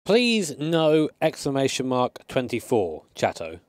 Please no exclamation mark 24, chatto.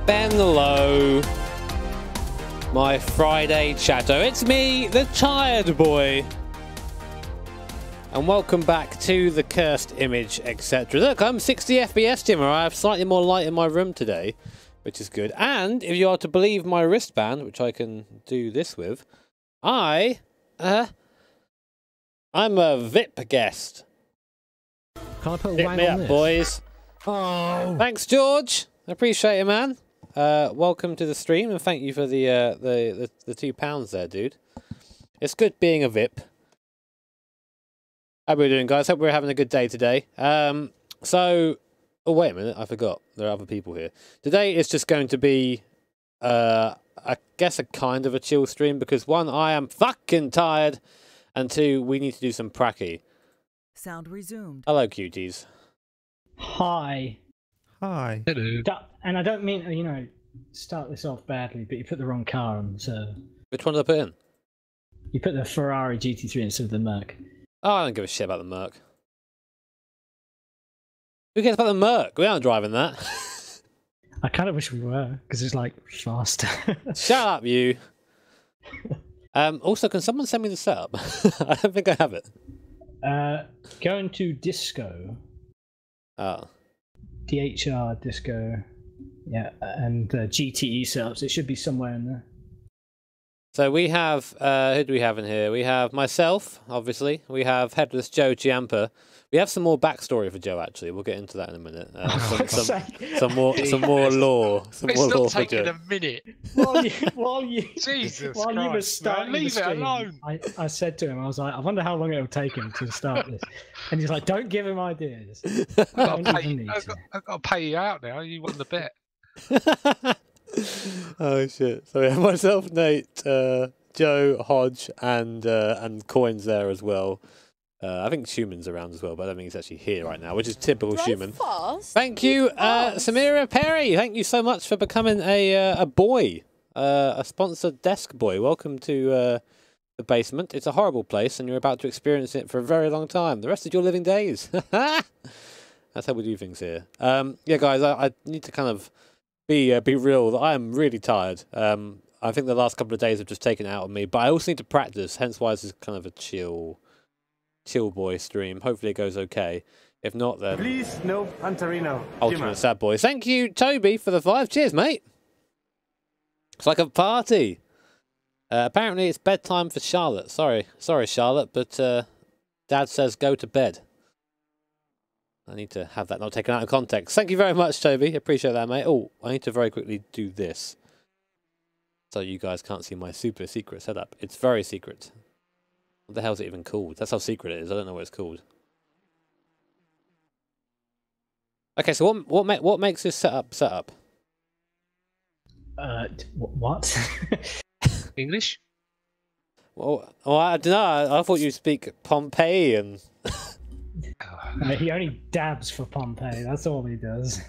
Ben Low, my Friday chatter. It's me, the tired boy. And welcome back to the cursed image, etc. Look, I'm 60 FPS dimmer. I have slightly more light in my room today, which is good. And if you are to believe my wristband, which I can do this with, I'm a VIP guest. Can I put a Hit wang me on up, this? boys. Oh. Thanks, George. I appreciate it, man. Welcome to the stream, and thank you for the £2 there, dude. It's good being a VIP. How are we doing, guys? Hope we're having a good day today. Oh, wait a minute. I forgot. There are other people here. Today is just going to be, I guess, a kind of a chill stream because, one, I am fucking tired, and two, we need to do some pracky. Sound resumed. Hello, cuties. Hi. Hi. Hello. And I don't mean to, start this off badly, but you put the wrong car on, so... Which one did I put in? You put the Ferrari GT3 instead of the Merc. Oh, I don't give a shit about the Merc. Who cares about the Merc? We aren't driving that. I kind of wish we were, because it's, like, faster. Shut up, you. Also, can someone send me the setup? I don't think I have it. Going to Disco. Oh. DHR, Disco. Yeah, and GTE setups. It should be somewhere in there. So we have, who do we have in here? We have myself, obviously. We have Headless Joe Giampa. We have some more backstory for Joe, actually. We'll get into that in a minute. Some more lore. Some more lore for Joe. It's not taking a minute. While you Jesus while you were Christ, starting man, leave the it stream, alone. I said to him, I was like, I wonder how long it'll take him to start this. And he's like, don't give him ideas. I've got to pay you out now. You won the bet. Oh shit! So we have myself, Nate, Joe, Hodge, and Coins there as well. I think Schumann's around as well, but I don't think he's actually here right now, which is typical Schumann. Thank you, Samira Perry. Thank you so much for becoming a boy, a sponsored desk boy. Welcome to the basement. It's a horrible place, and you're about to experience it for a very long time. The rest of your living days. That's how we do things here. Yeah, guys, I need to kind of be real that I am really tired. I think the last couple of days have just taken it out of me, but I also need to practice. Hence why this is kind of a chill boy stream. Hopefully it goes okay. If not, then please no punterino. Ultimate sad boy. Thank you, Toby, for the 5. Cheers, mate. It's like a party. Apparently it's bedtime for Charlotte. Sorry, Charlotte, but Dad says go to bed. I need to have that not taken out of context. Thank you very much, Toby. Appreciate that, mate. Oh, I need to very quickly do this, so you guys can't see my super secret setup. It's very secret. What the hell is it even called? That's how secret it is. I don't know what it's called. Okay, so what makes this setup? What? English? Well, I don't know. I thought you'd speak Pompeii and. He only dabs for Pompeii. That's all he does.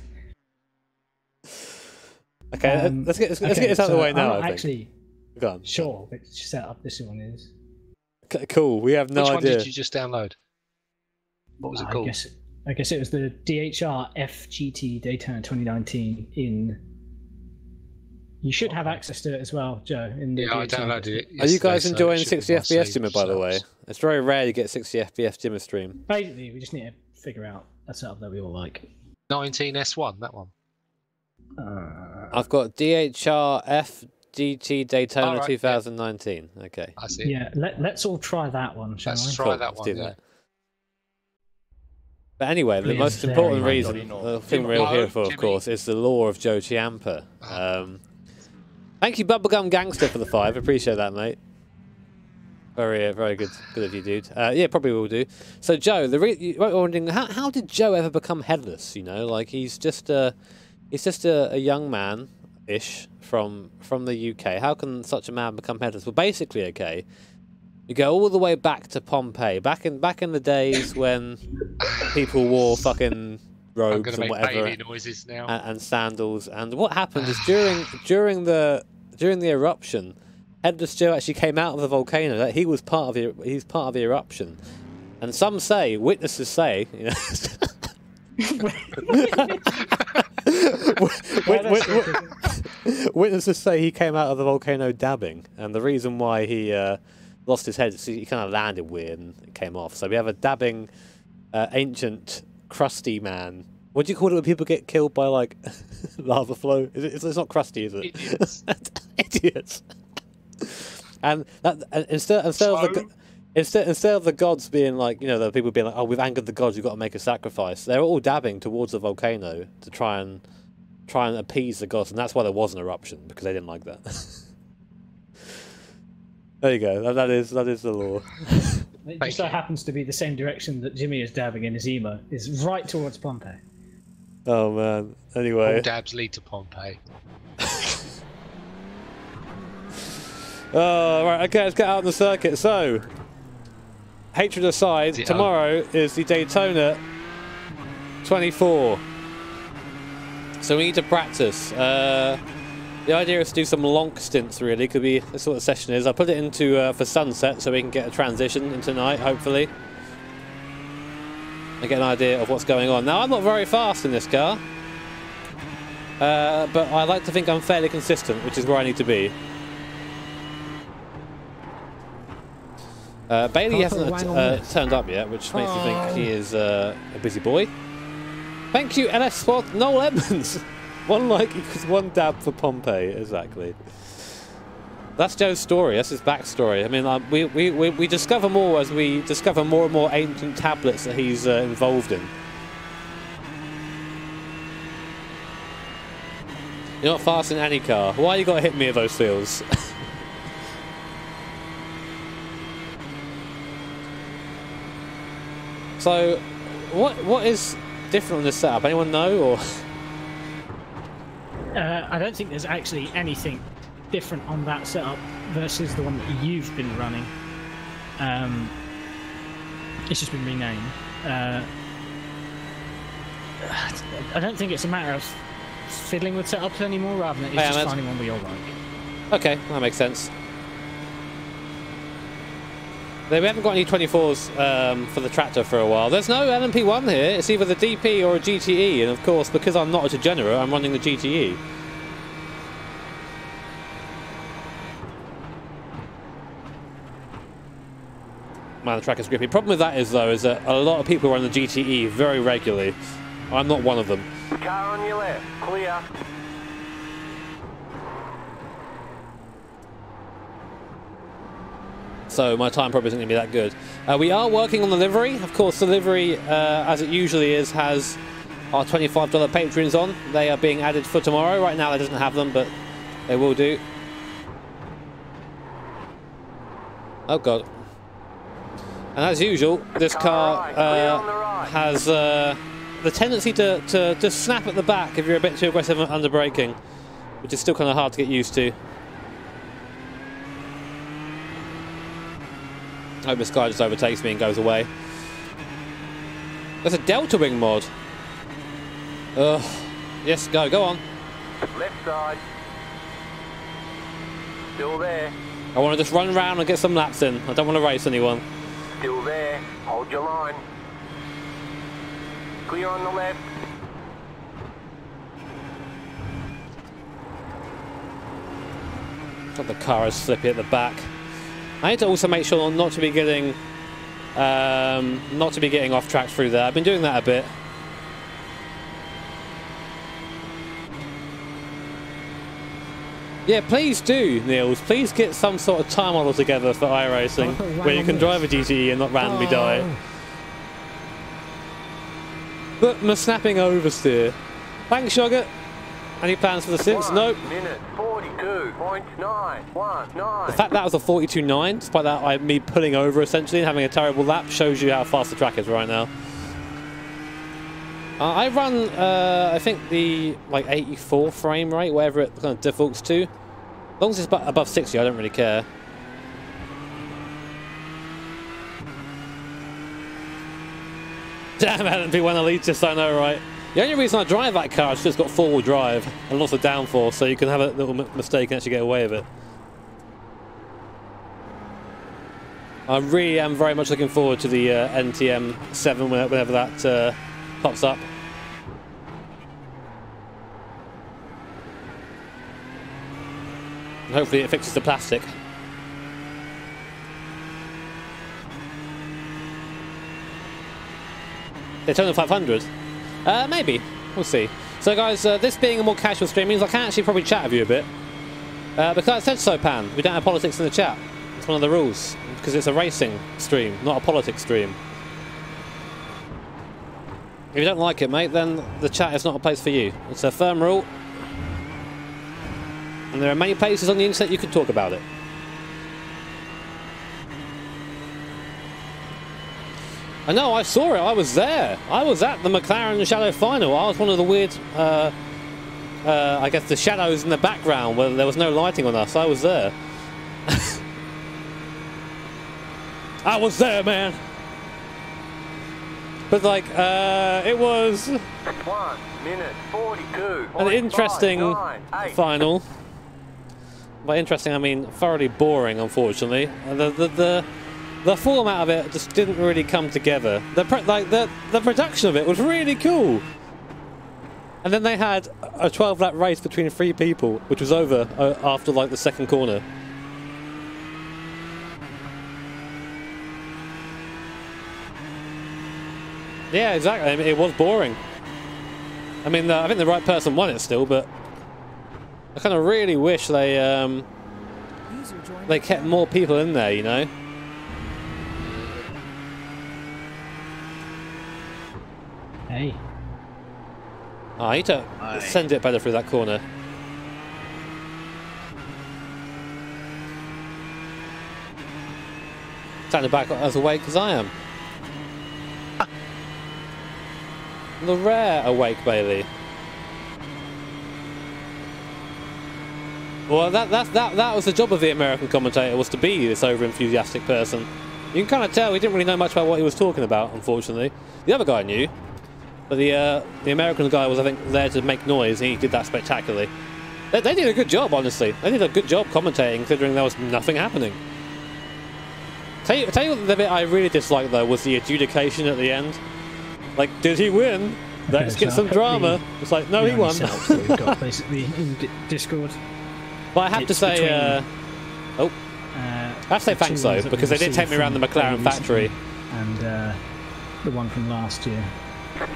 Okay, let's get this out of the way now. I'm not actually Go on. sure which setup this one is. Cool. We have no idea. Which one did you just download? What was it called? I guess it was the DHR FGT Daytona 2019 in... You should have access to it as well, Joe. Yeah, I downloaded it. Are you guys enjoying 60 FPS dimmer, by the way? It's very rare you get 60 FPS dimmer stream. Basically, we just need to figure out a setup that we all like. 19S1, that one. I've got DHR FGT Daytona 2019. Yeah. Okay. I see. Yeah, let's all try that one, shall we? Let's try that one. Do that. But anyway, the most important reason, the thing we're all here for, of course, is the lore of Joe Giampa. Thank you, Bubblegum Gangster, for the 5. Appreciate that, mate. Very good of you, dude. Yeah, probably will do. So, Joe, you might be wondering, how did Joe ever become headless? You know, like he's just a young man-ish from the UK. How can such a man become headless? Well, basically, okay, you go all the way back to Pompeii, back in the days when people wore fucking robes and whatever, noises now. And sandals. And what happened is during the eruption, Headless Joe actually came out of the volcano. That he was part of the eruption. And some say, witnesses say, you know. Witnesses say he came out of the volcano dabbing, and the reason why he lost his head is he kind of landed weird and it came off. So we have a dabbing, ancient, crusty man. What do you call it when people get killed by like lava flow? It's not crusty, is it? Idiots. Idiots. And that instead of the gods being like, the people being like, oh, we've angered the gods, you've got to make a sacrifice. They're all dabbing towards the volcano to try and appease the gods, and that's why there was an eruption, because they didn't like that. There you go. That is the law. It just so happens to be the same direction that Jimmy is dabbing in his emo. Is right towards Pompeii. Oh man. Anyway. All dabs lead to Pompeii. Oh, right. Okay, let's get out on the circuit. So, hatred aside, tomorrow is the Daytona 24. So we need to practice. The idea is to do some long stints, really. Could be that's what the session is. I put it into for sunset so we can get a transition into night, hopefully. And get an idea of what's going on. Now, I'm not very fast in this car. But I like to think I'm fairly consistent, which is where I need to be. Bailey hasn't turned up yet, which makes me think he is a busy boy. Thank you, LS Spot, Noel Edmonds. One like equals one dab for Pompeii, exactly. That's Joe's story. That's his backstory. I mean, we discover more as we discover more and more ancient tablets that he's involved in. You're not fast in any car. Why you got to hit me at those fields? So, what is different on this setup? Anyone know, or? I don't think there's actually anything different on that setup versus the one that you've been running. It's just been renamed. I don't think it's a matter of fiddling with setups anymore, rather than it's just finding one we all like. Okay, that makes sense. We haven't got any 24s for the tractor for a while. There's no LMP1 here. It's either the DP or a GTE, and of course, because I'm not a degenerate, I'm running the GTE. Man, the track is grippy. Problem with that is, though, is that a lot of people run the GTE very regularly. I'm not one of them. Car on your left, clear. So my time probably isn't going to be that good. We are working on the livery. Of course, the livery, as it usually is, has our $25 patrons on. They are being added for tomorrow. Right now, it doesn't have them, but they will do. Oh, God. And as usual, this car has the tendency to snap at the back if you're a bit too aggressive under braking, which is still kind of hard to get used to. I hope this guy just overtakes me and goes away. There's a Delta Wing mod. Ugh. Yes, go on. Left side. Still there. I want to just run around and get some laps in. I don't want to race anyone. Still there. Hold your line. Clear on the left. God, the car is slippy at the back. I need to also make sure not to be getting off track through there. I've been doing that a bit. Yeah, please do, Niels. Please get some sort of time model together for iRacing where you can drive a GTE and not randomly die. But my snapping oversteer. Thanks, Sugar. Any plans for the six? Nope. Minute 42.919. The fact that was a 42.9, despite that me pulling over essentially and having a terrible lap, shows you how fast the track is right now. I run, I think the 84 frame rate, whatever it kind of defaults to. As long as it's above 60, I don't really care. Damn, LMP1 elitist, I know, right? The only reason I drive that car is because it's got four-wheel drive and lots of downforce, so you can have a little mistake and actually get away with it. I really am very much looking forward to the NTM 7 whenever that pops up. And hopefully it fixes the plastic. Daytona 500? Maybe. We'll see. So guys, this being a more casual stream means I can actually probably chat with you a bit. Because I said so, Pan. We don't have politics in the chat. It's one of the rules. Because it's a racing stream, not a politics stream. If you don't like it, mate, then the chat is not a place for you. It's a firm rule. And there are many places on the internet you can talk about it. I know, I saw it, I was there. I was at the McLaren Shadow final. I was one of the weird, I guess the shadows in the background where there was no lighting on us. I was there. I was there, man. But like, it was 1 minute 42. an interesting final. By interesting, I mean thoroughly boring, unfortunately. The format of it just didn't really come together. The production of it was really cool. And then they had a 12-lap race between 3 people, which was over after like the second corner. Yeah, exactly. I mean, it was boring. I mean, I think the right person won it still, but I kind of really wish they kept more people in there, you know. Hey. Oh, I need to send it better through that corner. Standing back as awake as I am. The rare awake Bailey. Well, that was the job of the American commentator, was to be this over-enthusiastic person. You can kind of tell he didn't really know much about what he was talking about, unfortunately. The other guy knew, but the American guy was, I think, there to make noise, and he did that spectacularly. They did a good job, honestly. They did a good job commentating, considering there was nothing happening. Tell you what, the bit I really disliked, though, was the adjudication at the end. Like, did he win? Let's get some drama. It's like, no, he won. We've got basically in Discord. But I have to say, I have to say thanks though, because they did take me around the McLaren factory. And the one from last year.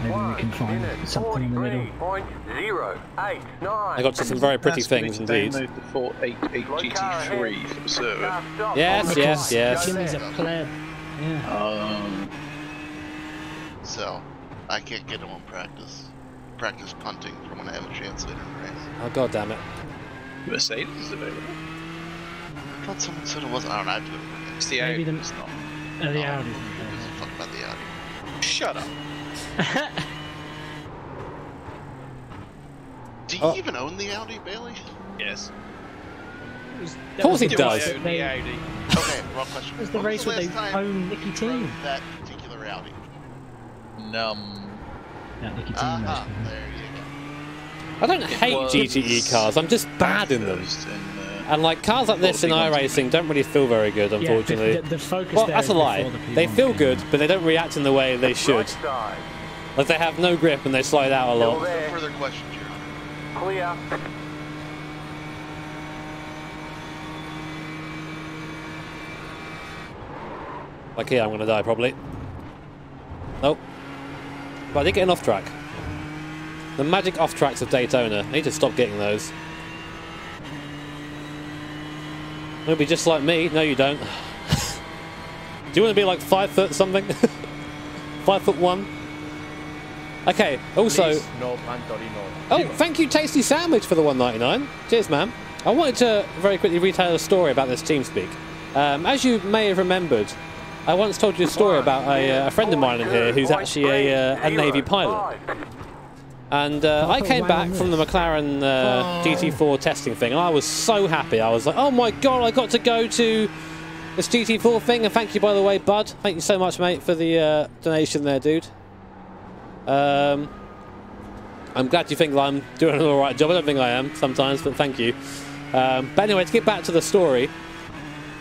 Maybe we can find something in the middle. I got to some very pretty things indeed. Download the 488 GT3 for the server. Yes. Jimmy's a pleb. Yeah. So, I can't get him on practice punting from when I have a chance later in the race. Oh god damn it. Mercedes is available. I thought someone said it wasn't. I don't know. I have to go. It's the Audi. It's not. The Audi. Who gives a fuck about the Audi? Shut up. Do you even own the Audi, Bailey? Yes. Of course he does. I own the Audi. Okay, wrong question. It was the race where they own Nicky Team. That particular Audi. That Nicky Team race. There you go. I don't hate GTE cars, I'm just bad in them. And like cars like this in iRacing don't really feel very good, unfortunately. Yeah, the focus well, there that's a lie. They feel good, but they don't react in the way they should. Like they have no grip and they slide out a lot. No further questions, Your Honor. Clear. Like here, I'm going to die probably. Nope. But I did get an off track. The magic off tracks of Daytona. I need to stop getting those. You'll be just like me. No, you don't. Do you want to be like 5 foot something? 5'1"? Okay, also... No punterino. Oh, thank you, Tasty Sandwich, for the $1.99. Cheers, man. I wanted to very quickly retell a story about this TeamSpeak. As you may have remembered, I once told you a story about a friend of mine in here who's actually a Navy pilot. And I came back from the McLaren GT4 testing thing, and I was so happy. I was like, oh my god, I got to go to this GT4 thing. And thank you, by the way, Bud. Thank you so much, mate, for the donation there, dude. I'm glad you think that I'm doing an alright job. I don't think I am sometimes, but thank you. But anyway, to get back to the story,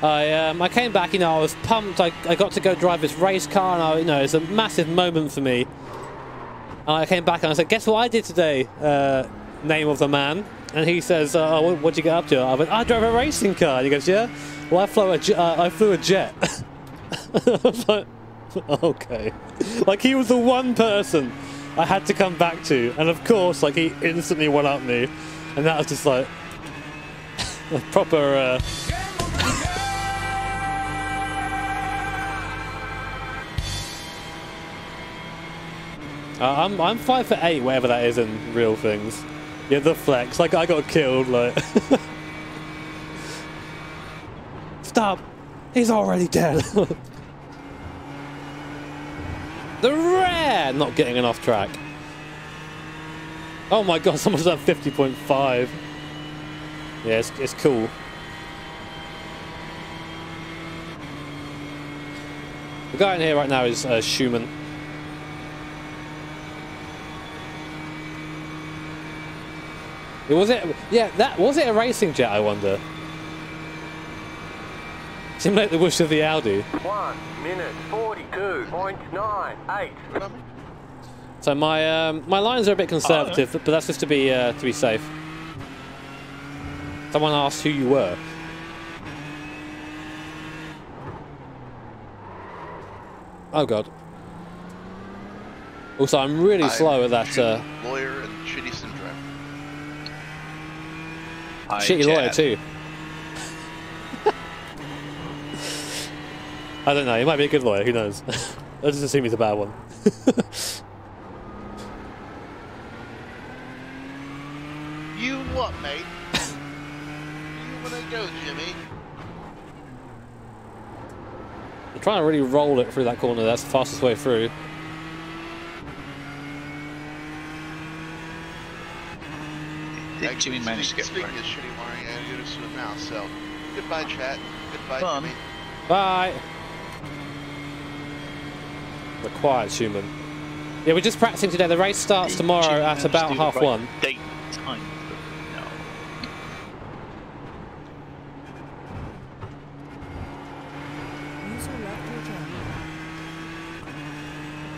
I came back, you know, I was pumped. I got to go drive this race car, and it's a massive moment for me. And I came back and I said, guess what I did today, name of the man, and he says, oh, what'd you get up to? I went, I drove a racing car. And he goes, yeah? Well, I flew a jet. I was like, okay. Like, he was the one person I had to come back to, and of course, like, he instantly went up me, and that was just like a proper I'm 5'8", whatever that is in real things. Yeah, the flex. Like, I got killed. Like, stop! He's already dead. The rare not getting an off track. Oh my god, someone's at 50.5. Yeah, it's cool. The guy in here right now is Schumann. Was it? Yeah, that was it. A racing jet, I wonder. Simulate the whoosh of the Audi. 1 minute 42.98. So my my lines are a bit conservative, but that's just to be safe. Someone asked who you were. Oh god. Also, I'm really slow at that. Lawyer and shitty syndrome. Shitty lawyer too. I don't know. He might be a good lawyer. Who knows? I'll just assume he's a bad one. You what, mate? You wanna go, Jimmy? I'm trying to really roll it through that corner. That's the fastest way through. Did Jimmy manage to get Speaking of shitty wiring, I gotta go to it now. So, goodbye, chat. Goodbye, Fun. Jimmy. Bye. The quiet Schumann. Yeah, we're just practicing today. The race starts tomorrow at about 1:30. Date time. No. User left your channel.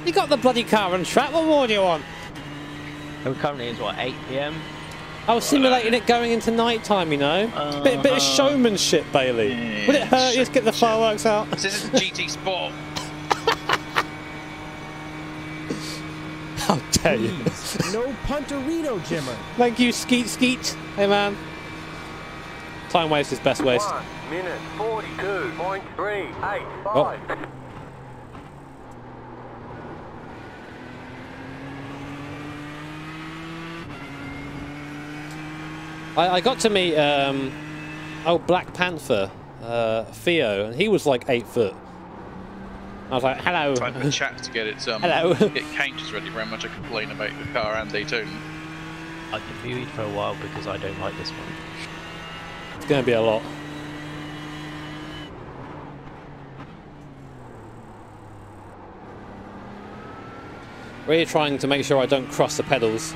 You got the bloody car on track. What more do you want? It currently is what, 8 PM? I was simulating it going into night time, you know. Bit of showmanship, Bailey. Yeah, Would it hurt you to get the fireworks out? This isn't GT Sport. How dare you? No punterino, Jimmer. Thank you, Skeet Skeet. Hey, man. Time waste is best waste. 1 minute 42.385. Oh. I got to meet Black Panther, Theo, and he was like 8 foot. I was like, hello. Type of chat to get it. Hello. Get cages ready. Very much I complain about the car and Daytona. I've been viewed for a while because I don't like this one. It's going to be a lot. Really trying to make sure I don't cross the pedals.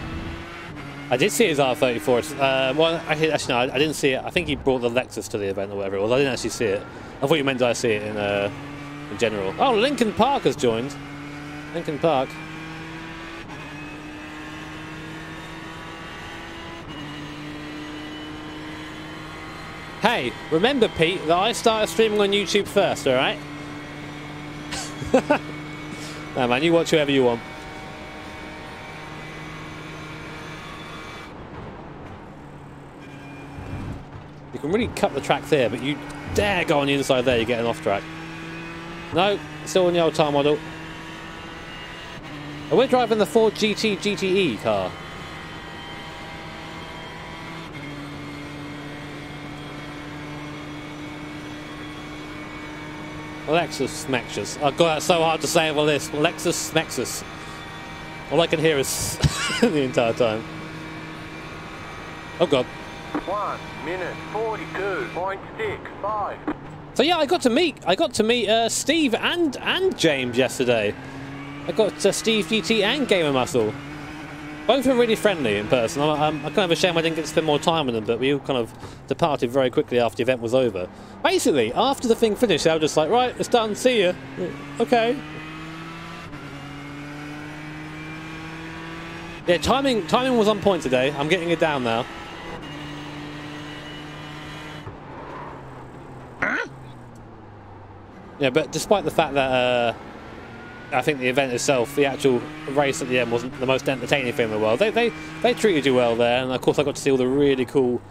I did see his R34. Well, actually, no, I didn't see it. I think he brought the Lexus to the event or whatever it was. I didn't actually see it. I thought you meant did I see it in general. Oh, Lincoln Park has joined. Lincoln Park. Hey, remember, Pete, that I started streaming on YouTube first, alright? No, man, you watch whoever you want. You can really cut the track there, but you dare go on the inside there, you're getting off track. No, still in the old tar model. And we're driving the Ford GT GTE car. Lexus Smexus. Oh god, that's so hard to say over this. Lexus Smexus. All I can hear is the entire time. Oh god. 1 minute 42.65. So yeah, I got to meet Steve and James yesterday. I got Steve GT and Gamer Muscle. Both were really friendly in person. I'm kind of ashamed I didn't get to spend more time with them, but we all kind of departed very quickly after the event was over. Basically, after the thing finished, they were just like, right, it's done, see ya. Okay. Yeah, timing was on point today. I'm getting it down now. Yeah, but despite the fact that I think the event itself, the actual race at the end wasn't the most entertaining thing in the world. They treated you well there, and of course I got to see all the really cool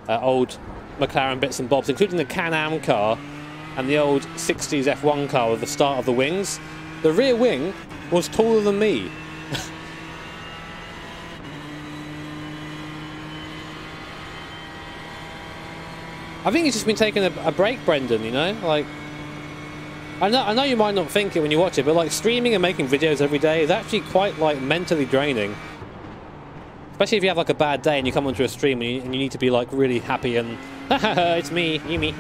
old McLaren bits and bobs, including the Can-Am car and the old 60s F1 car with the start of the wings. The rear wing was taller than me. I think he's just been taking a break, Brendan, you know? Like, I know you might not think it when you watch it, but like streaming and making videos every day is actually quite like mentally draining. Especially if you have like a bad day and you come onto a stream and you need to be like really happy and it's me, you me.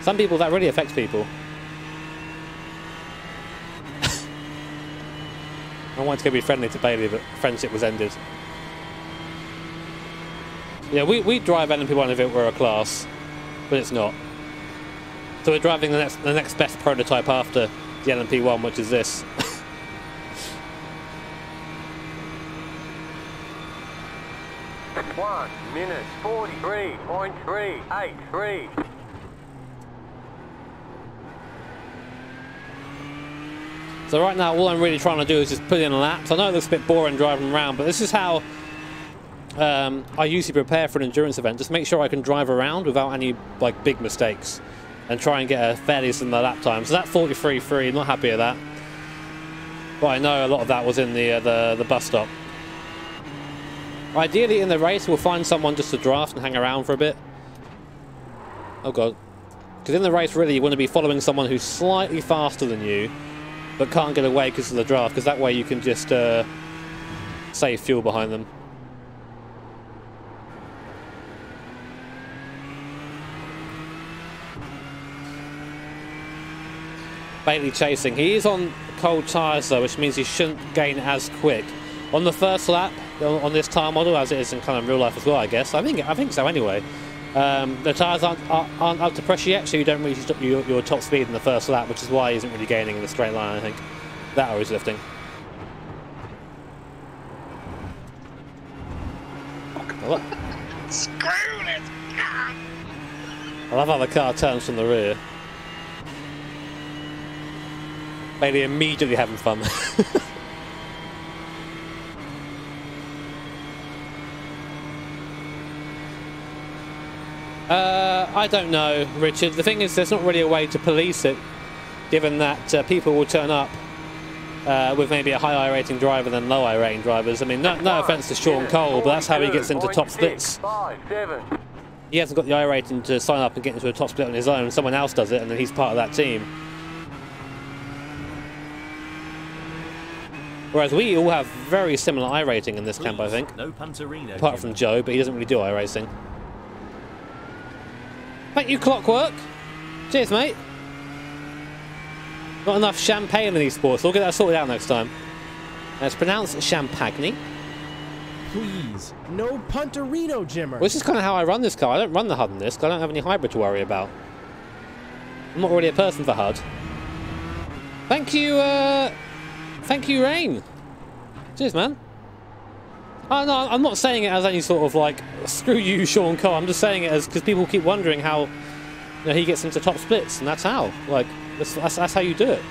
Some people, that really affects people. I wanted to go be friendly to Bailey, but friendship was ended. Yeah, we drive LMP1 if it were a class, but it's not. So we're driving the next best prototype after the LMP1, which is this. 1 minute 43.383. So right now, all I'm really trying to do is just put in laps. I know it looks a bit boring driving around, but this is how I usually prepare for an endurance event. Just make sure I can drive around without any like big mistakes, and try and get a fairly similar lap time. So that 43.3, not happy with that. But I know a lot of that was in the bus stop. Ideally in the race we'll find someone just to draft and hang around for a bit. Oh god. Because in the race really you want to be following someone who's slightly faster than you, but can't get away because of the draft, because that way you can just save fuel behind them. Bailey chasing. He is on cold tyres though, which means he shouldn't gain as quick. On the first lap, on this tyre model, as it is in kind of real life as well, I guess. I think so anyway. The tyres aren't up to pressure yet, so you don't reach your top speed in the first lap, which is why he isn't really gaining in the straight line, I think. That or he's lifting. Screw this car! I love how the car turns from the rear. Bailey immediately having fun. I don't know, Richard. The thing is, there's not really a way to police it, given that people will turn up with maybe a high iRating driver than low iRating drivers. I mean, no offence to Sean Cole, but that's how he gets into top splits. He hasn't got the iRating to sign up and get into a top split on his own. Someone else does it, and then he's part of that team. Whereas we all have very similar iRating in this camp, I think. No punterino, apart from Joe, but he doesn't really do iRacing. Thank you, Clockwork. Cheers, mate. Not enough champagne in these sports. We'll get that sorted out next time. It's pronounced champagne. Please, no punterino, Jimmer. Which is kind of how I run this car. I don't run the HUD in this, because I don't have any hybrid to worry about. I'm not really a person for HUD. Thank you, Rain. Cheers, man. Oh, no, I'm not saying it as any sort of like, screw you, Sean Cole. I'm just saying it as because people keep wondering how he gets into top splits, and that's how. Like, that's how you do it.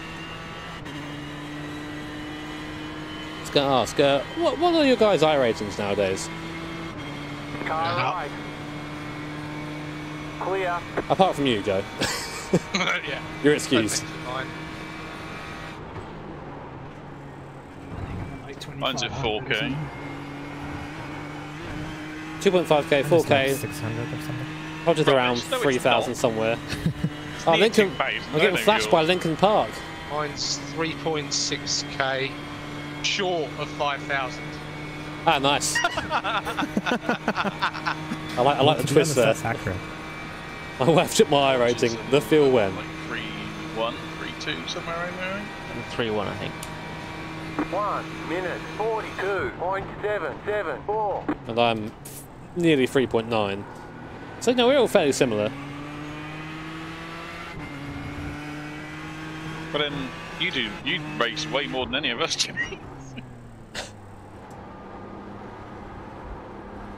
I was going to ask, what are your guys' iRatings nowadays? Car right. Clear. Apart from you, Joe. Yeah. You're excused. Mine's at 4K. 2.5k, 4k. 600 or something. Probably Right, around no, it's 3,000 not. somewhere. It's Oh, near Lincoln. Tick Bay, I'm getting flashed by Lincoln Park. Mine's 3.6k, short of 5,000. Ah, nice. I like the twist there. That's accurate. I whacked up my iRating. The feel when. Like 3-1, 3-2, somewhere around there. 3-1, I think. 1 minute 42.774. And I'm nearly 3.9. So no, we're all fairly similar. But then you race way more than any of us, Jimmy.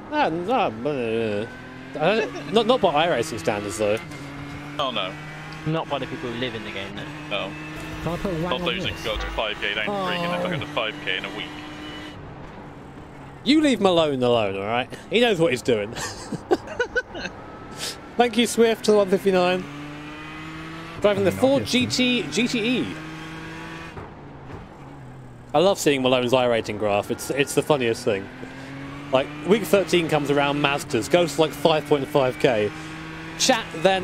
Not by iRacing standards though. Oh no. Not by the people who live in the game, no. No. Can I put a wang Not on those that this? can go to 5k down to 3 and then back up to 5k in a week. You leave Malone alone, alright? He knows what he's doing. Thank you, Swift, to the 159. Driving the Ford GTE. I love seeing Malone's iRating graph. It's the funniest thing. Like, week 13 comes around, Mazdas, goes to like 5.5k. Chat then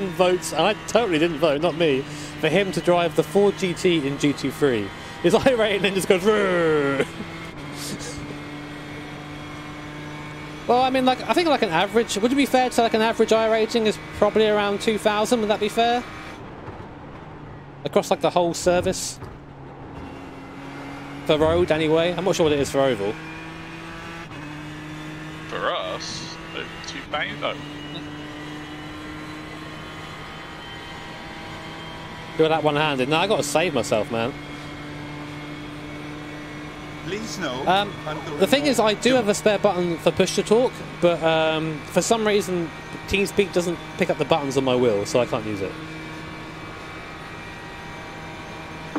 votes, and I totally didn't vote, not me, for him to drive the Ford GT in GT3. His iRating then just goes, Rrr. Well, I mean, like, I think like an average, would it be fair to say like an average iRating is probably around 2,000, would that be fair? Across like the whole service? For road, anyway? I'm not sure what it is for oval. For us, over 2,000. Oh. Do that one-handed. No, I got to save myself, man. Please no. The thing is, I do have a spare button for push-to-talk, but for some reason, TeamSpeak doesn't pick up the buttons on my wheel, so I can't use it.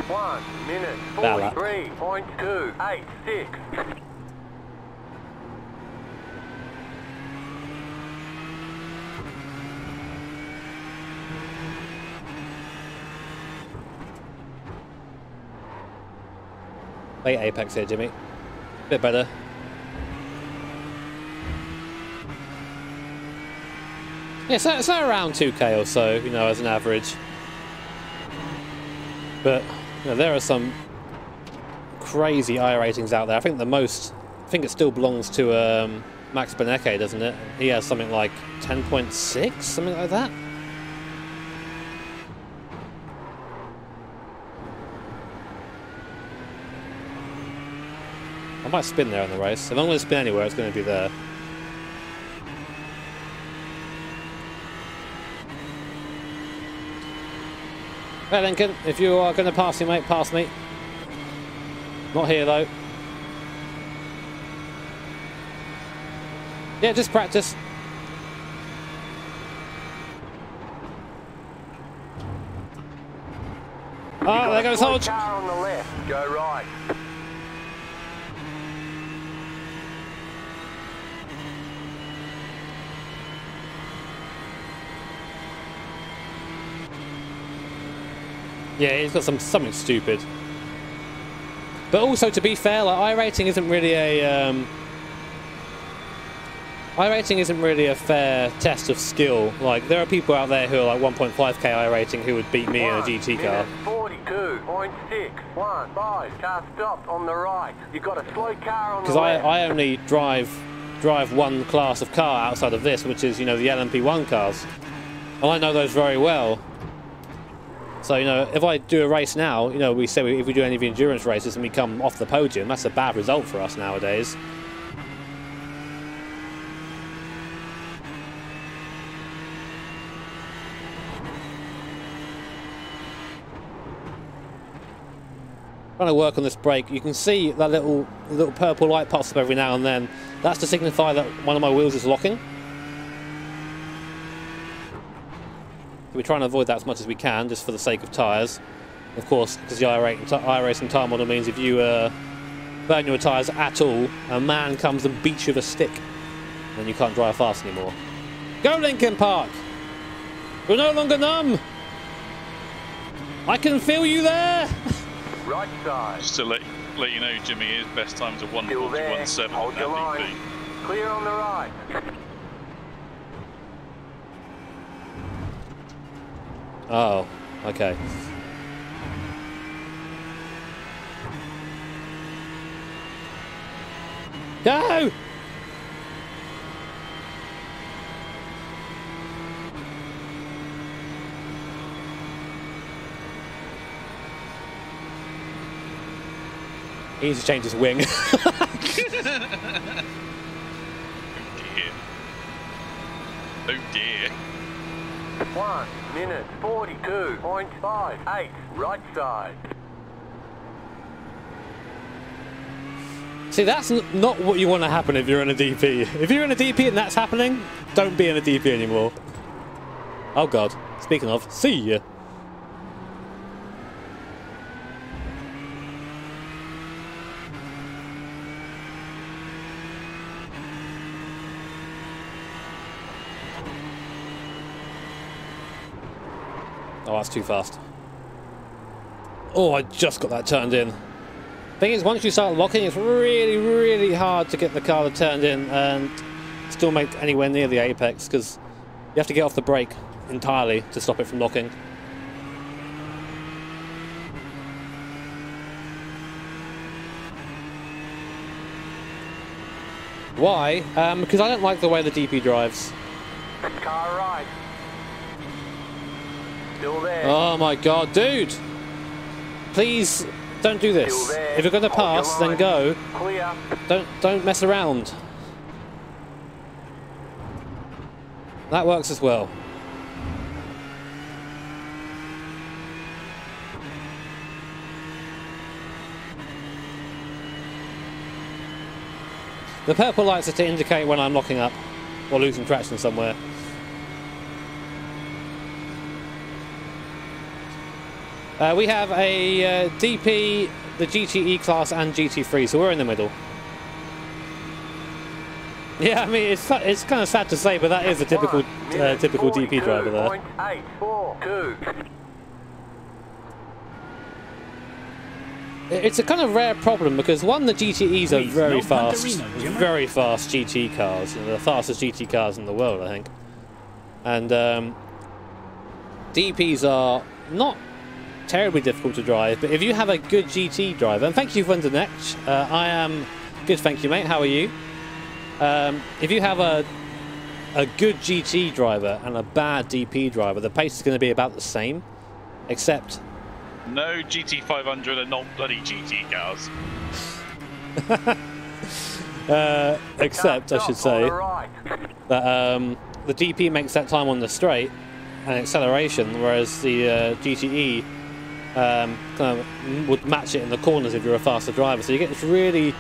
1 minute 43.286. Late apex here, Jimmy. Bit better. Yeah, so around 2k or so, you know, as an average. But you know, there are some crazy iRatings out there. I think the most, it still belongs to Max Benecke, doesn't it? He has something like 10.6, something like that. I might spin there in the race. If I'm going to spin anywhere, it's going to be there. Right, Lincoln, if you are going to pass me, mate, pass me. Not here, though. Yeah, just practice. Oh, there goes Hodge. Car on the left, go right. Yeah, he's got something stupid. But also, to be fair, like iRating isn't really a iRating isn't really a fair test of skill. Like there are people out there who are like 1.5k iRating who would beat me in a GT car. 42.615. Car stopped on the right. You've got a slow car on the left. Because I only drive one class of car outside of this, which is, you know, the LMP1 cars, and I know those very well. So, you know, if I do a race now, you know, if we do any of the endurance races and we come off the podium, that's a bad result for us nowadays. Trying to work on this brake. You can see that little purple light pops up every now and then. That's to signify that one of my wheels is locking. We're trying to avoid that as much as we can, just for the sake of tyres. Of course, because the iRacing tyre model means if you burn your tyres at all, a man comes and beats you with a stick, and you can't drive fast anymore. Go Lincoln Park! You're no longer numb! I can feel you there! Right side. Just to let you know, Jimmy, his best times are 1:41.7 Hold your line. Clear on the right. Oh, okay. Go! He needs to change his wing. Oh dear. 1 minute 42.58. Right side. See, that's not what you want to happen if you're in a DP. If you're in a DP and that's happening, don't be in a DP anymore. Oh god. Speaking of, see ya. Oh, that's too fast. Oh, I just got that turned in. Thing is, once you start locking, it's really, really hard to get the car turned in and still make anywhere near the apex, because you have to get off the brake entirely to stop it from locking. Why? Because I don't like the way the DP drives. Car right. Still there. Oh my god, dude! Please don't do this. If you're going to pass, then go. Clear. Don't mess around. That works as well. The purple lights are to indicate when I'm locking up or losing traction somewhere. We have a DP, the GTE class and GT3, so we're in the middle. Yeah, I mean, it's kind of sad to say, but that is a typical DP driver there. It's a kind of rare problem because one, the GTEs are very fast GT cars, the fastest GT cars in the world, I think. And DPs are not terribly difficult to drive, but if you have a good GT driver, and thank you for the next, I am good, thank you, mate. How are you? If you have a good GT driver and a bad DP driver, the pace is going to be about the same, except no GT500 are not bloody GT cars. Except, I should say, that the DP makes that time on the straight and acceleration, whereas the GTE kind of would match it in the corners if you're a faster driver. So you get this really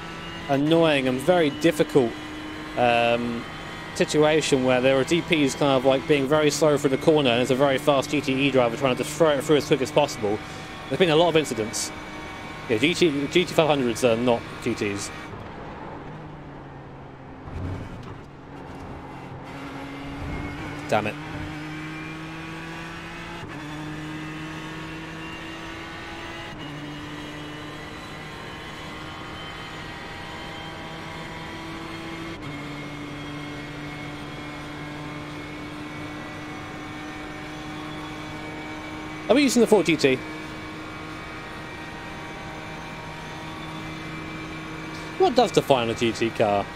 annoying and very difficult situation where there are DPs kind of like being very slow through the corner and there's a very fast GTE driver trying to just throw it through as quick as possible. There's been a lot of incidents. Yeah, GT500s are not GTs. Damn it. Are we using the Ford GT? What does define a GT car?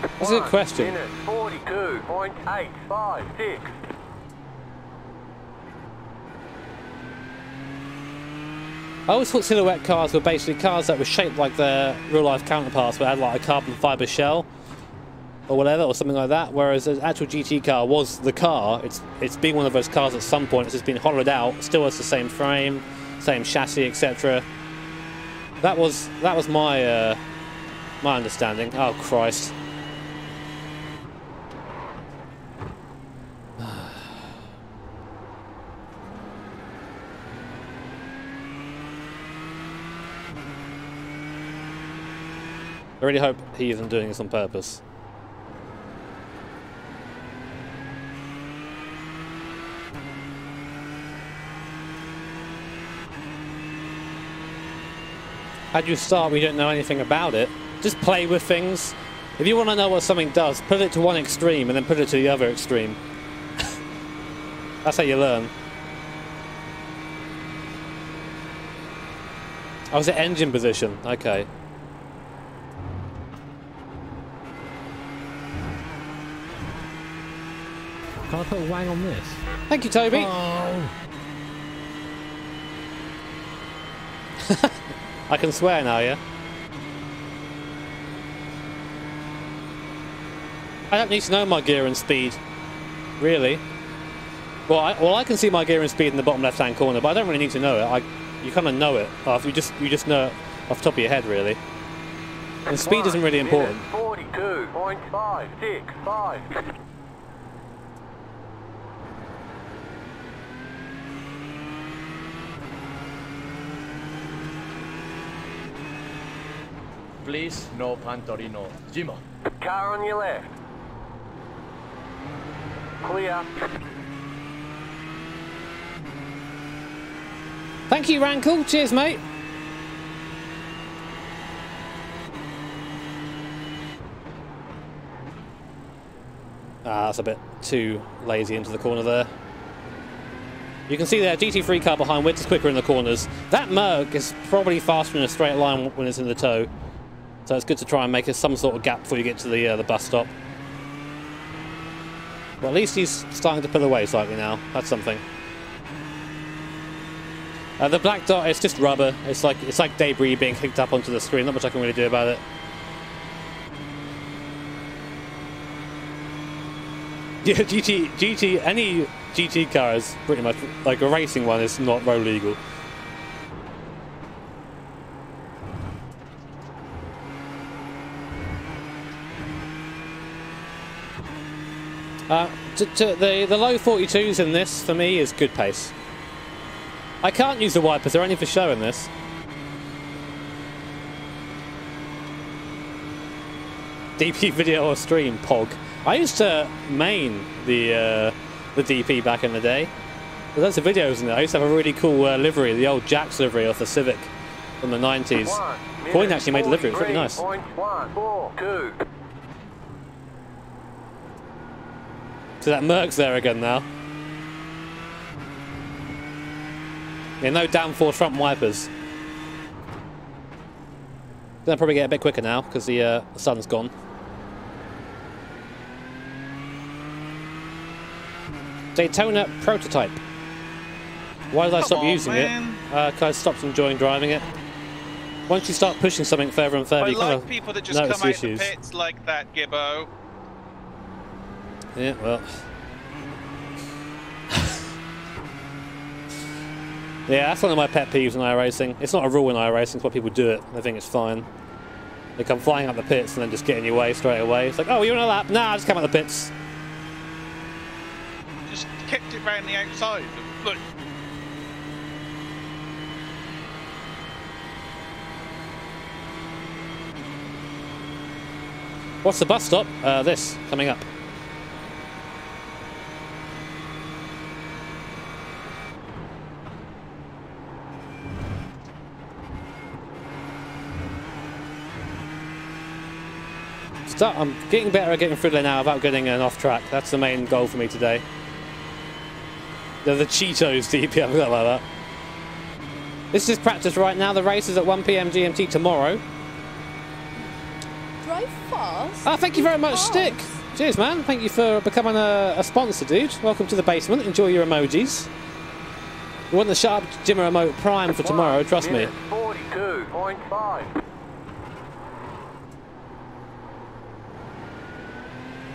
That's a good question. 42.856. I always thought silhouette cars were basically cars that were shaped like their real-life counterparts, but had like a carbon fibre shell or whatever, or something like that. Whereas an actual GT car was the car. It's been one of those cars at some point. It's just been hollowed out, still has the same frame, same chassis, etc. That was my my understanding. Oh Christ. I really hope he isn't doing this on purpose. How do you start when you don't know anything about it? Just play with things. If you want to know what something does, put it to one extreme and then put it to the other extreme. That's how you learn. Oh, was it engine position? Okay. Can I put a wang on this? Thank you, Toby. Oh. I can swear now, yeah? I don't need to know my gear and speed, really. Well, I can see my gear and speed in the bottom left-hand corner, but I don't really need to know it. You kind of know it. You just know it off the top of your head, really. And speed isn't really important. 42.565. Please, no punterino. Jimmo. Car on your left. Clear. Thank you, Rankle. Cheers, mate. That's a bit too lazy into the corner there. You can see there, GT3 car behind, we're just quicker in the corners. That Merc is probably faster in a straight line when it's in the toe. So it's good to try and make some sort of gap before you get to the bus stop. Well, at least he's starting to pull away slightly now. That's something. The black dot, it's just rubber. It's like debris being kicked up onto the screen. Not much I can really do about it. Yeah, any GT car is pretty much like a racing one is not road legal. The low 42s in this, for me, is good pace. I can't use the wipers, they're only for show in this. DP video or stream, Pog. I used to main the DP back in the day. There's loads of videos in there. I used to have a really cool livery, the old Jack's livery off the Civic from the 90s. Coin actually made the livery, it was really nice. So that Merc's there again now. Yeah, no downforce front wipers. Gonna probably get a bit quicker now because the sun's gone. Daytona prototype. Why did I stop using it? Because I stopped enjoying driving it. Once you start pushing something further and further, you kind of people that just come out the pits like that, Gibbo. Yeah, well. Yeah, that's one of my pet peeves in iRacing. It's not a rule in iRacing, it's why people do it. They think it's fine. They come flying out the pits and then just get in your way straight away. It's like, oh, you're in a lap. Nah, just come out the pits. Just kept it round the outside. Look. What's the bus stop? This, coming up. I'm getting better at getting through there now without getting an off track. That's the main goal for me today. They're the Cheetos DP, I forgot about that. This is practice right now. The race is at 1 PM GMT tomorrow. Drive fast. Oh, thank you very much, Stick. Cheers, man. Thank you for becoming a sponsor, dude. Welcome to the basement. Enjoy your emojis. You want the Sharp Jimmer Remote Prime for tomorrow, trust me. 42.5.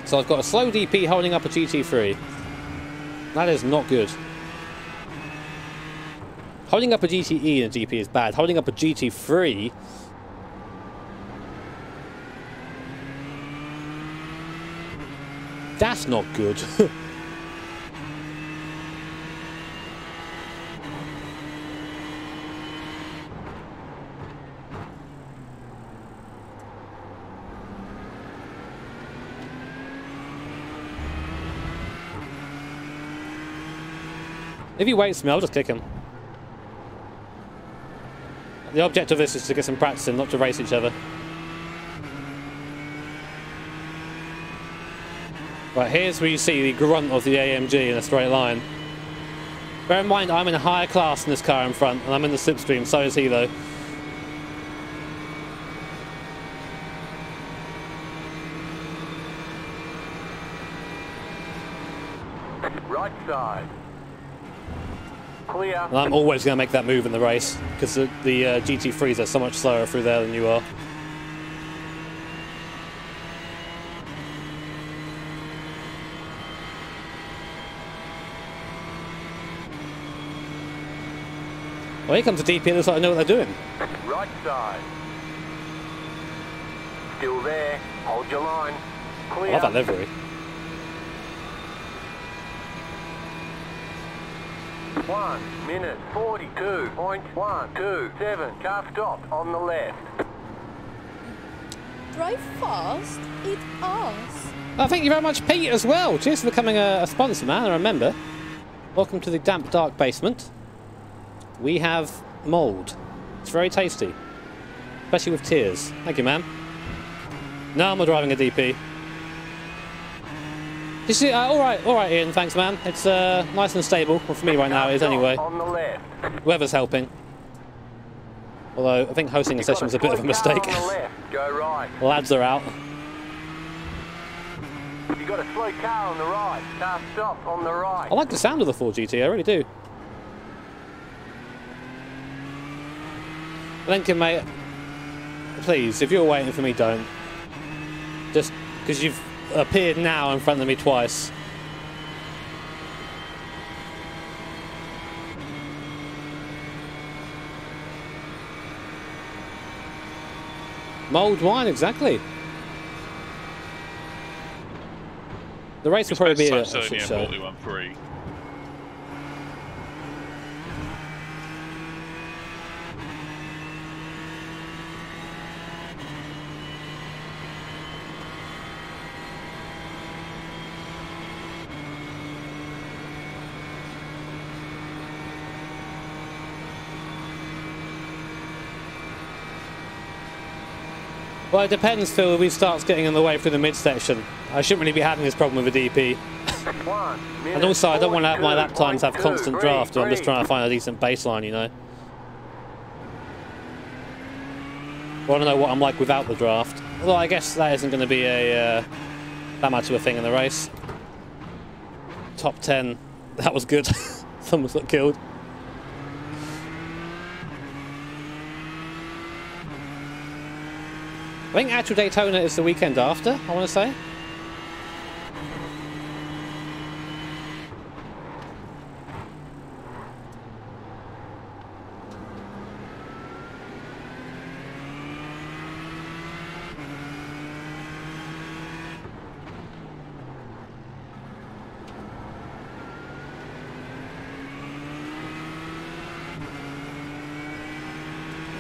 So I've got a slow DP holding up a GT3. That is not good. Holding up a GTE in a GP is bad. Holding up a GT3... that's not good. If he waits me, I'll just kick him. The object of this is to get some practice in, not to race each other. Right, here's where you see the grunt of the AMG in a straight line. Bear in mind, I'm in a higher class in this car in front, and I'm in the slipstream, so is he though. Right side. Clear. And I'm always going to make that move in the race, because the GT3s are so much slower through there than you are. Well, here comes a DP, it looks like I know what they're doing. Right side. Still there. Hold your line. I Clear. love that livery. 1 minute 42.127. Car stopped on the left. Drive fast. It us. Oh, thank you very much, Pete, as well. Cheers for becoming a sponsor, man. I remember. Welcome to the damp, dark basement. We have mould. It's very tasty, especially with tears. Thank you, man. No, I'm not driving a DP. You see, all right, Ian. Thanks, man. It's nice and stable. Well, for me right now, it is anyway. On the left. Weather's helping. Although I think hosting a session was a bit of a mistake. On the left. Go right. Lads are out. You got a slow car on the right. Car stop on the right. I like the sound of the Ford GT. I really do. Lincoln, mate. Please, if you're waiting for me, don't. Just because you've appeared now in front of me twice. Mulled wine, exactly. The race will probably be a shit show. Well, it depends, Phil, if he starts getting in the way through the midsection. I shouldn't really be having this problem with a DP. And also, I don't want to have my lap times have constant draft, or I'm just trying to find a decent baseline, you know. I want to know what I'm like without the draft. Although I guess that isn't going to be a that much of a thing in the race. Top 10. That was good. Someone's got killed. I think actual Daytona is the weekend after, I want to say.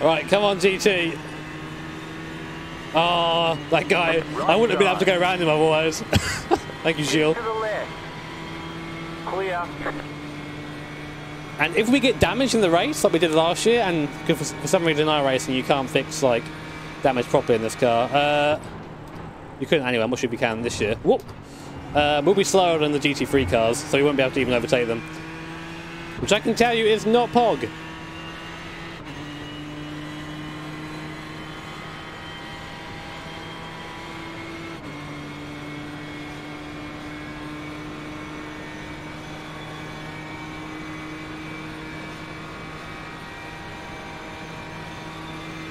Alright, come on, GT. Oh, that guy. I wouldn't have been able to go around him otherwise. Thank you, Gilles. Clear. And if we get damaged in the race, like we did last year, and for some reason in iRacing you can't fix like damage properly in this car, you couldn't anyway. I'm not sure if you can this year. Whoop. We'll be slower than the GT3 cars, so we won't be able to even overtake them. Which I can tell you is not POG.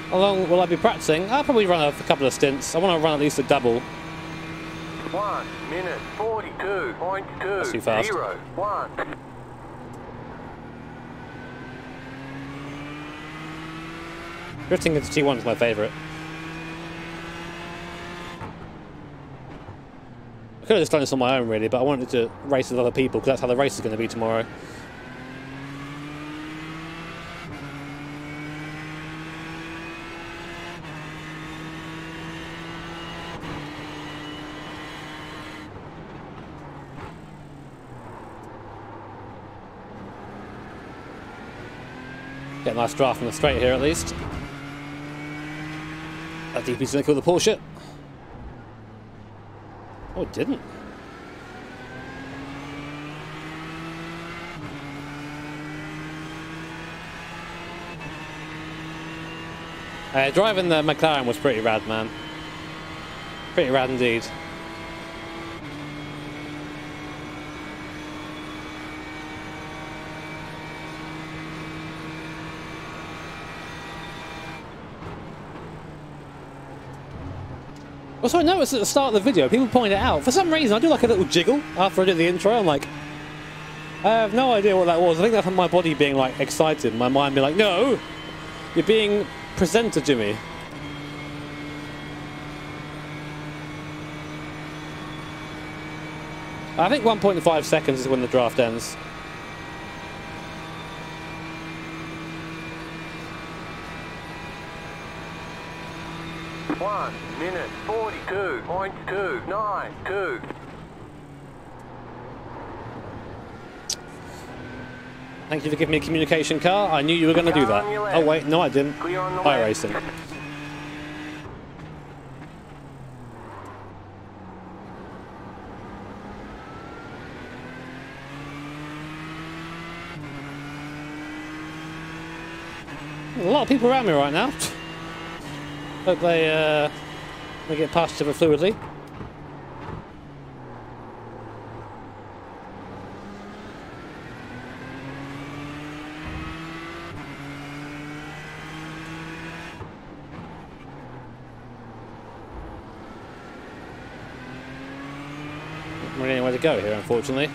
How long will I be practicing? I'll probably run a couple of stints. I want to run at least a double. 1 minute 42.2. That's too fast. 01. Drifting into T1 is my favourite. I could have just done this on my own really, but I wanted to race with other people because that's how the race is going to be tomorrow. Get a nice draft from the straight here at least. That DP's going to kill the Porsche. Oh, it didn't. Driving the McLaren was pretty rad, man. Pretty rad indeed. Also, I noticed at the start of the video, people pointed it out. For some reason, I do like a little jiggle after I do the intro. I'm like, I have no idea what that was. I think that's my body being like excited, my mind being like, no, you're being presenter, Jimmy. I think 1.5 seconds is when the draft ends. One minute 42.292. Thank you for giving me a communication car. I knew you were going to do that. Oh wait, no I didn't. iRacing. A lot of people around me right now. Hope they get past each other fluidly. Not really anywhere to go here, unfortunately.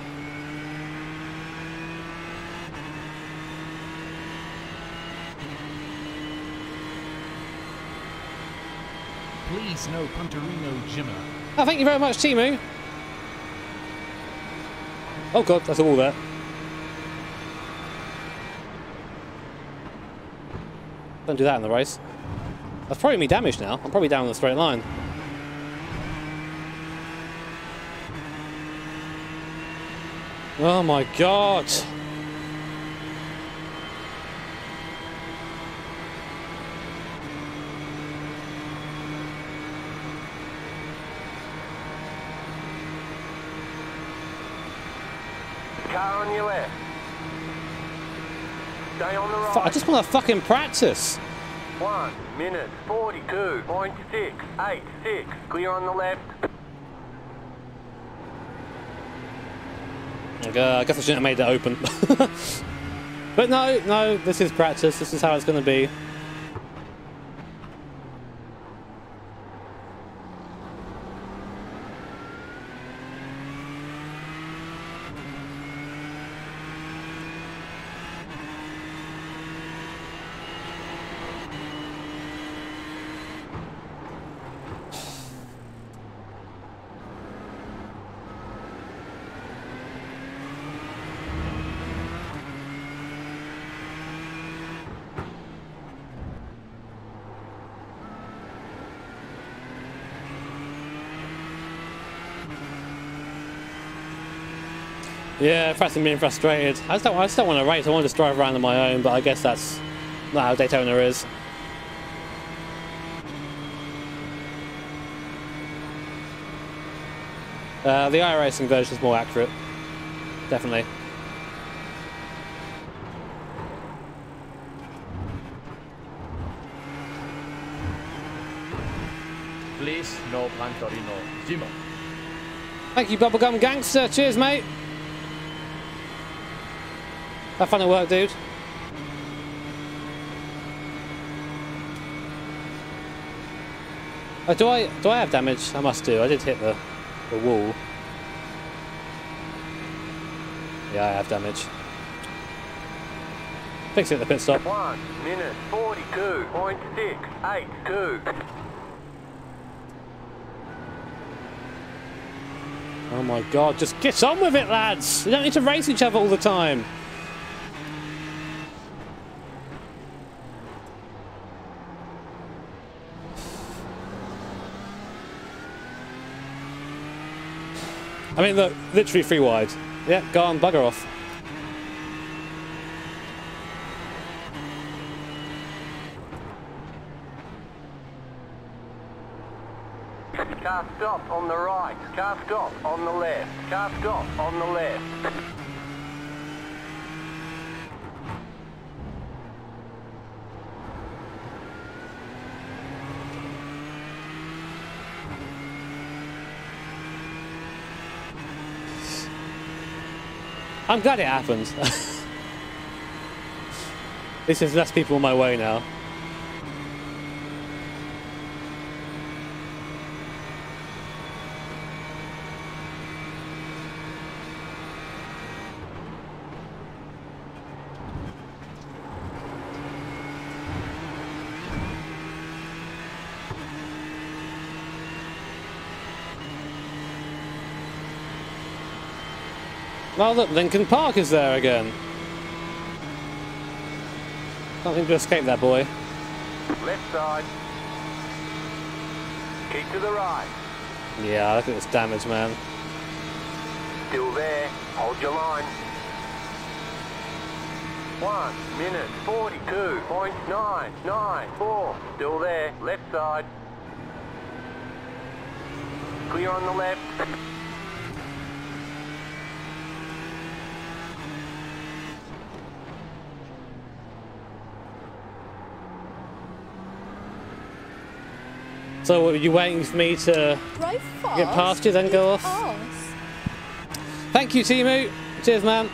Please, no punterino jimmer. Oh, thank you very much, Timu. Oh god, that's all there. Don't do that in the race. That's probably me damaged now. I'm probably down the straight line. Oh my god. Car on your left. Stay on the right. I just want to fucking practice. 1 minute 42.686. Clear on the left. I guess I shouldn't have made that open. But no, this is practice. This is how it's going to be. Yeah, perhaps I'm being frustrated. I just don't want to race. I want to just drive around on my own, but I guess that's not how Daytona is. The iRacing version is more accurate. Definitely. Please, no punterino jimmer. Thank you, Bubblegum Gangster. Cheers, mate. Have fun at work, dude. Oh, do I have damage? I must do. I did hit the wall. Yeah, I have damage. Fix it at the pit stop. 1 minute 42.682. Oh my god, just get on with it, lads! You don't need to race each other all the time. I mean, look, literally 3 wide. Yeah, go on, bugger off. Car stop on the right. Car stop on the left. Car stop on the left. I'm glad it happened. This is less people on my way now. Oh look, Lincoln Park is there again. Can't seem to escape that boy. Left side. Keep to the right. Yeah, look at this damage, man. Still there. Hold your line. 1 minute 42.994. Still there. Left side. Clear on the left. So were you waiting for me to get past you, then go off? Thank you, Timu. Cheers, man.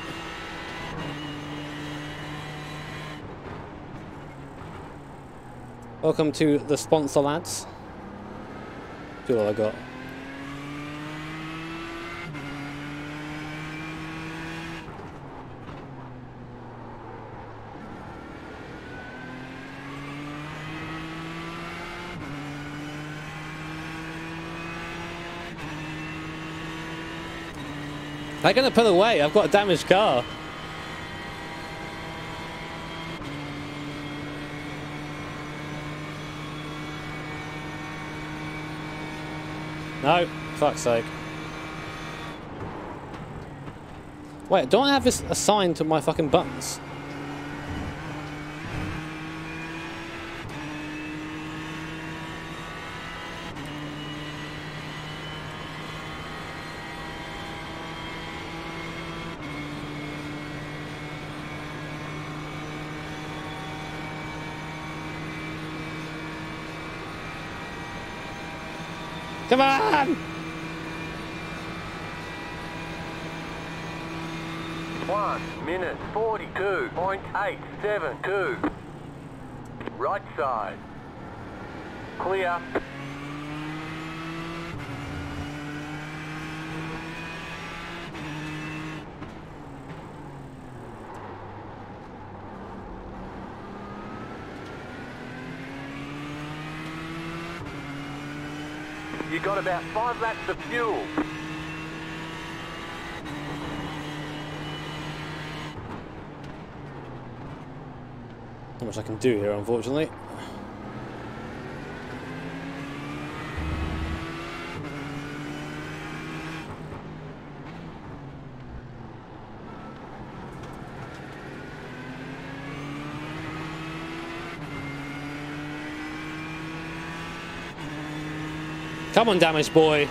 Welcome to the sponsor, lads. See what I got. They're going to pull away. I've got a damaged car. No, fuck's sake. Wait, don't I have this assigned to my fucking buttons? Come on! 1 minute 42.872. Right side. Clear. You got about 5 laps of fuel. Not much I can do here, unfortunately. Come on, damaged boy.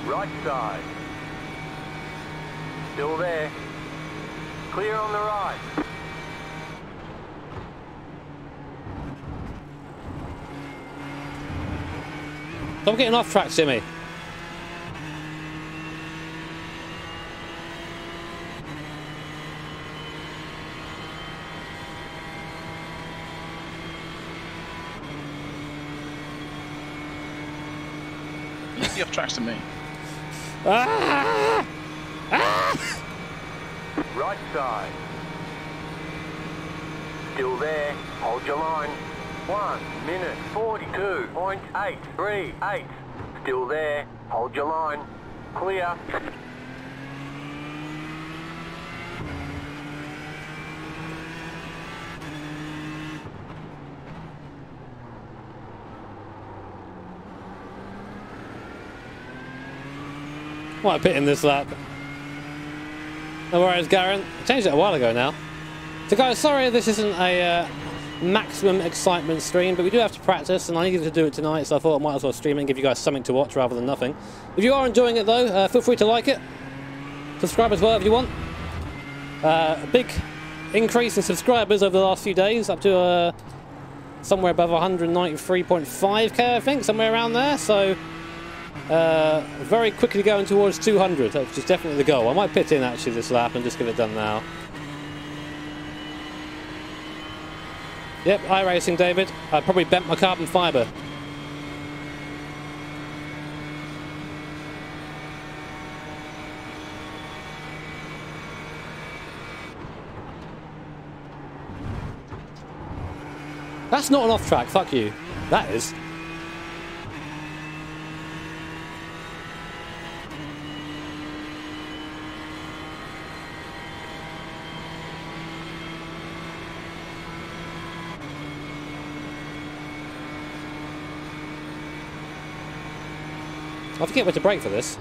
Right side. Still there. Clear on the right. Stop getting off track, Jimmy. Off tracks to me. Ah! Ah! Right side. Still there. Hold your line. 1 minute 42.838. Still there. Hold your line. Clear. Might pit in this lap. No worries, Garen. I changed it a while ago now. So guys, sorry this isn't a maximum excitement stream, but we do have to practice, and I needed to do it tonight, so I thought I might as well stream it and give you guys something to watch rather than nothing. If you are enjoying it though, feel free to like it. Subscribe as well if you want. A big increase in subscribers over the last few days, up to somewhere above 193.5k, I think, somewhere around there, so very quickly going towards 200, which is definitely the goal. I might pit in actually this lap and just get it done now. Yep, iRacing, David. I probably bent my carbon fibre. That's not an off track, fuck you. That is. I forget where to brake for this.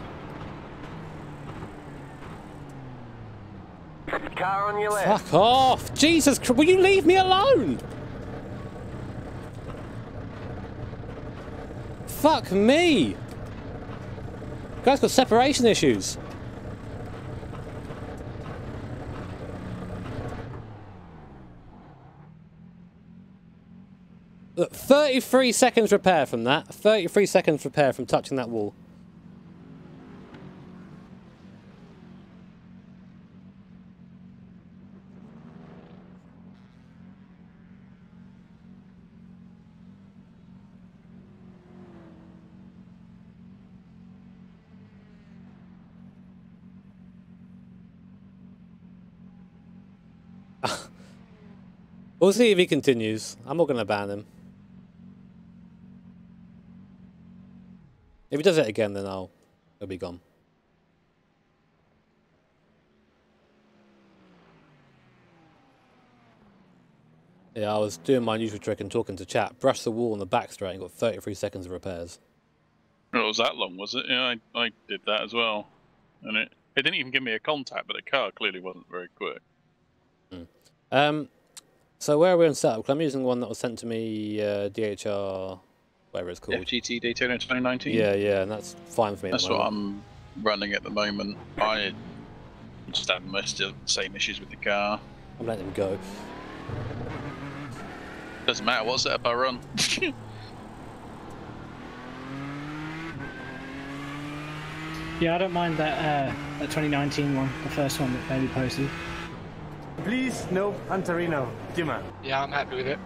Car on your left. Fuck off! Jesus Christ, will you leave me alone? Fuck me! Guy's got separation issues. Look, 33 seconds repair from that. 33 seconds repair from touching that wall. We'll see if he continues. I'm not going to ban him. If he does it again, then he'll be gone. Yeah, I was doing my usual trick and talking to chat. Brushed the wall on the back straight and got 33 seconds of repairs. Well, it was that long, was it? Yeah, I did that as well. And it didn't even give me a contact, but the car clearly wasn't very quick. So where are we on setup? Because I'm using one that was sent to me, DHR, whatever it's called. FGT Daytona 2019? Yeah, and that's fine for me. That's what I'm running at the moment. I just have most of the same issues with the car. I'm letting him go. Doesn't matter what setup I run. Yeah, I don't mind that 2019 one, the first one that Bailey posted. Please, no punterino, Jimmer. Yeah, I'm happy with it.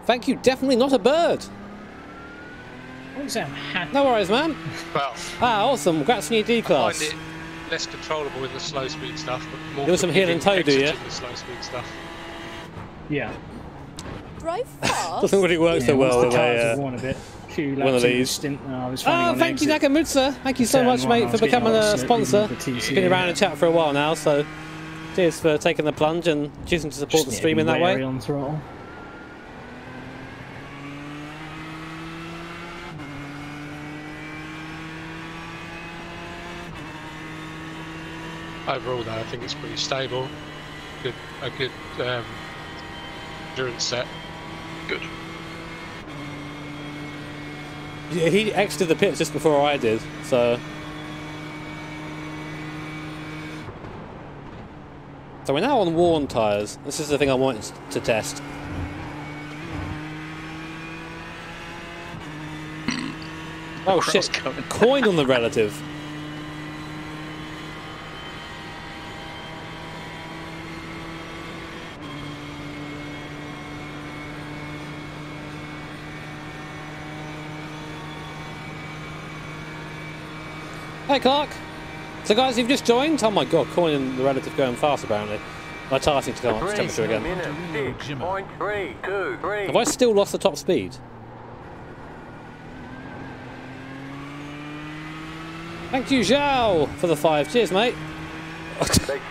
Thank you, definitely not a bird. I wouldn't say I'm happy. No worries, man. Well, awesome. Congrats on your D class. I find it less controllable in the slow speed stuff, but more There was some heel and toe, do you? the slow speed stuff. Yeah. Drive fast. Doesn't really work so well with one of these. Stint, Thank you, Nakamutsa. Thank you so much, mate, for becoming a sponsor. Been around and chat for a while now, so cheers for taking the plunge and choosing to support the stream in that way. On throttle. Overall, though, I think it's pretty stable. A good endurance set. Good. Yeah, he exited the pits just before I did, so. So we're now on worn tyres. This is the thing I wanted to test. Oh shit, coin on the relative. Hey Clark! So guys, you've just joined? Oh my god, coin and the relative going fast apparently. My tyre seems to go on to temperature again. Have I still lost the top speed? Thank you, Zhao, for the 5. Cheers, mate.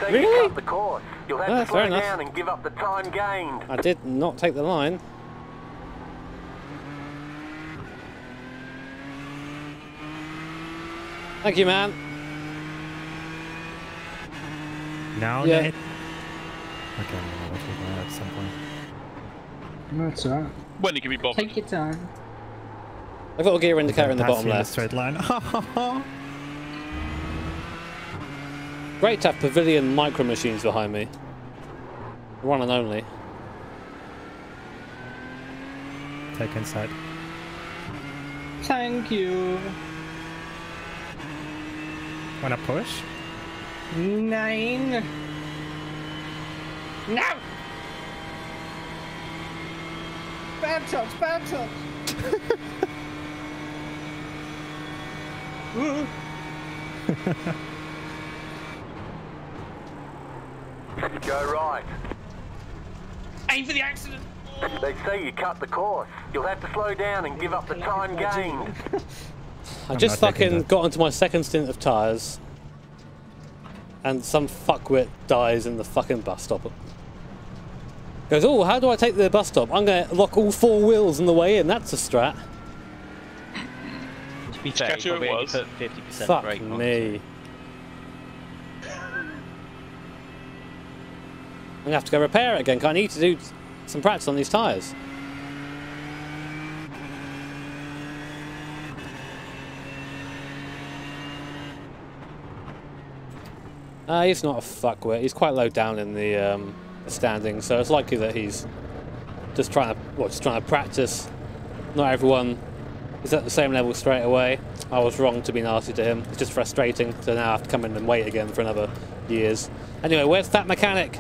Really? The course. You'll have to slow down and give up the time gained. I did not take the line. Thank you, man. Now, yeah. Okay, I'll take that at some point. That's alright. When you can be bothered. Take your time. I've got a gear indicator in the bottom left. Straight line. Great to have Pavilion micro machines behind me. One and only. Take inside. Thank you. Wanna push? 9. No! Bad touch, bad touch. Go right. Aim for the accident. They say you cut the course. You'll have to slow down and give up the time gained. I just fucking got onto my second stint of tyres, and some fuckwit dies in the fucking bus stop. Goes, oh, how do I take the bus stop? I'm going to lock all 4 wheels on the way in. That's a strat. To be fair, you probably only put 50% Fuck brake on. me. I'm going to have to go repair it again, because I need to do some practice on these tyres. He's not a fuckwit. He's quite low down in the standings, so it's likely that he's just trying to practice. Not everyone is at the same level straight away. I was wrong to be nasty to him. It's just frustrating to now have to come in and wait again for another years. Anyway, where's Fat Mechanic?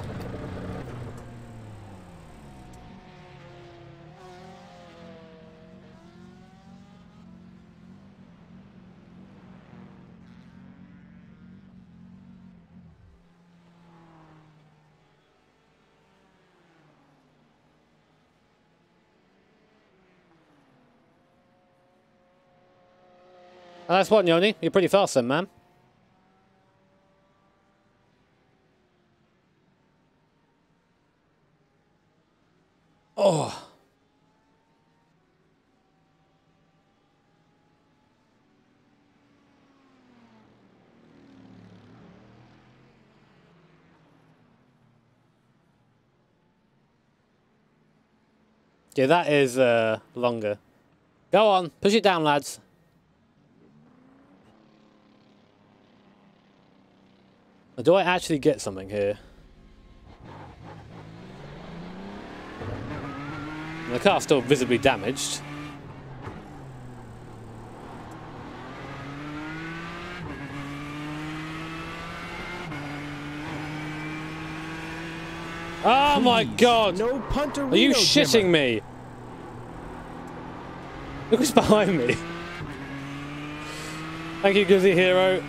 Oh, nice one, Yoni. You're pretty fast then, man. Oh. Yeah, that is longer. Go on, push it down, lads. Do I actually get something here? The car's still visibly damaged. Oh my god! No punterino, are you shitting me? Look who's behind me. Thank you, Guzzy Hero.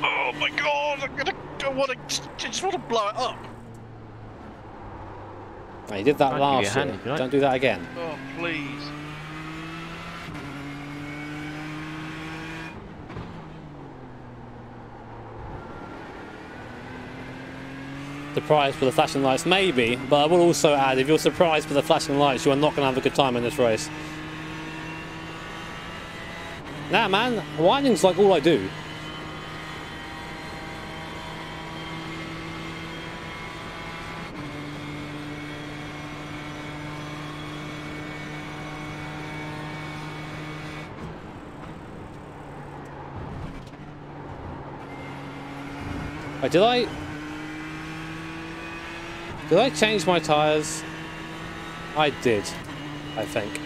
Oh my god, I just want to blow it up. Oh, you did that last year. Don't do that again. Oh, please. Surprised for the flashing lights, maybe, but I will also add, if you're surprised for the flashing lights, you are not going to have a good time in this race. Nah, man, winding's like all I do. Wait, did I change my tyres? I did, I think.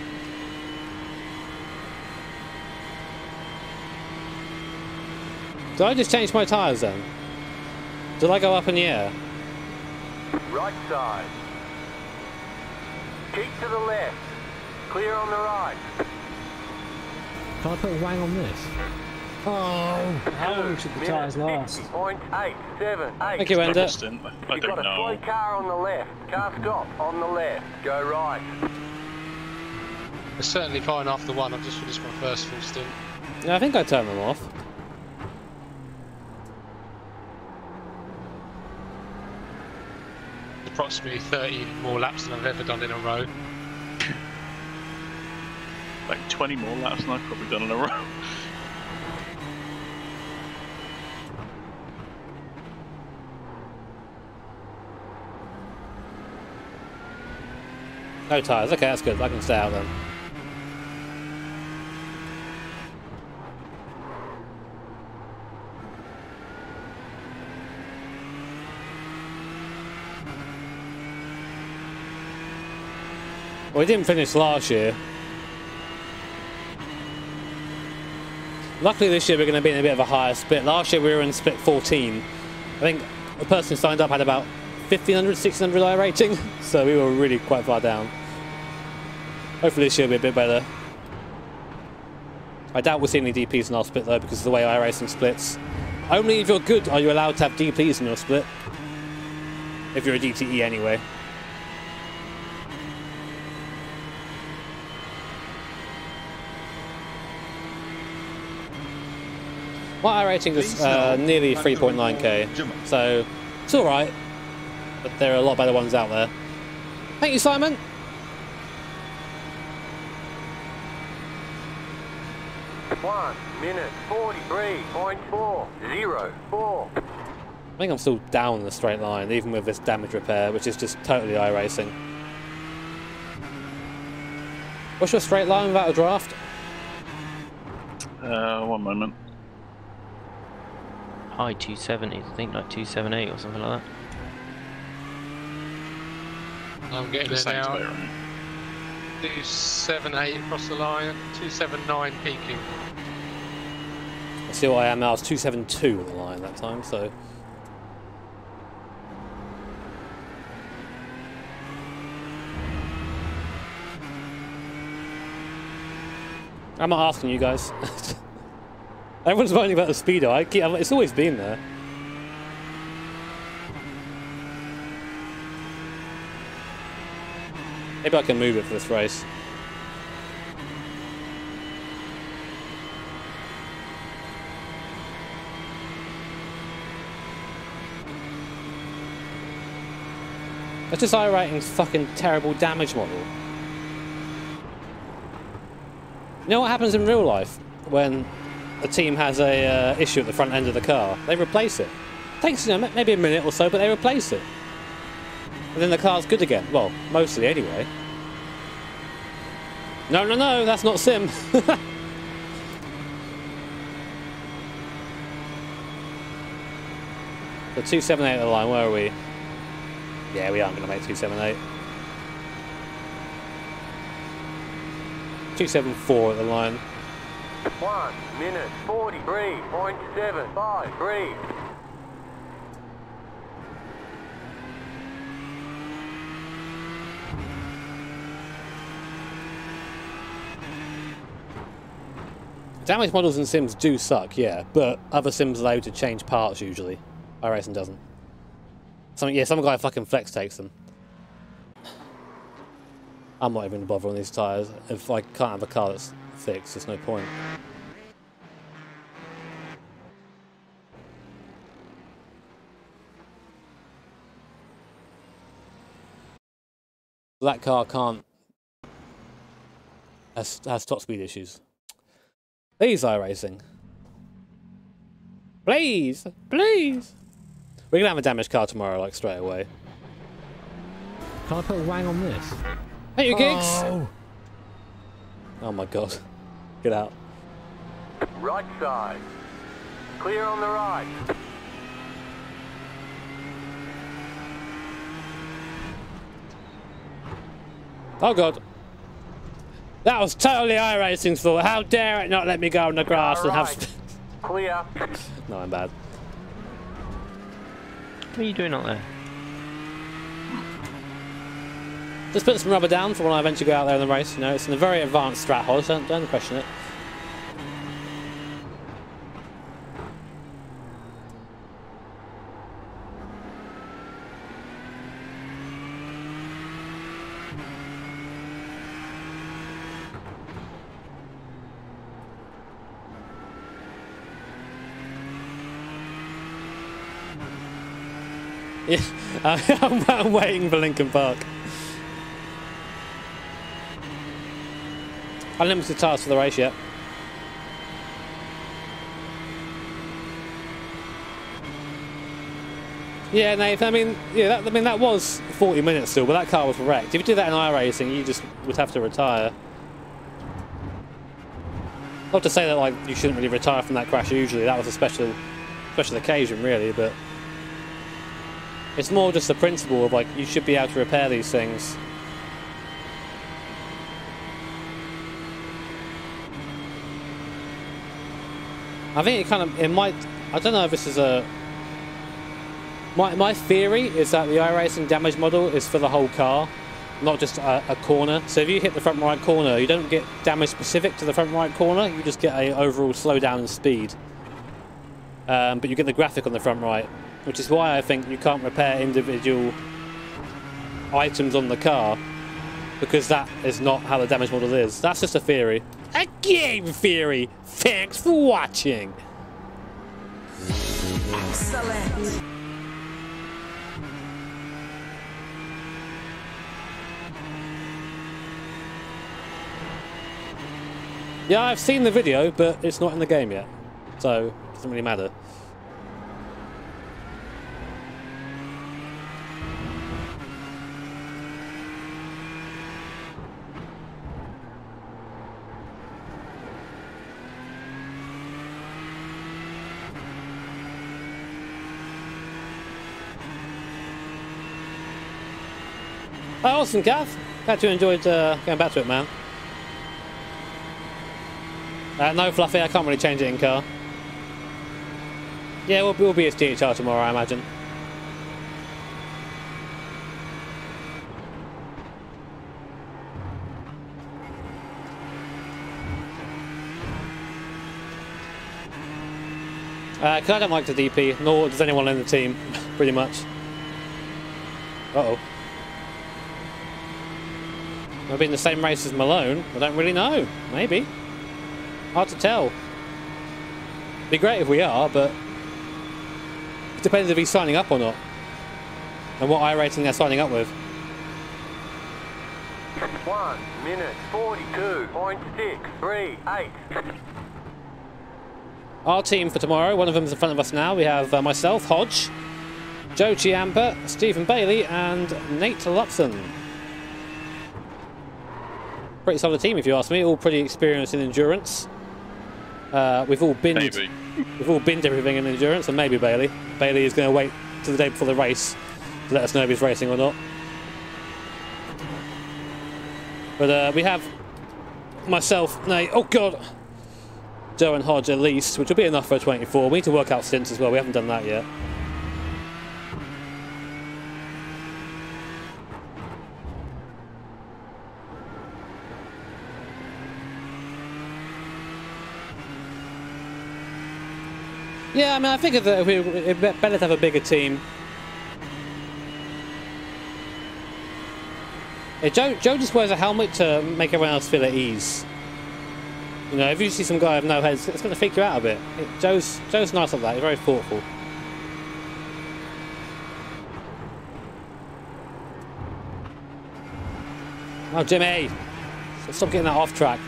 Did I just change my tyres then? Did I go up in the air? Right side. Keep to the left. Clear on the right. Can I put a wang on this? Oh, how long should the tyres last? 0.878. Thank you, Ender. You've got a slow car on the left. Car stop on the left. Go right. It's certainly fine after one. I've just finished my first full stint. Yeah, I think I turned them off. Approximately 30 more laps than I've ever done in a row. Like 20 more laps than I've probably done in a row. No tyres, okay, that's good. I can stay out then. Well, we didn't finish last year. Luckily this year we're going to be in a bit of a higher split. Last year we were in split 14. I think the person who signed up had about 1500, 1600 iRacing, so we were really quite far down. Hopefully this year will be a bit better. I doubt we'll see any DPs in our split though, because of the way iRacing splits. Only if you're good are you allowed to have DPs in your split. If you're a DTE anyway. My rating is nearly 3.9k, so it's alright. But there are a lot better ones out there. Thank you, Simon. One minute 43.404. I think I'm still down the straight line, even with this damage repair, which is just totally iRacing. What's your straight line without a draft? 1 moment. High 270s, I think like 278 or something like that. I'm getting there now. 278 across the line, 279 peaking. I see what I am now. I was 272 on the line that time, so. I'm not asking you guys. Everyone's moaning about the speedo. It's always been there. Maybe I can move it for this race. That's just iRacing's fucking terrible damage model. You know what happens in real life when a team has a issue at the front end of the car? They replace it. Takes, you know, maybe a minute or so, but they replace it. And then the car's good again. Well, mostly anyway. No, no, no, that's not sim. The 278 at the line, where are we? Yeah, we aren't going to make 278. 274 at the line. 1 minute 43.753. Damage models in sims do suck, yeah, but other sims allow you to change parts usually. iRacing doesn't. Some guy fucking flex takes them. I'm not even going to bother on these tyres. If I can't have a car that's fixed, there's no point. That car can't... has top speed issues. Please, iRacing. Please! Please! We're going to have a damaged car tomorrow, like, straight away. Can I put a wang on this? Hey, you gigs! Oh. Oh my god. Get out. Right side. Clear on the right. Oh god. That was totally iRacing's fault. How dare it not let me go on the grass and have... Clear. No, I'm bad. What are you doing out there? Just put some rubber down for when I eventually go out there in the race. You know, it's in a very advanced strat hod, so don't question it. Yeah, I'm waiting for Lincoln Park. Unlimited tyres for the race yet. Yeah, Nate. I mean, yeah. That was 40 minutes still, but that car was wrecked. If you did that in iRacing, you just would have to retire. Not to say that like you shouldn't really retire from that crash. Usually, that was a special occasion, really. But it's more just the principle of like you should be able to repair these things. I think it might. I don't know if this is a. My theory is that the iRacing damage model is for the whole car, not just a corner. So if you hit the front right corner, you don't get damage specific to the front right corner. You just get a overall slowdown in speed. but you get the graphic on the front right, which is why I think you can't repair individual items on the car, because that is not how the damage model is. That's just a theory. A game theory! Thanks for watching! Excellent. Yeah, I've seen the video, but it's not in the game yet, so it doesn't really matter. Oh, awesome, Gav. Glad you enjoyed going back to it, man. No, Fluffy, I can't really change it in car. Yeah, we'll be at DHR tomorrow, I imagine. Because I don't like the DP, nor does anyone in the team, pretty much. Uh-oh. Maybe in the same race as Malone? I don't really know. Maybe. Hard to tell. Be great if we are, but it depends if he's signing up or not, and what iRacing they're signing up with. 1 minute 42.638. Our team for tomorrow, one of them is in front of us now. We have myself, Hodge, Joe Chiampa, Stephen Bailey, and Nate Lupson. Pretty solid team, if you ask me. All pretty experienced in endurance. We've all binned everything in endurance, and maybe Bailey. Bailey is going to wait till the day before the race to let us know if he's racing or not. But we have myself, Nate, oh god, Joe and Hodge at least, which will be enough for a 24. We need to work out stints as well. We haven't done that yet. Yeah, I mean, I think it's better to have a bigger team. Yeah, Joe just wears a helmet to make everyone else feel at ease. You know, if you see some guy with no head, it's going to freak you out a bit. Joe's nice like that. He's very thoughtful. Oh, Jimmy! Stop getting that off track.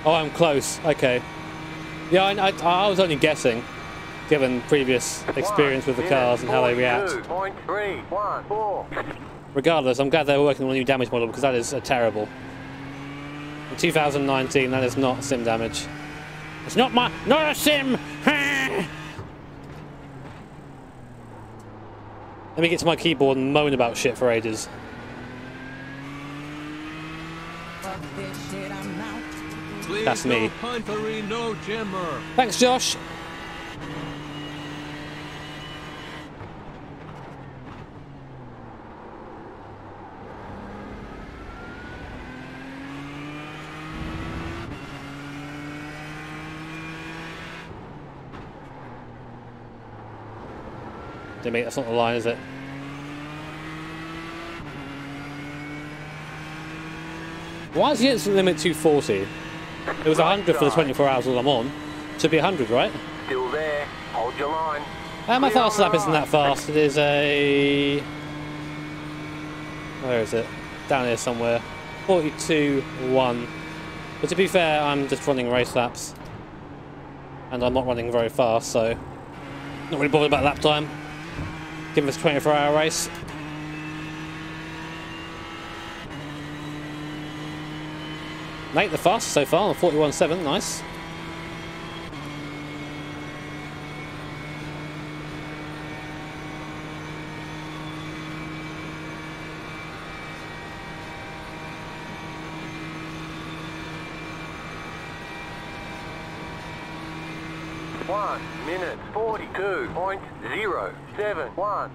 Oh, I'm close. Okay. Yeah, I was only guessing, given previous experience with the cars and how they react. Regardless, I'm glad they're working on a new damage model, because that is terrible. In 2019, that is not sim damage. It's not a sim! Let me get to my keyboard and moan about shit for ages. That's me. Punterino Jimmer. Thanks, Josh. Dimmy, that's not the line, is it? Why is the instant limit 240? It was 100 for the 24 hours that I'm on. Should be 100, right? Still there. Hold your line. My fast lap isn't that fast. It is a... Where is it? Down here somewhere. 42.1. But to be fair, I'm just running race laps. And I'm not running very fast, so... Not really bothered about lap time. Give us a 24-hour race. Nate the fastest so far on 41.7, nice. 1 minute 42.071.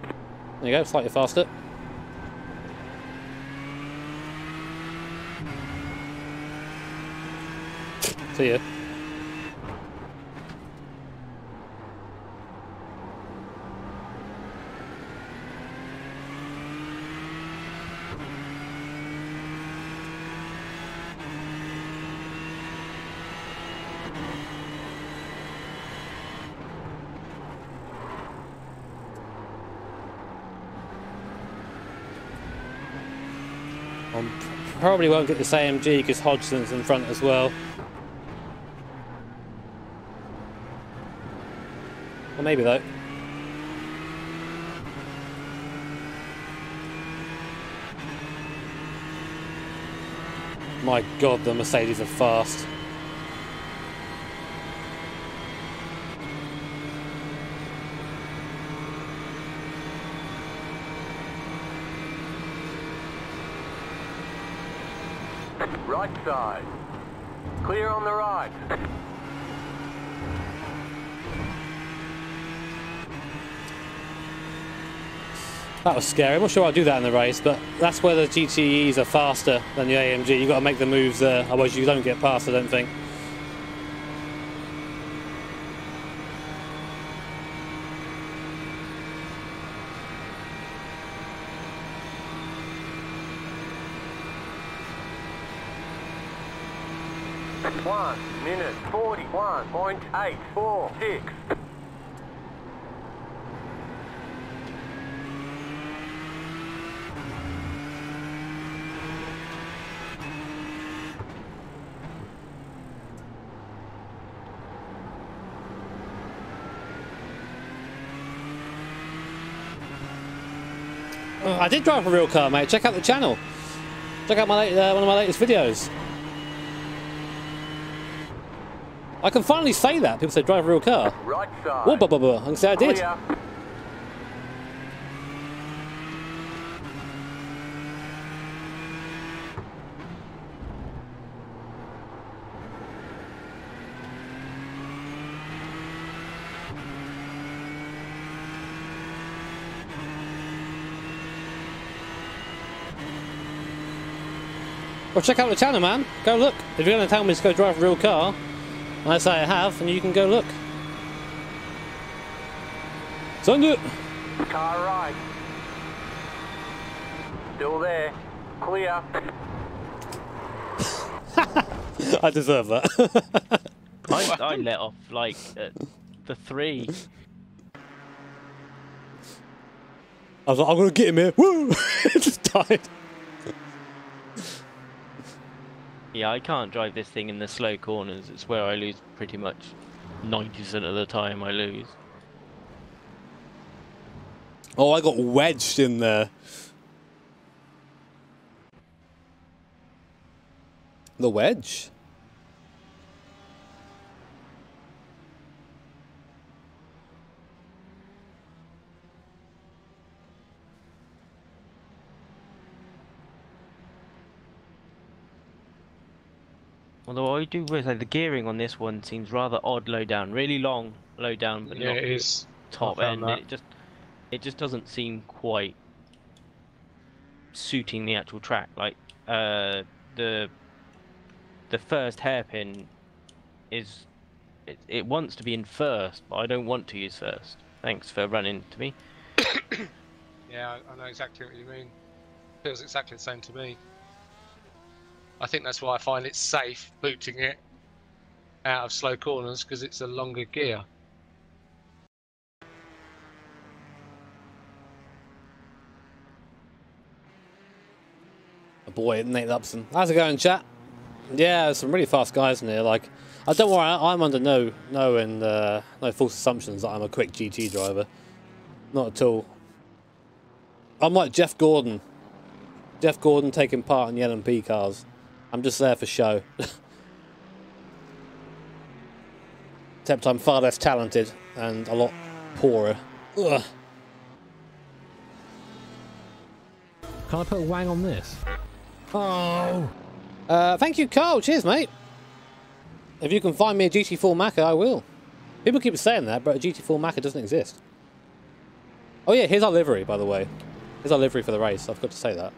There you go, slightly faster. See ya. Probably won't get this AMG because Hodgson's in front as well. Or maybe though. My God, the Mercedes are fast. Right side. Clear on the right. That was scary. I'm not sure I'll do that in the race, but that's where the GTEs are faster than the AMG. You've got to make the moves there, otherwise you don't get past, I don't think. One minute 41.846. I did drive a real car, mate. Check out the channel. Check out my one of my latest videos. I can finally say that. People say drive a real car. Right side. Whoa, blah, blah, blah. I can say I did. Clear. Well, check out the channel, man. Go look. If you're going to tell me to go drive a real car, I say I have, and you can go look. Send it. Car right. Still there. Clear. I deserve that. I let off like the 3. I was like, I'm going to get him here. Woo! Just died. Yeah, I can't drive this thing in the slow corners. It's where I lose pretty much 90% of the time I lose. Oh, I got wedged in there. The wedge? Although I do say the gearing on this one seems rather odd low down, really long low down, but Yeah, not it is. top I found end. that. It just doesn't seem quite suiting the actual track. Like the first hairpin is it wants to be in first, but I don't want to use first. Thanks for running to me. Yeah, I know exactly what you mean. Feels exactly the same to me. I think that's why I find it safe booting it out of slow corners, because it's a longer gear. Oh boy, Nate Upson. How's it going, chat? Yeah, there's some really fast guys in here. Like, don't worry, I'm under no false assumptions that I'm a quick GT driver. Not at all. I'm like Jeff Gordon. Jeff Gordon taking part in the LMP cars. I'm just there for show. Except I'm far less talented and a lot poorer. Ugh. Can I put a wang on this? Oh. Thank you, Carl. Cheers, mate. If you can find me a GT4 Macca, I will. People keep saying that, but a GT4 Macca doesn't exist. Oh yeah, here's our livery, by the way. Here's our livery for the race. I've got to say that.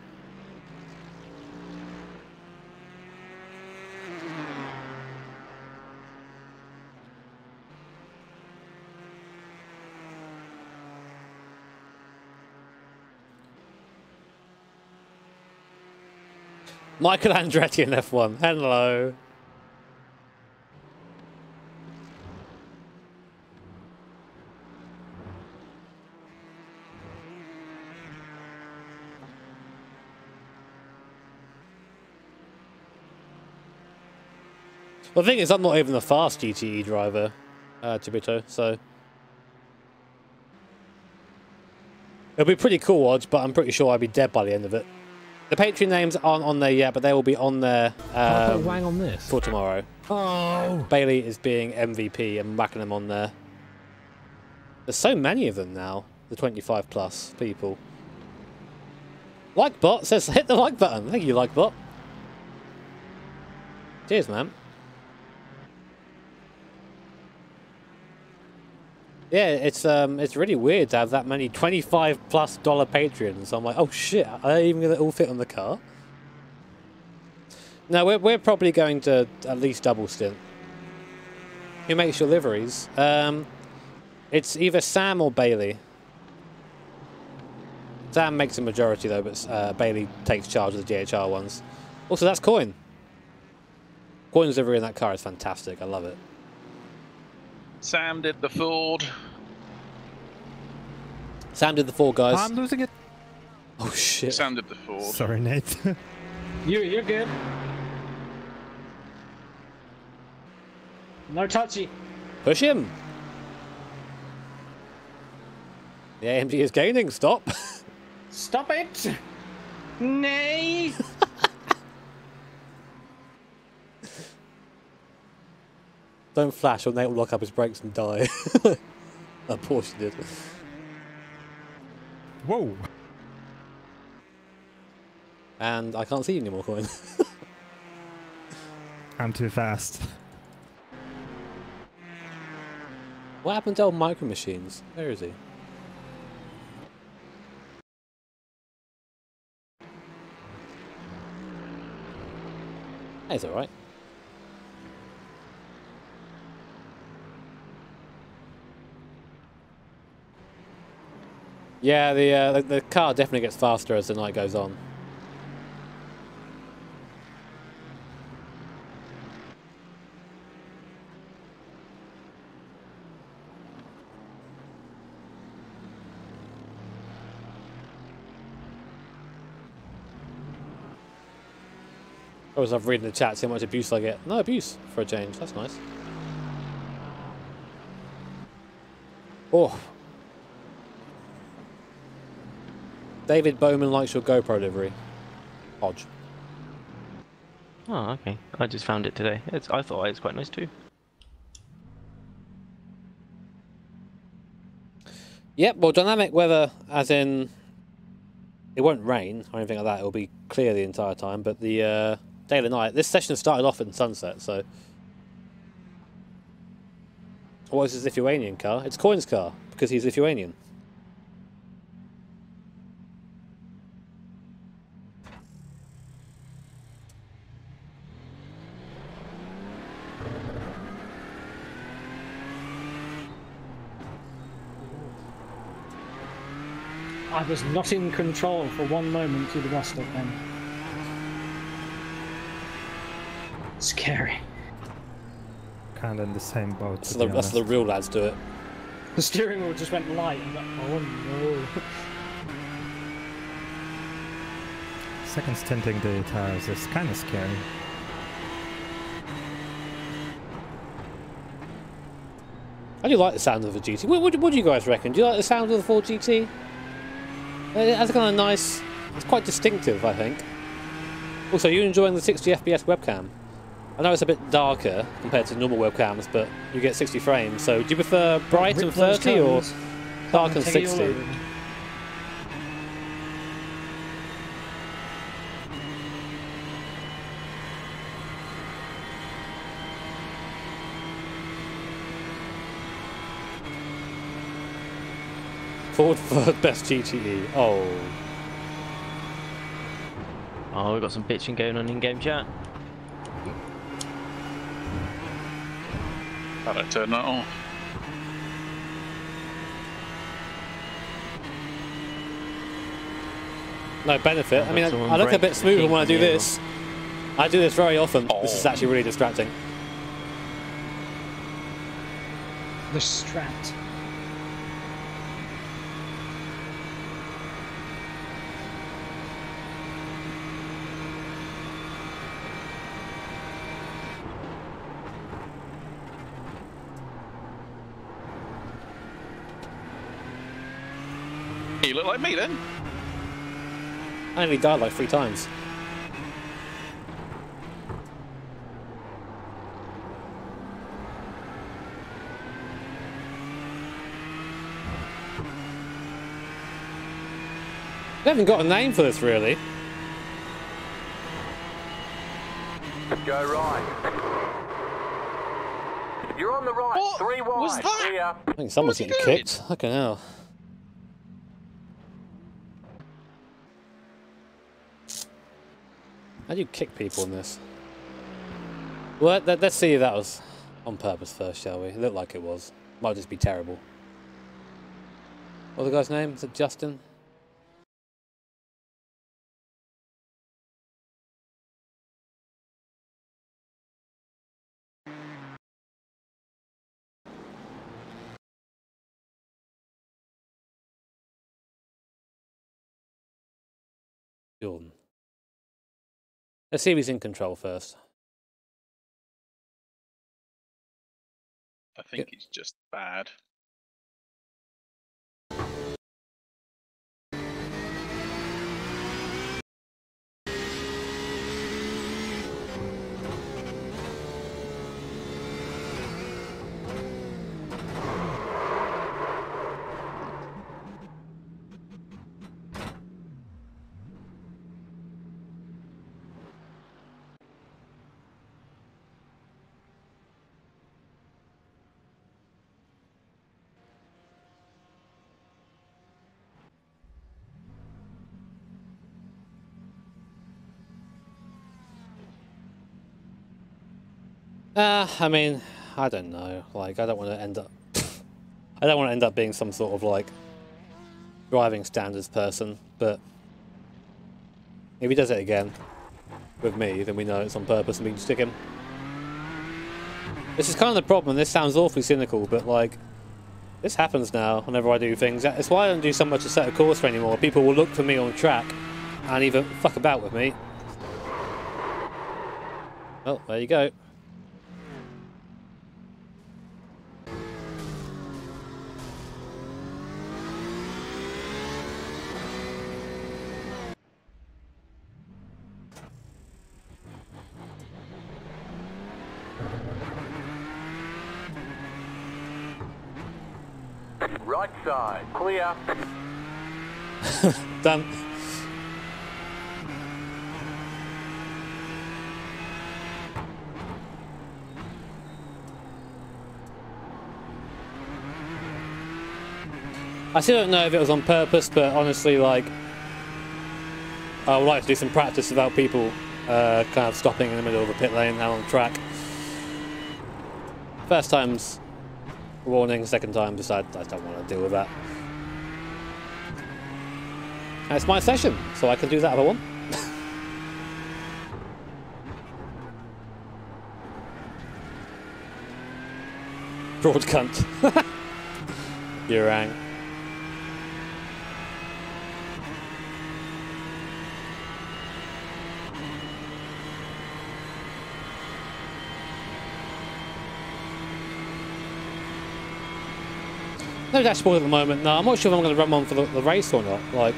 Michael Andretti in F1. Hello. Well, the thing is, I'm not even a fast GTE driver, Tibito, so... It'll be pretty cool, Odds, but I'm pretty sure I'll be dead by the end of it. The Patreon names aren't on there yet, but they will be on there Wang on this for tomorrow. Oh! Bailey is being MVP and whacking them on there. There's so many of them now, the 25 plus people. Likebot says hit the like button. Thank you, Likebot. Cheers, man. Yeah, it's really weird to have that many $25+ Patreons. I'm like, oh shit, are they even going to all fit on the car? No, we're probably going to at least double stint. Who makes your liveries? It's either Sam or Bailey. Sam makes a majority though, but Bailey takes charge of the DHR ones. Also, that's Coin. Coin's livery in that car is fantastic. I love it. Sam did the Ford. Sam did the Ford, guys. I'm losing it. Oh shit. Sam did the Ford. Sorry, Nate. You're good. No touchy. Push him. The AMG is gaining. Stop. Stop it. Nay. Don't flash or Nate will lock up his brakes and die. That Porsche did. Whoa. And I can't see you anymore, Coin. I'm too fast. What happened to old Micro Machines? Where is he? He's alright. Yeah, the car definitely gets faster as the night goes on. I was reading the chat, see how much abuse I get. No abuse for a change. That's nice. Oh. David Bowman likes your GoPro livery. Hodge. Oh, okay. I just found it today. I thought it was quite nice too. Yep, well, dynamic weather, as in it won't rain or anything like that. It'll be clear the entire time, but the day and night. This session started off in sunset, so. What is his Lithuanian car? It's Coin's car because he's Lithuanian. I was not in control for one moment through the rest of them. Scary. Kind of in the same boat. That's the real lads do it. The steering wheel just went light and oh no. Second stinting the tires is kind of scary. I do like the sound of the GT. What do you guys reckon? Do you like the sound of the Ford GT? It has a kind of nice... It's quite distinctive, I think. Also, are you enjoying the 60 FPS webcam? I know it's a bit darker compared to normal webcams, but you get 60 frames. So, do you prefer bright and 30 or dark and 60? Called for best GTE. Oh. Oh, we've got some bitching going on in-game chat. How did I turn that off? No benefit. I mean, I look a bit smoother when I do this. I do this very often. Oh. This is actually really distracting. The strat. You look like me then. I only died like 3 times. They haven't got a name for this, really. Go right. You're on the right. What 3 wide. was that? Clear. I think someone's getting kicked. Fucking hell. How do you kick people in this? Well, let's see if that was on purpose first, shall we? It looked like it was. Might just be terrible. What's the guy's name? Is it Justin? Jordan. Let's see if he's in control first. I think he's just bad. I mean, I don't know. Like, I don't want to end up... I don't want to end up being some sort of, like, driving standards person, but if he does it again with me, then we know it's on purpose and we can stick him. This is kind of the problem. This sounds awfully cynical, but, like, this happens now whenever I do things. It's why I don't do so much a set of course anymore. People will look for me on track and even fuck about with me. Well, there you go. Right side. Clear. Done. I still don't know if it was on purpose, but honestly, like, I would like to do some practice without people kind of stopping in the middle of a pit lane now on track. First time's warning, second time just I don't want to deal with that. And it's my session, so I can do that if I want. Broad cunt. Urang. No dashboard at the moment. No, I'm not sure if I'm going to run one for the race or not. Like,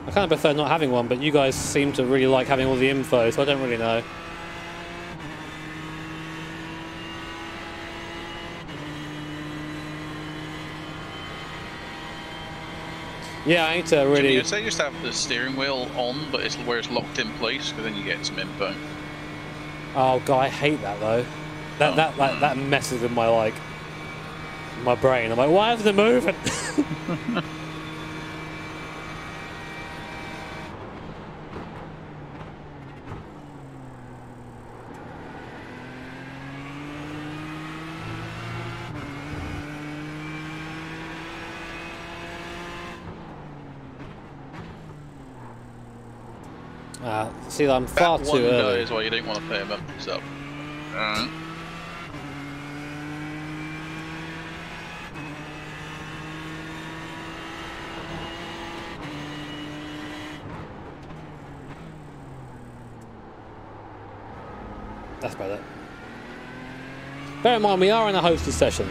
I kind of prefer not having one, but you guys seem to really like having all the info, so I don't really know. Yeah, I need to really... Jimmy, I'd say just have the steering wheel on, but it's where it's locked in place, because then you get some info. Oh god, I hate that though. That messes with my my brain. I'm like, why isn't it moving? See, I'm far too early. One guy is why you didn't want to pay him up yourself. That's better. Bear in mind, we are in a hosted session.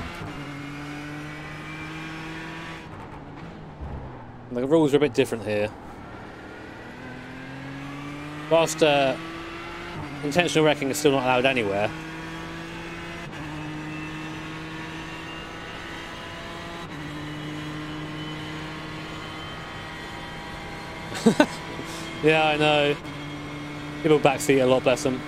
The rules are a bit different here. Whilst intentional wrecking is still not allowed anywhere. Yeah, I know. People backseat a lot, bless them.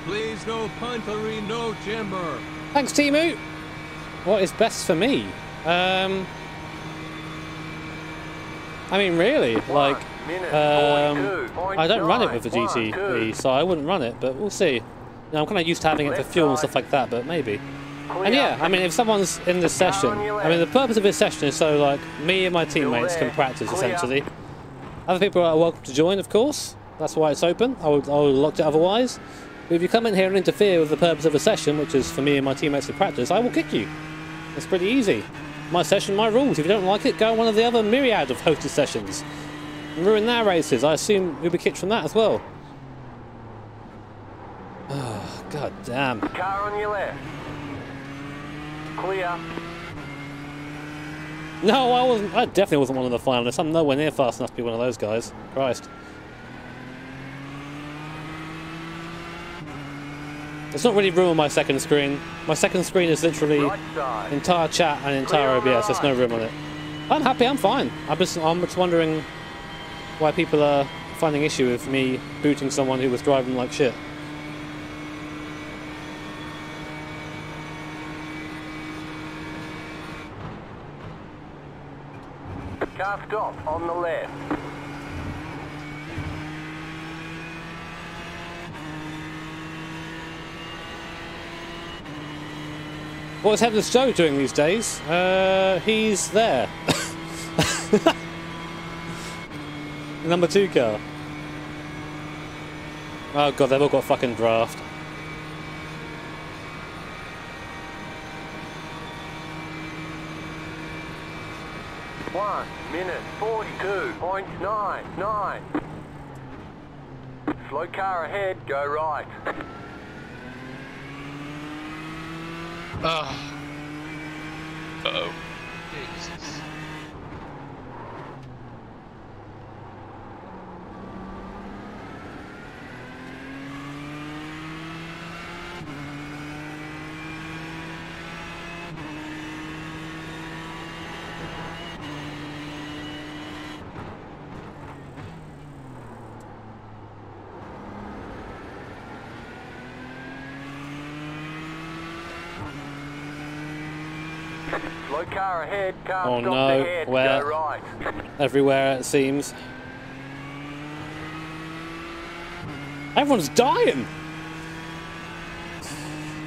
Please, no punterino, Jimmer. Thanks, Timu. What is best for me? I mean, really, like, I don't run it with the GTE, so I wouldn't run it, but we'll see. Now, I'm kind of used to having it for fuel and stuff like that, but maybe. And yeah, I mean, if someone's in this session, I mean, the purpose of this session is so, like, me and my teammates can practice, essentially. Other people are welcome to join, of course. That's why it's open. I would have locked it otherwise. But if you come in here and interfere with the purpose of the session, which is for me and my teammates to practice, I will kick you. It's pretty easy. My session, my rules. If you don't like it, go on one of the other myriad of hosted sessions. And ruin their races. I assume you'll be kicked from that as well. Oh, god damn. Car on your left. Clear. No, I wasn't. I definitely wasn't one of the finalists. I'm nowhere near fast enough to be one of those guys. Christ. It's not really room on my second screen. My second screen is literally entire chat and entire OBS. There's no room on it. I'm happy, I'm fine. I'm just wondering why people are finding issue with me booting someone who was driving like shit. Car stop on the left. What's Headless Joe doing these days? He's there. Number 2 car. Oh god, they've all got fucking draft. One minute 42.99. Slow car ahead, go right. Uh-oh. Jesus. Slow car ahead, car Oh stop no, ahead, where? go right. Everywhere it seems. Everyone's dying!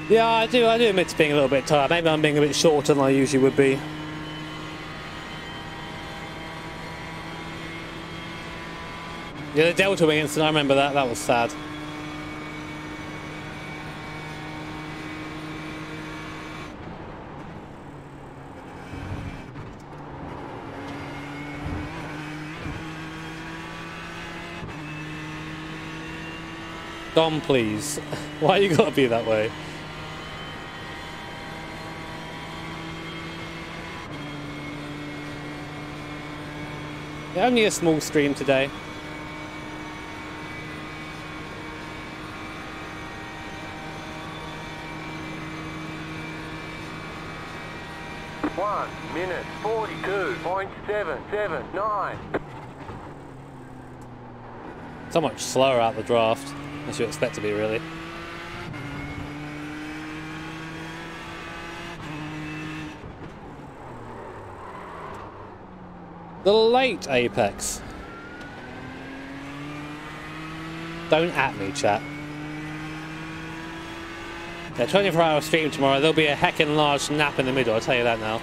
Yeah, I do admit to being a little bit tired. Maybe I'm being a bit shorter than I usually would be. Yeah, the Delta Wing incident, I remember that. That was sad. Dom, please. Why you gotta be that way? Only a small stream today. One minute 42.779. So much slower out the draft, as you expect to be, really. The late Apex. Don't at me, chat. Yeah, 24-hour stream tomorrow. There'll be a heckin' large nap in the middle, I'll tell you that now.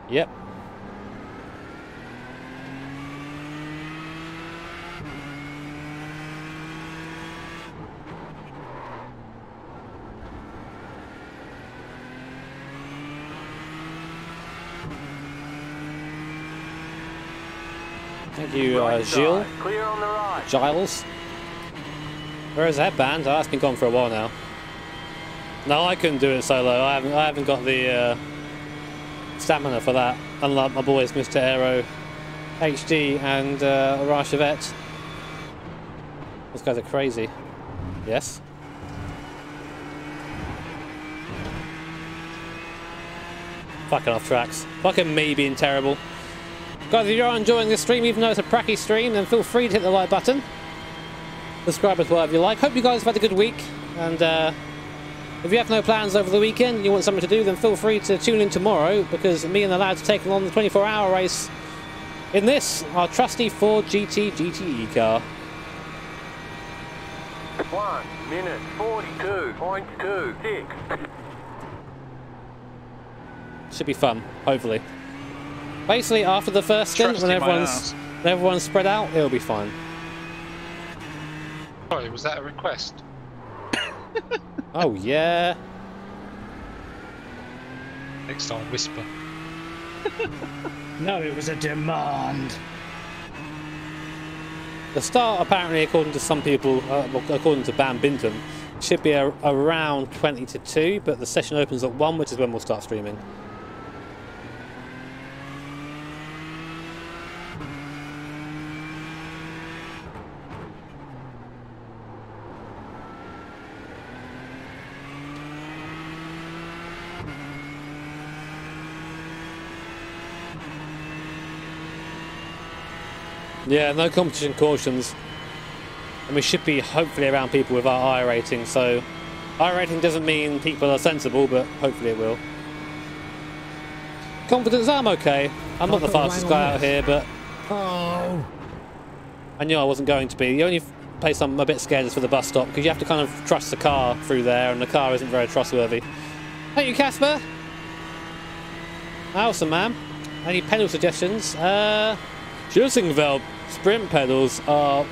Yep. Thank you, Gilles. Clear on the right. Giles. Where is that band? Oh, that's been gone for a while now. No, I couldn't do it solo. I haven't got the stamina for that. Unlike my boys, Mr. Aero, HD, and Arachevette. Those guys are crazy. Yes. Fucking off tracks. Fucking me being terrible. Guys, if you're enjoying this stream, even though it's a pracky stream, then feel free to hit the like button. Subscribe as well if you like. Hope you guys have had a good week. And if you have no plans over the weekend and you want something to do, then feel free to tune in tomorrow, because me and the lads are taking on the 24-hour race in this, our trusty Ford GT GTE car. 1 minute 42.26. Should be fun, hopefully. Basically, after the first stint, when everyone's spread out, it'll be fine. Sorry, was that a request? Oh, yeah. Next time, whisper. No, it was a demand. The start, apparently, according to some people, according to Bam Binton, should be around 20 to 2, but the session opens at 1, which is when we'll start streaming. Yeah, no competition cautions. And we should be hopefully around people with our I rating. So, I rating doesn't mean people are sensible, but hopefully it will. Confidence, I'm okay. I'm not the fastest guy out here, but I knew I wasn't going to be. The only place I'm a bit scared is for the bus stop, because you have to kind of trust the car through there, and the car isn't very trustworthy. Thank you, Casper. Awesome, man. Any pedal suggestions? Schussenfeld sprint pedals are...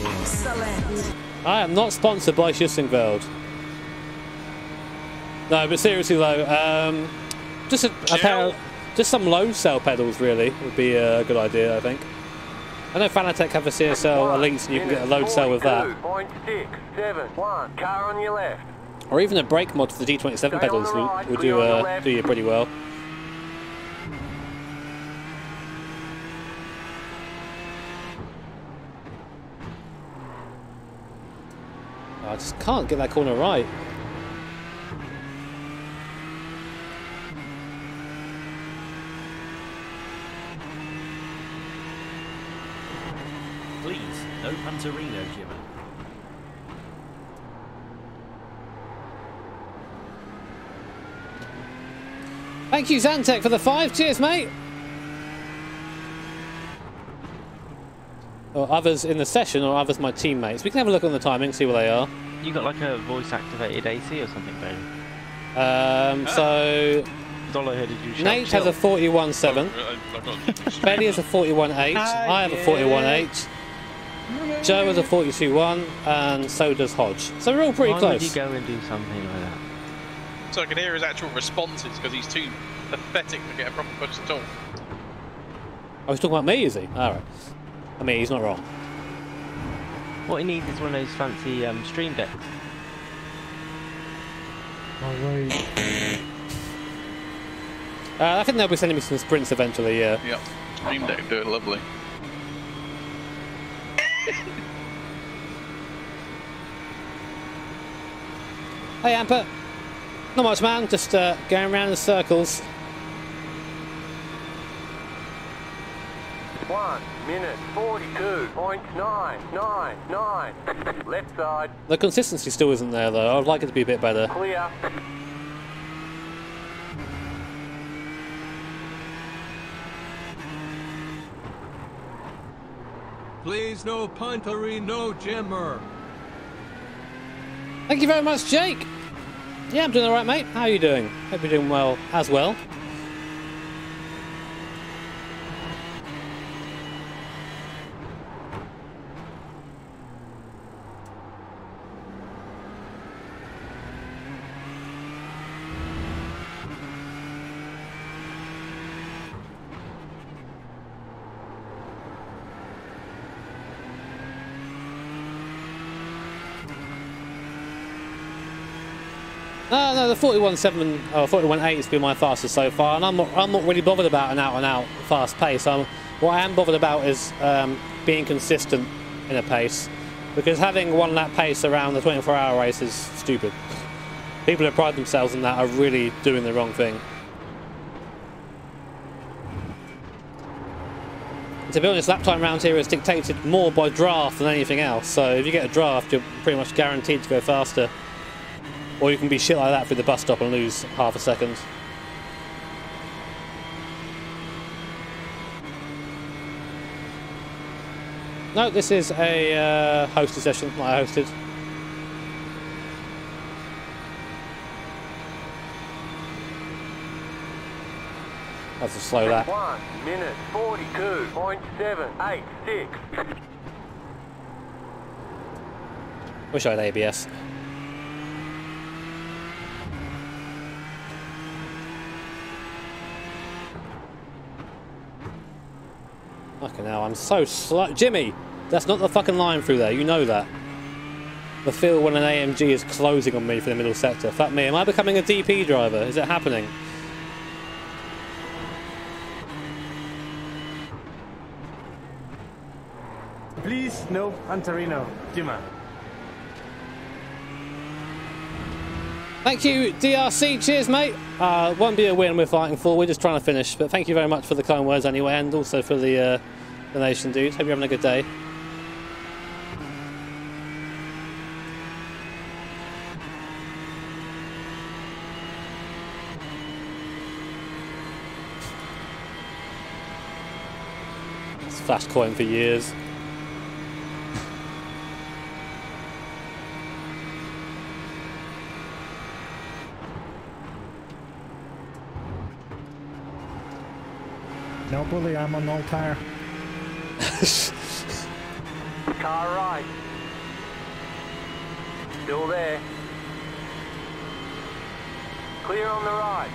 Excellent. I am not sponsored by Schussenfeld. No, but seriously though, just a pair of, just some low cell pedals really would be a good idea, I think. I know Fanatec have a CSL Elites and you can get a load cell with that. 42.671. Car on your left. Or even a brake mod for the D27 pedals will do you pretty well. I just can't get that corner right. Please, no punterino, Jimmy. Thank you, Zantec, for the 5. Cheers, mate. Or others in the session, or others my teammates. We can have a look on the timing, see where they are. You got like a voice-activated AC or something, baby? So... Dollar did you Nate has a 41.7. Betty has a 41.8. I have a 41.8. Joe has a 42.1, and so does Hodge. So we're all pretty close. Why would you go and do something like that? So I can hear his actual responses because he's too pathetic to get a proper push at all. I was talking about me, is he? Alright. I mean, he's not wrong. What he needs is one of those fancy stream decks. Oh, right. I think they'll be sending me some sprints eventually, yeah. Yep. Stream Deck do it lovely. Hey, Amper. Not much, man. Just going around in circles. 1 minute 42.999. Left side. The consistency still isn't there, though. I'd like it to be a bit better. Clear. Please, no puntery, no jimmer. Thank you very much, Jake. Yeah, I'm doing alright, mate. How are you doing? Hope you're doing well as well. No, the 41.7 or 41.8 has been my fastest so far, and I'm not really bothered about an out-and-out fast pace. What I am bothered about is being consistent in a pace, because having one lap pace around the 24-hour race is stupid. People who pride themselves on that are really doing the wrong thing. To be honest, lap time around here is dictated more by draft than anything else, so if you get a draft, you're pretty much guaranteed to go faster. Or you can be shit like that through the bus stop and lose half a second. No, this is a hosted session, not I hosted. I have to slow that. 1 minute 42.786. Wish I had ABS. Fucking hell, I'm so slow. Jimmy, that's not the fucking line through there, you know that. The feel when an AMG is closing on me for the middle sector. Fuck me, am I becoming a DP driver? Is it happening? Please, no punterino, Jimmer. Thank you, DRC. Cheers, mate. Won't be a win we're fighting for. We're just trying to finish. But thank you very much for the kind words anyway, and also for the donation, dude. Hope you're having a good day. It's flash coin for years. No bully, I'm on no tyre. Car right. Still there. Clear on the right.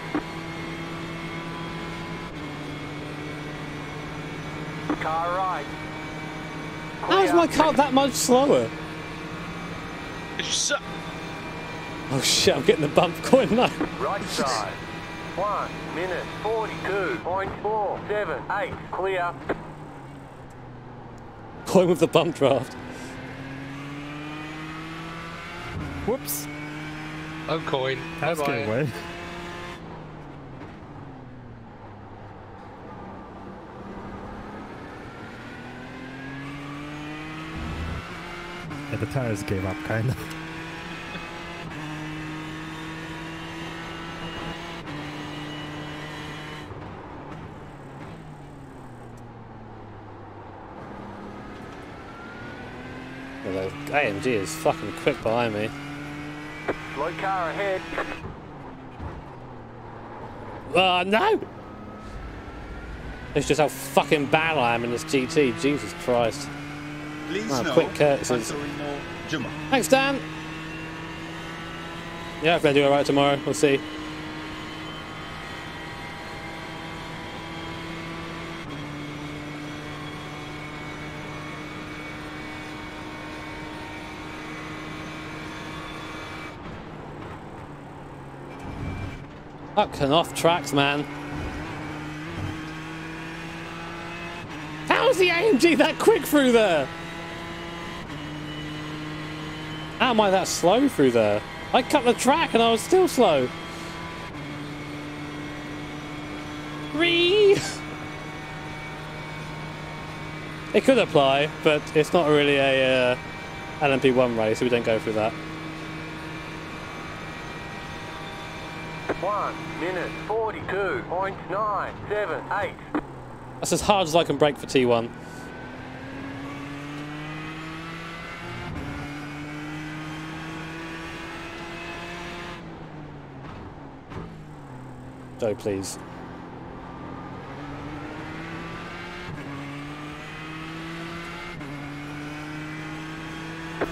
Car right. How is my car that much slower? Oh shit, I'm getting the bump coin now. Right side. 1 minute 42.478. Clear. Coin with the bump draft. Whoops. Oh, coin. That's Bye-bye. get away. Yeah, the tires gave up, kind of. Well, the AMG is fucking quick behind me. Slow car ahead. No! It's just how fucking bad I am in this GT. Jesus Christ. Please Oh, no quick courtesies. punterino, Jimmer. Thanks, Dan. Yeah, if I do alright tomorrow, we'll see. Fucking off tracks, man. the AMG that quick through there? How am I that slow through there? I cut the track and I was still slow. It could apply, but it's not really a LMP1 race, so we don't go through that. 1 minute 42.978. That's as hard as I can brake for T1. Joe, please.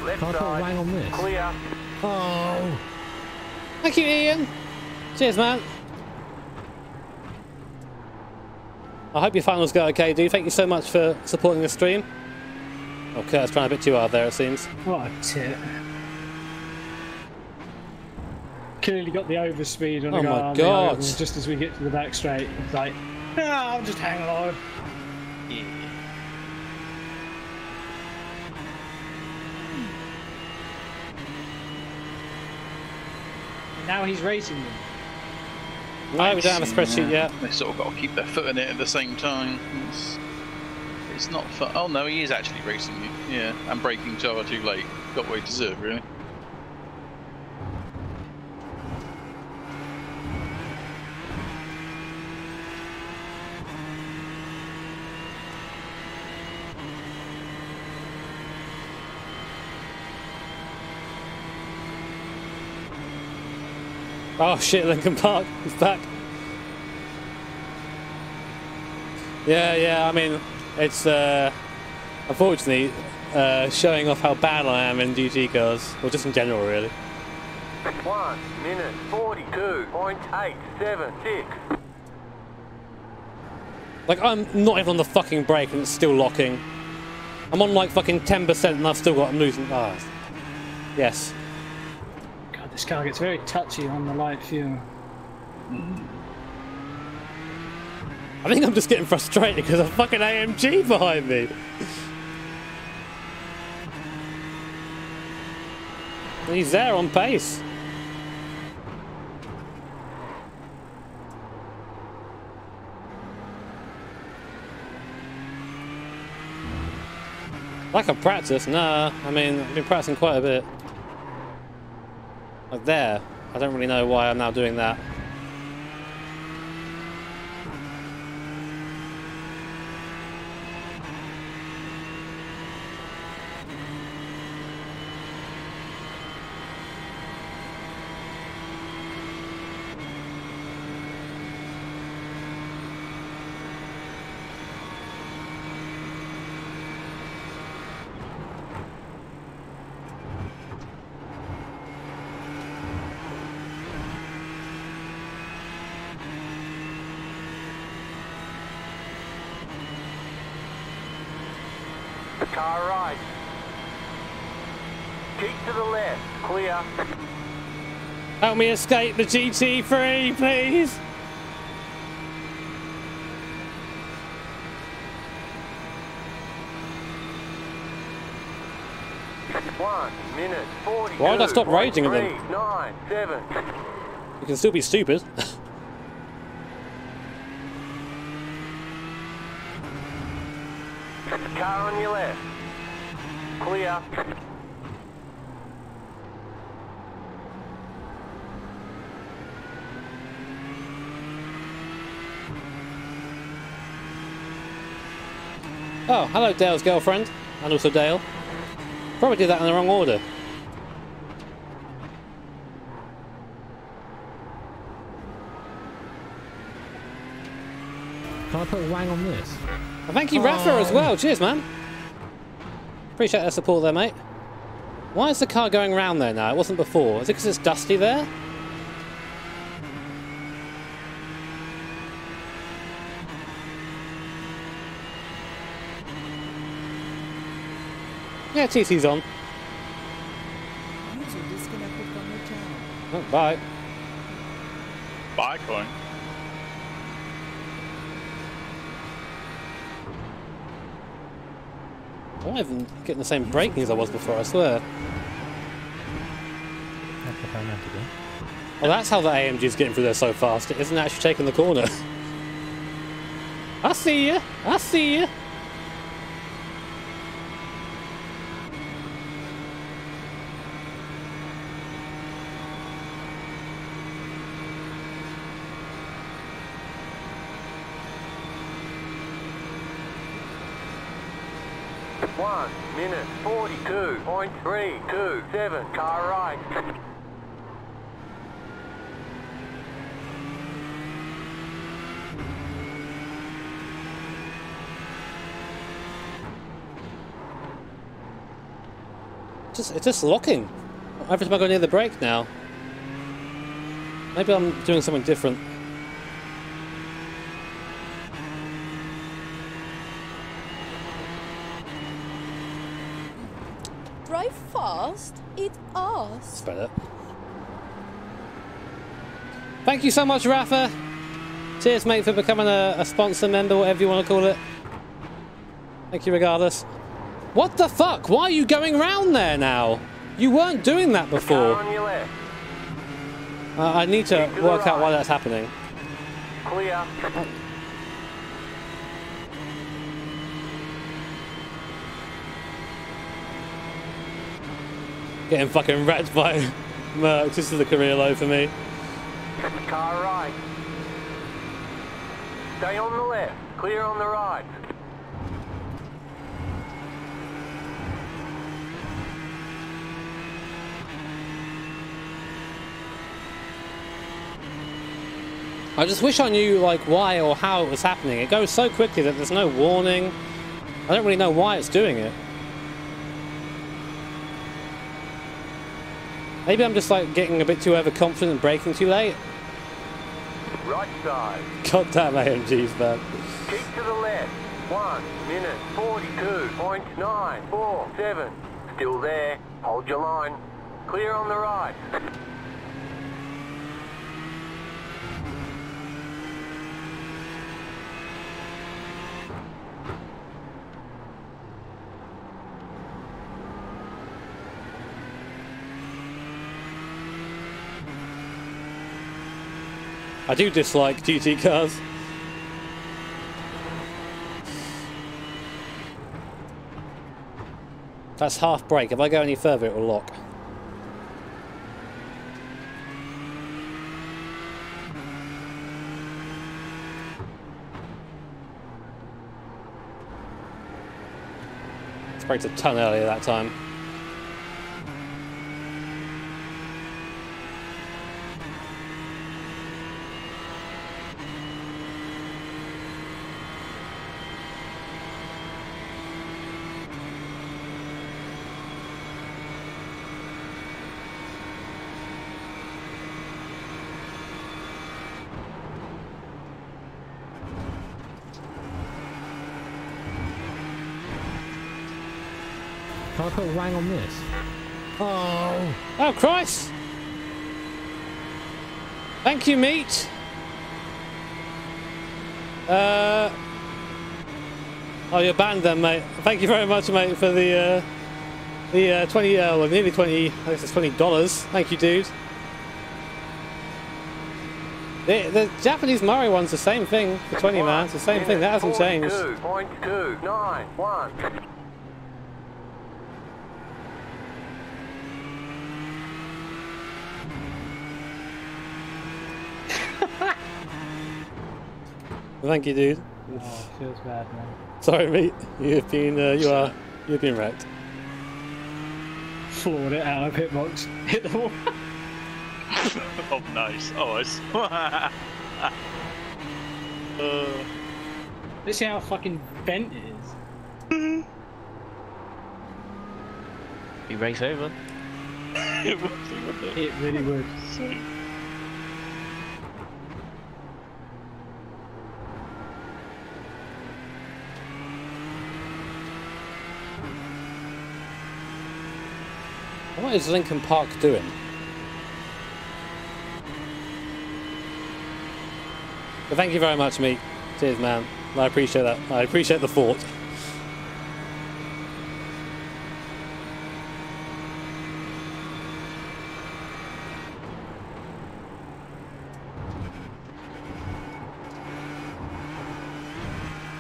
Left Can't put a side, wang on this. clear. Oh. Thank you, Ian. Cheers, man. I hope your finals go okay, dude. Thank you so much for supporting the stream. Oh, Kurt's trying a bit too hard there, it seems. What a tit. Clearly got the overspeed on the guy on the oval just as we get to the back straight. It's like, I'll just hang on. Yeah. Now he's racing them. No, we don't have a spreadsheet yet. They sort of got to keep their foot in it at the same time. It's not fun. Oh no, he is actually racing you. Yeah, and braking far too late. Got what he deserved, really. Oh shit, Lincoln Park is back. Yeah, I mean, it's unfortunately showing off how bad I am in GT cars, or just in general, really. 1 minute 42.876. Like, I'm not even on the fucking brake and it's still locking. I'm on like fucking 10% and I've still got, I'm losing. Ah, yes. God, this car gets very touchy on the light fuel. I think I'm just getting frustrated because of fucking AMG behind me. He's there on pace. Lack of practice? Nah, I mean, I've been practicing quite a bit. Like there. I don't really know why I'm now doing that. Car right. Keep to the left. Clear. Help me escape the GT3, please. One minute 40. Why did I stop raging at them? 9-7. You can still be stupid. Car on your left. Clear. Oh, hello Dale's girlfriend, and also Dale. Probably did that in the wrong order. Can I put a wang on this? And thank you, Rafa, as well. Cheers, man. Appreciate the support there, mate. Why is the car going round there now? It wasn't before. Is it because it's dusty there? Yeah, TC's on. User disconnected from your channel. Oh, bye. Bye, coin. I'm not even getting the same braking as I was before, I swear. That's what I meant to do. Well, that's how the AMG is getting through there so fast. It isn't actually taking the corner. I see you. I see you. One minute 42.327. Car right. It's just locking. Every time I go near the brake now. Maybe I'm doing something different. Drive fast. It asks. Better. Thank you so much, Rafa. Cheers, mate, for becoming a sponsor member, whatever you want to call it. Thank you regardless. What the fuck? Why are you going round there now? You weren't doing that before. Car on your left. I need to work out why that's happening. Clear. Getting fucking wrecked by Mercs. This is a career low for me. Car right. Stay on the left. Clear on the right. I just wish I knew like why or how it was happening. It goes so quickly that there's no warning. I don't really know why it's doing it. Maybe I'm just like getting a bit too overconfident and braking too late. Right side. Goddamn AMGs, man. Keep to the left. 1 minute 42.947. Still there. Hold your line. Clear on the right. I do dislike GT cars. That's half brake. If I go any further, it will lock. It's braked a ton earlier that time. Can I put a wang on this? Oh! Oh, Christ! Thank you, meat. Oh, you're banned then, mate. Thank you very much, mate, for the 20, well, nearly 20. I guess it's $20. Thank you, dude. The Japanese Murray one's the same thing for 20, man. It's the same thing. That hasn't changed. 42.291. Thank you, dude. Oh, feels bad, man. Sorry, mate. You've been you've been wrecked. Floored it out of hitbox. Hit the wall. Oh, nice. Oh, Let's see how fucking bent it is. Be race over. It would, wouldn't it? It really would. What is Lincoln Park doing? But thank you very much, mate. Cheers, man. I appreciate that. I appreciate the thought.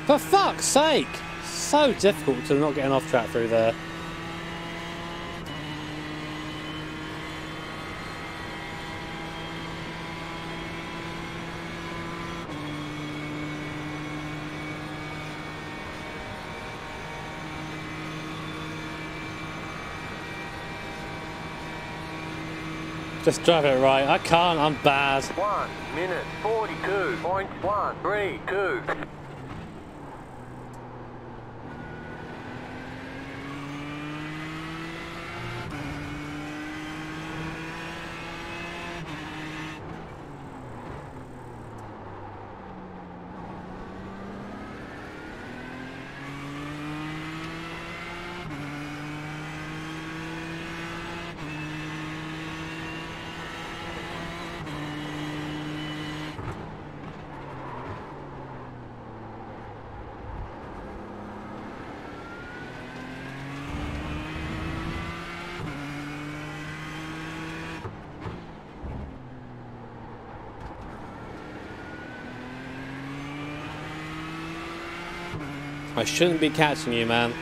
For fuck's sake! So difficult to not get an off track through there. Just drive it right. I can't, I'm bad. 1 minute 42.132. I shouldn't be catching you, man.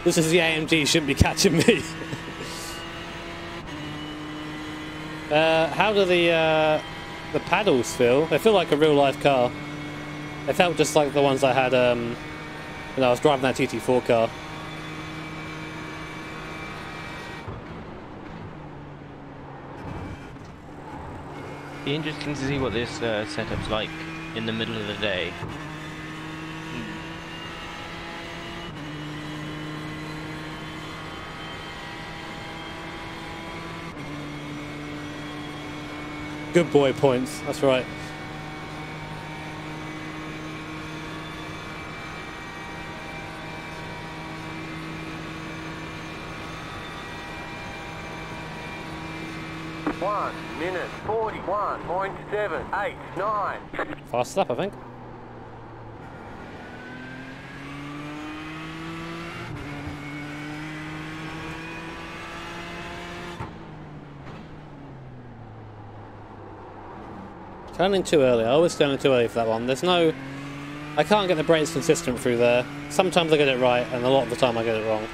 This is the AMG, shouldn't be catching me. How do the paddles feel? They feel like a real life car. They felt just like the ones I had when I was driving that TT4 car. Be interesting to see what this setup's like in the middle of the day. Good boy points, that's right. One minute 41.789. Fast up, I think. Turning too early. I always turn in too early for that one. There's no... I can't get the brakes consistent through there. Sometimes I get it right, and a lot of the time I get it wrong.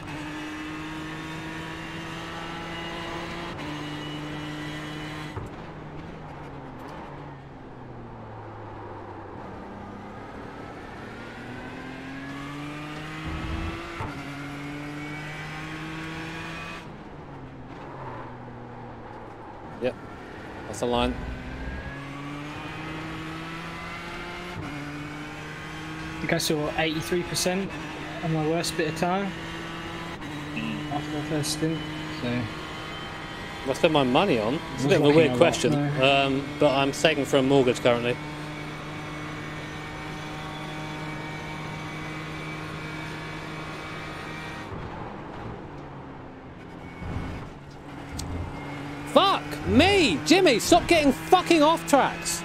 Yep. That's the line. I think I saw 83% on my worst bit of time after the first stint. So What I spend my money on? It's a bit of a weird question, but I'm saving for a mortgage currently. Fuck me! Jimmy, stop getting fucking off tracks!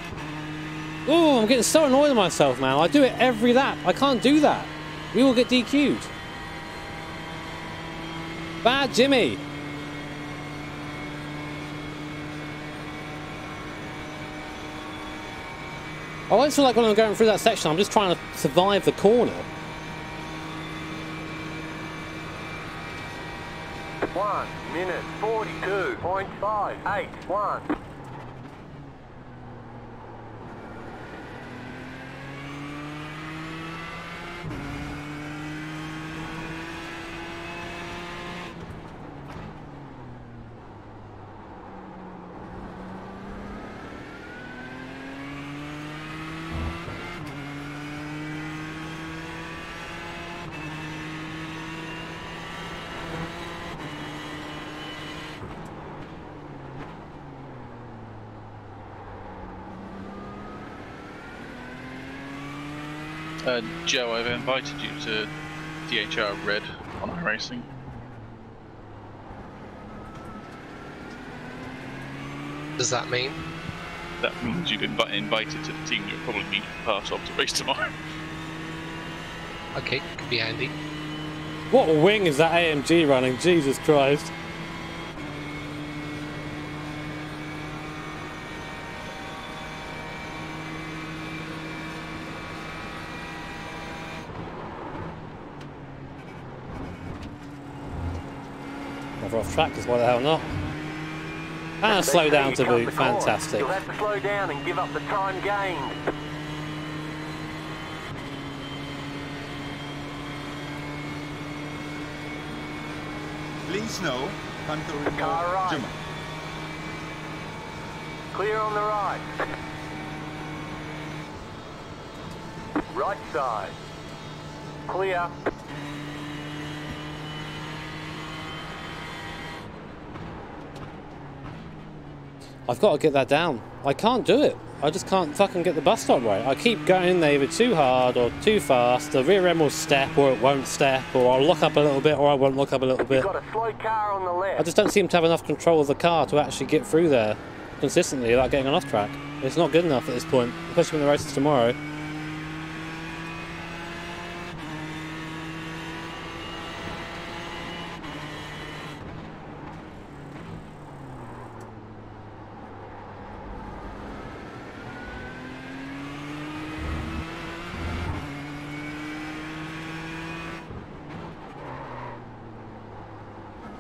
Oh, I'm getting so annoyed with myself, man. I do it every lap. I can't do that. We will get DQ'd. Bad Jimmy. I always feel like when I'm going through that section, I'm just trying to survive the corner. 1 minute 42.581. Joe, I've invited you to DHR Red on iRacing. Does that mean? That means you've been invited to the team you'll probably be part of to race tomorrow. Okay, could be handy. What wing is that AMG running? Jesus Christ. Never off track, because why the hell not? And slow down to boot, fantastic. You'll have to slow down and give up the time gained. Please no, punterino Car right. jimmer. Clear on the right. Right side. Clear. I've got to get that down. I can't do it. I just can't fucking get the bus stop right. I keep going in there either too hard or too fast. The rear end will step or it won't step, or I'll look up a little bit or I won't look up a little bit. You've got a slow car on the left. I just don't seem to have enough control of the car to actually get through there consistently without getting on off track. It's not good enough at this point, especially when the race is tomorrow.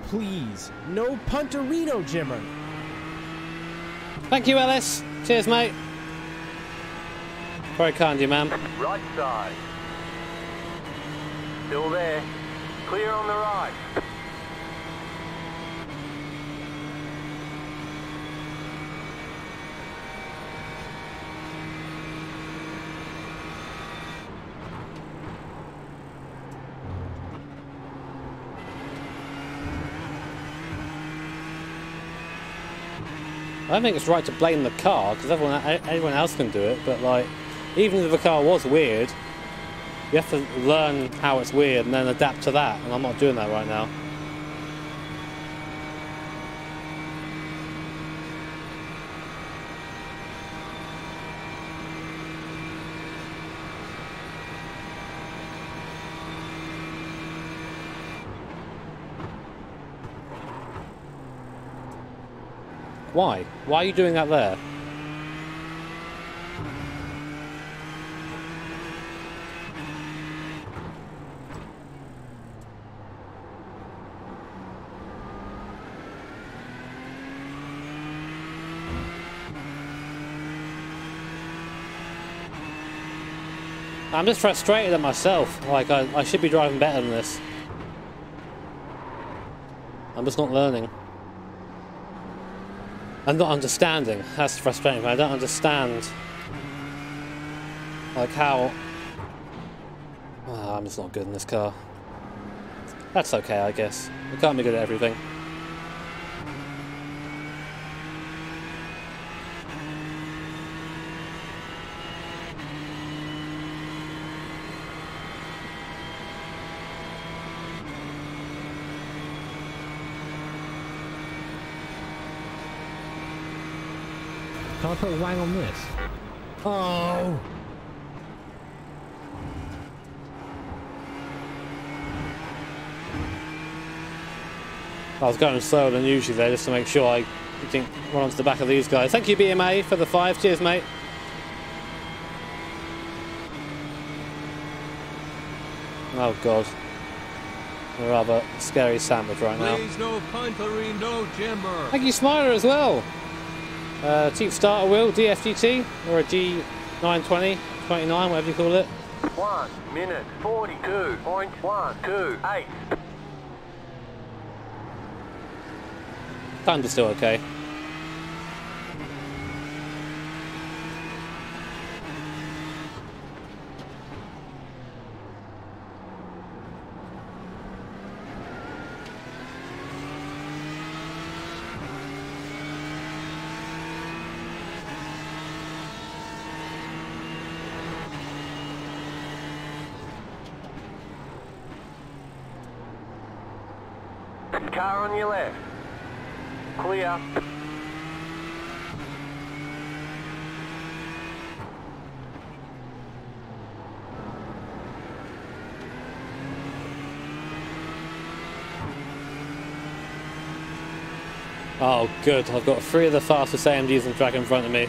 Please, no punterino jimmer. Thank you, Ellis. Cheers, mate. Very kind of you, man. Right side. Still there. Clear on the right. I don't think it's right to blame the car, because everyone else can do it, but like, even if the car was weird, you have to learn how it's weird and then adapt to that, and I'm not doing that right now. Why? Why are you doing that there? I'm just frustrated at myself. Like, I should be driving better than this. I'm just not learning. I'm not understanding. That's frustrating. I don't understand, like, how... Oh, I'm just not good in this car. That's okay, I guess. We can't be good at everything. Can I put a wang on this? Oh! I was going slower than usually there just to make sure I didn't run onto the back of these guys. Thank you, BMA, for the 5. Cheers, mate. Oh, God. A rather scary sandwich right now. Please no punterino jimmer. Thank you, Smiler, as well. Cheap starter wheel, DFGT, or a G920, 29, whatever you call it. 1 minute 42.128. Times are still okay. Car on your left. Clear. Oh, good. I've got 3 of the fastest AMGs on track in front of me.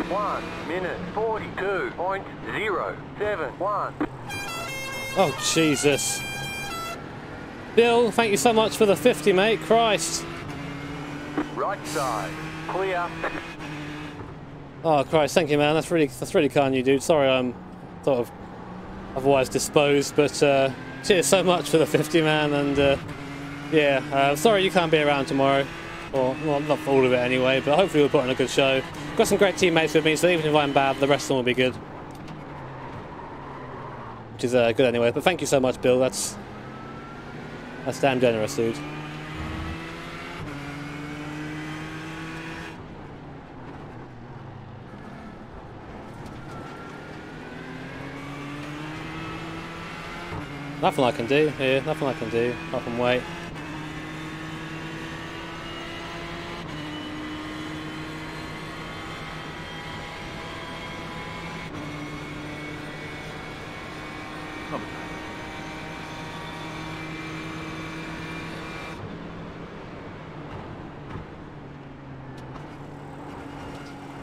1 minute 42.071. Oh, Jesus. Bill, thank you so much for the 50, mate. Christ. Right side, clear. Oh, Christ, thank you, man. That's really kind of you, dude. Sorry I'm sort of otherwise disposed, but cheers so much for the 50, man. And yeah, sorry you can't be around tomorrow. Or, well, not for all of it anyway, but hopefully we'll put on a good show. Got some great teammates with me, so even if I'm bad, the rest of them will be good. Which is good anyway. But thank you so much, Bill. That's damn generous, dude. Nothing I can do here, nothing I can do, apart from wait.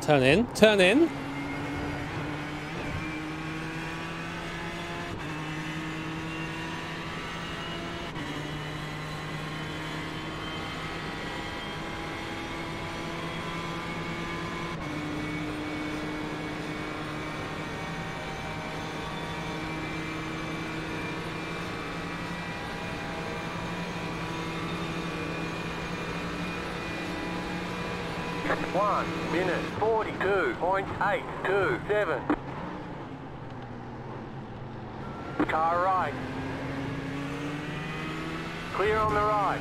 Turn in, turn in. Minute 42.827. Car right. Clear on the right.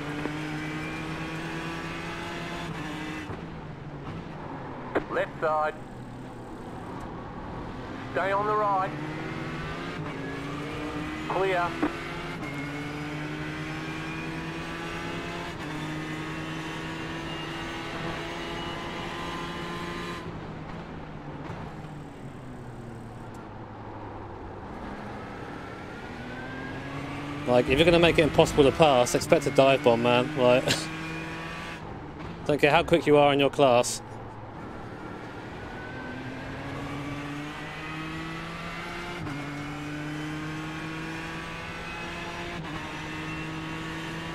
Left side. Stay on the right. Clear. Like, if you're going to make it impossible to pass, expect a dive bomb, man. Like, don't care how quick you are in your class.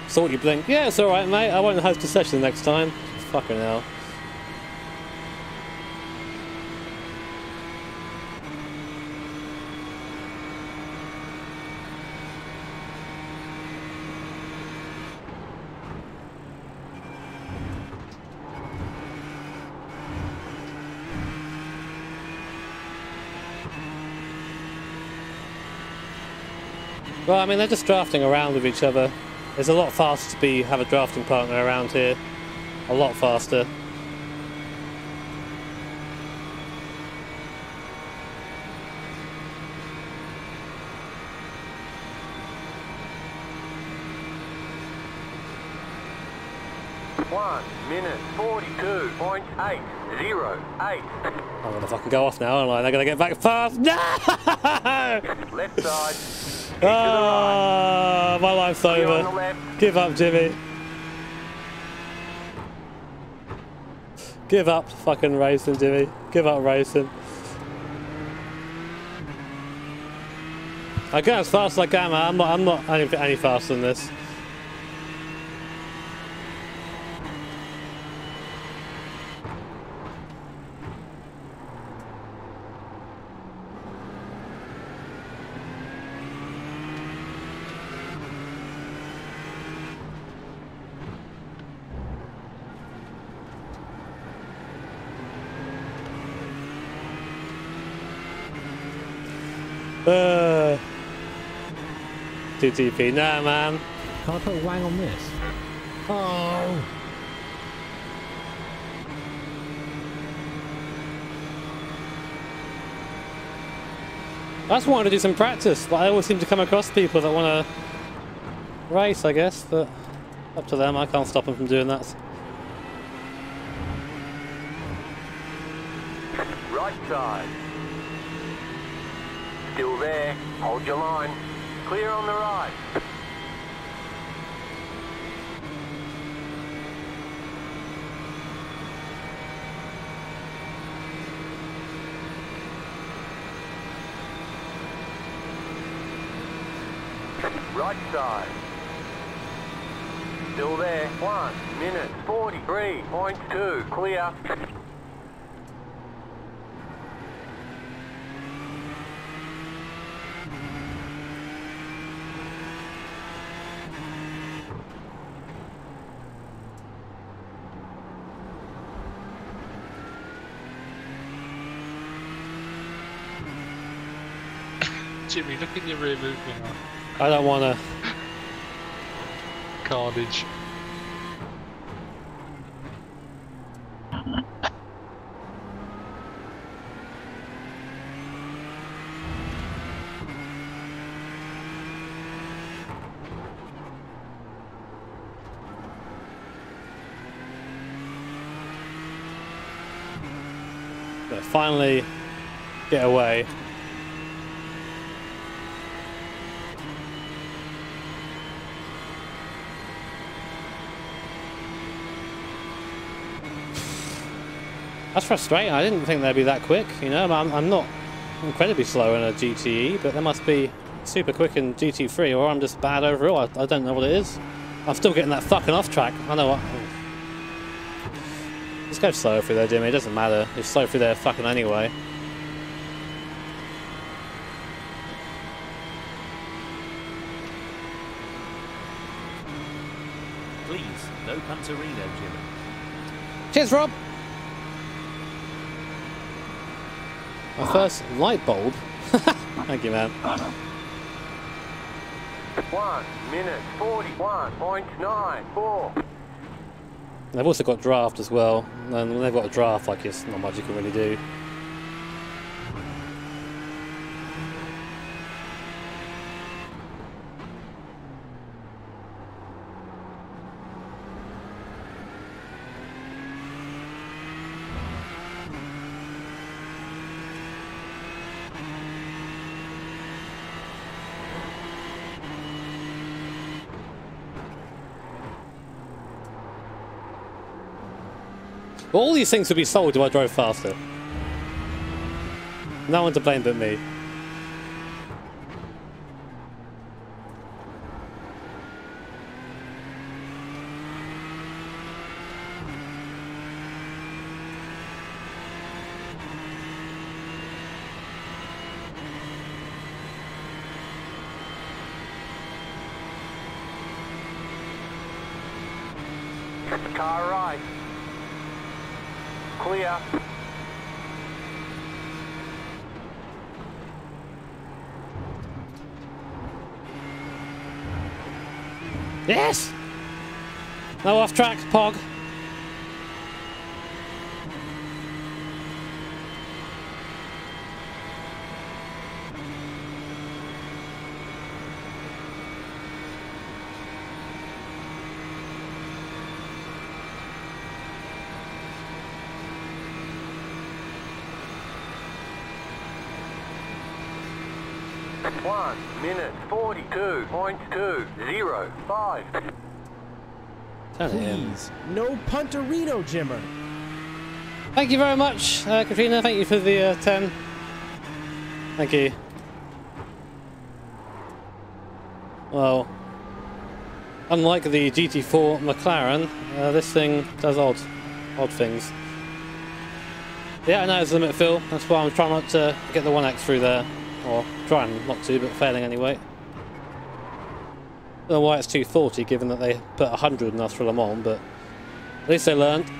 Thought you blink. Yeah, it's alright, mate. I won't host a session next time. Fucking hell. Well, I mean, they're just drafting around with each other. It's a lot faster to have a drafting partner around here. A lot faster. Minute 42.808. I'm gonna fucking go off now, aren't I? They're gonna get back fast. No! Left side. Ah, my life's over. Give up, Jimmy. Give up fucking racing, Jimmy. Give up racing. I go as fast as I can, man. I'm not any faster than this. TTP, nah, man. Can't I put a wang on this? Oh! I just wanted to do some practice, but I always seem to come across people that want to race, I guess, but up to them. I can't stop them from doing that. Right side. Still there. Hold your line. Clear on the right. right side. Still there. 1 minute 43.2. Clear. Jimmy, look in your rear movement. I don't want to. Carnage. But finally get away. That's frustrating. I didn't think they'd be that quick. You know, I'm not incredibly slow in a GTE, but they must be super quick in GT3, or I'm just bad overall. I don't know what it is. I'm still getting that fucking off track. I know what. Just go slow through there, Jimmy. It doesn't matter. You're slow through there fucking anyway. Please, no punterino, Jimmy. Cheers, Rob. My first light bulb. Thank you, man. 1 minute 41.94. They've also got draft as well, and when they've got a draft, like, it's not much you can really do. Well, all these things would be sold if I drove faster. No one to blame but me. Car right. Clear. Yes! No off track, Pog. One minute 42.205. Please, no punterino, Jimmer. Thank you very much, Katrina. Thank you for the 10. Thank you. Well, unlike the GT4 McLaren, this thing does odd things. Yeah, I know it's limit fill. That's why I'm trying not to get the 1X through there. Or trying not to, but failing anyway. Don't know why it's 240, given that they put 100 in us for Le Mans, but at least they learned.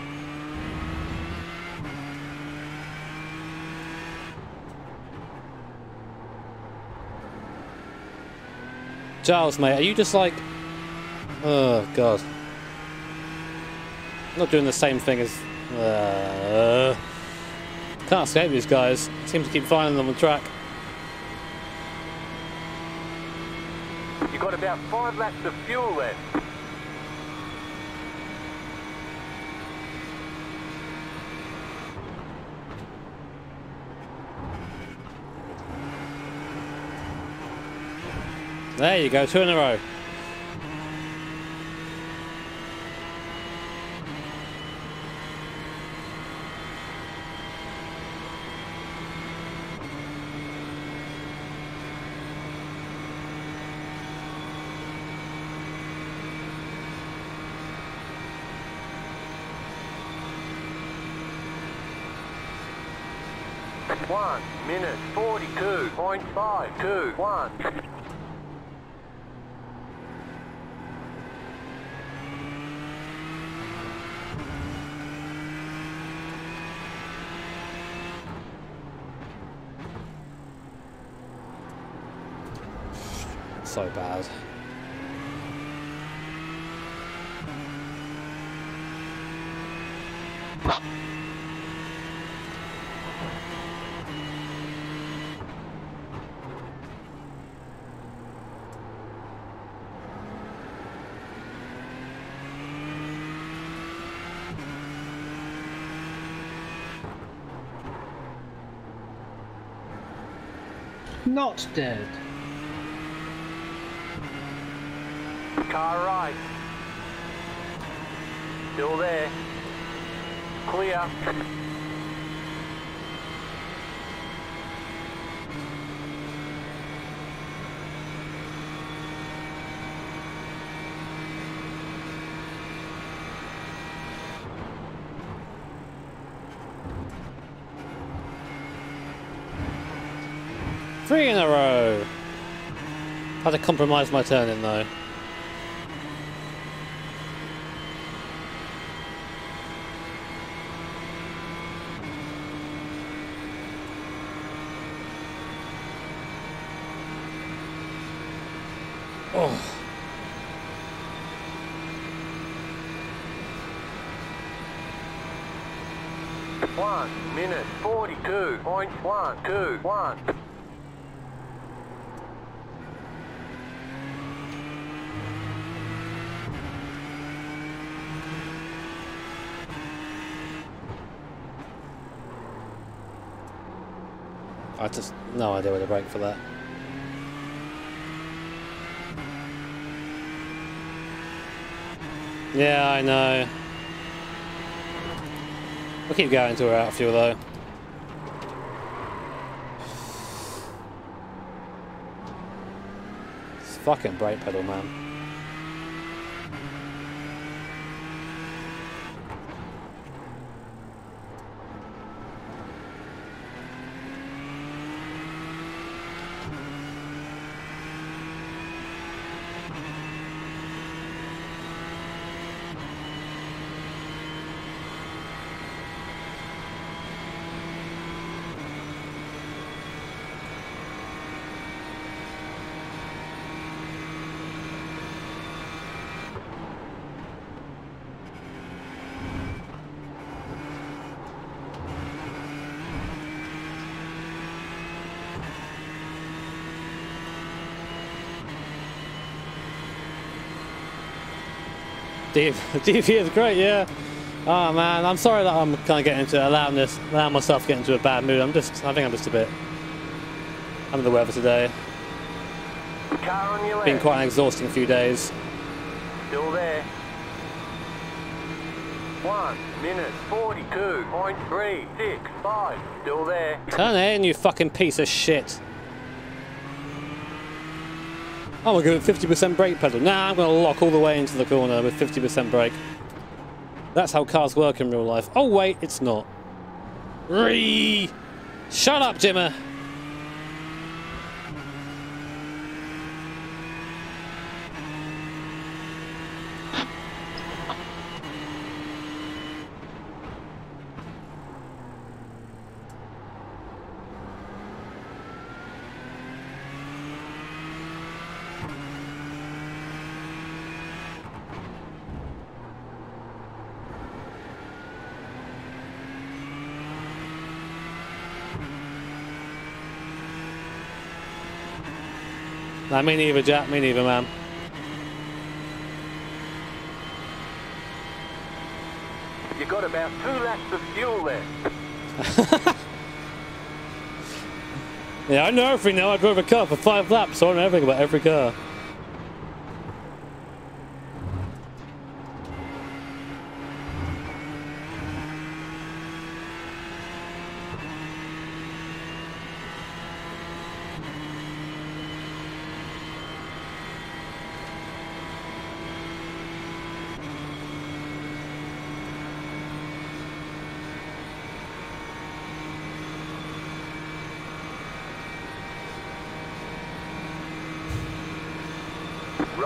Giles, mate, are you just like... Oh, God. I'm not doing the same thing as... Can't escape these guys. Seem to keep finding them on the track. You've got about 5 laps of fuel left. There you go, 2 in a row. 1 minute 42.521. So bad. Not dead. Car right. Still there. Clear. Three in a row. Had to compromise my turning though. Oh. One minute 42.121. I just no idea where to brake for that. Yeah, I know. We'll keep going until we're out of fuel though. It's fucking brake pedal, man. DV is great, yeah. Oh man, I'm sorry that I'm kind of getting into allowing myself to get into a bad mood. I think I'm just a bit under the weather today. Car on your left. Been quite an exhausting few days. Still there. 1 minute 42.365. Still there. Turn in, you fucking piece of shit. I'm gonna go with 50% brake pedal. Nah, I'm gonna lock all the way into the corner with 50% brake. That's how cars work in real life. Oh wait, it's not. Shut up, Jimmer. Nah, me neither, Jack. Me neither, man. You got about 2 laps of fuel left. Yeah, I know everything now. I drove a car for 5 laps, so I know everything about every car.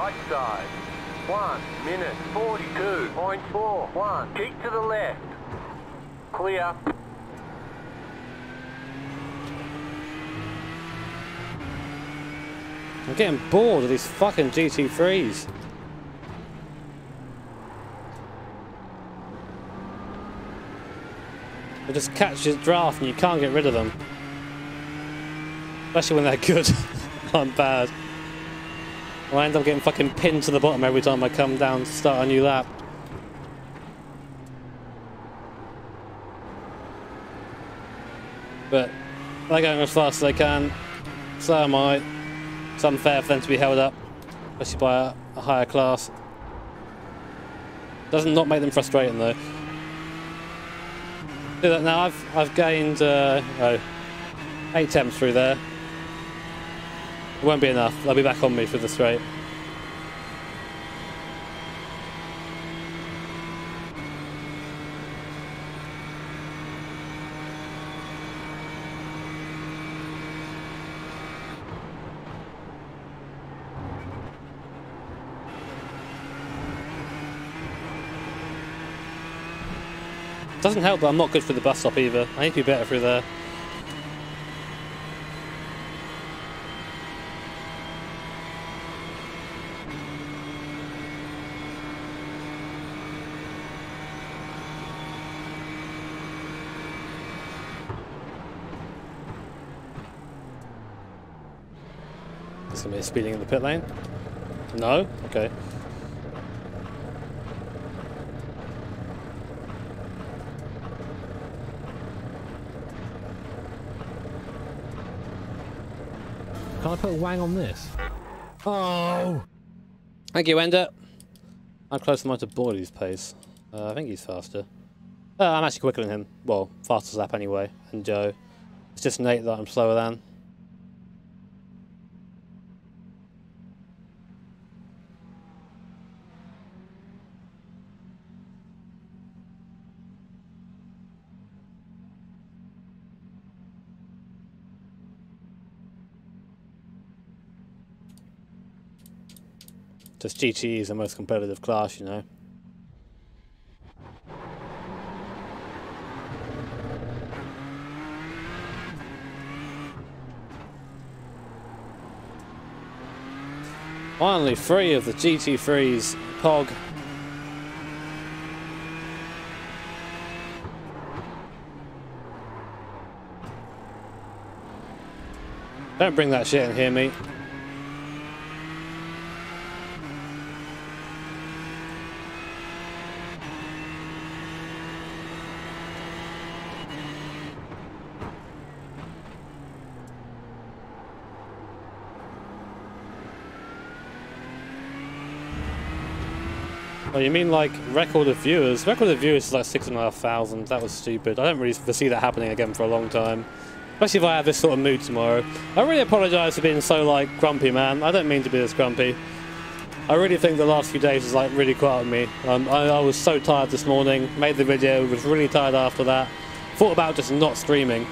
right side. 1 minute 42.41. Keep to the left. Clear. I'm getting bored of these fucking GT3s. They just catch your draft and you can't get rid of them. Especially when they're good. I'm bad. I end up getting fucking pinned to the bottom every time I come down to start a new lap. But they're going as fast as they can. So am I. It's unfair for them to be held up, especially by a higher class. Doesn't not make them frustrating though. Do that now. I've gained 8 temps through there. It won't be enough. They'll be back on me for the straight. Doesn't help that I'm not good for the bus stop either. I need to be better through there. Is somebody speeding in the pit lane? No? Okay. Can I put a wang on this? Oh! Thank you, Ender. I'm close enough to Bordy's pace. I think he's faster. I'm actually quicker than him. Well, faster lap anyway. And Joe. It's just Nate that I'm slower than. Just GT is the most competitive class, you know. Finally, 3 of the GT3's POG. Don't bring that shit in here, mate. Oh, you mean like record of viewers? Record of viewers is like 6,500. That was stupid. I don't really foresee that happening again for a long time. Especially if I have this sort of mood tomorrow. I really apologise for being so like grumpy, man. I don't mean to be this grumpy. I really think the last few days has like really caught me. I was so tired this morning. Made the video. Was really tired after that. Thought about just not streaming.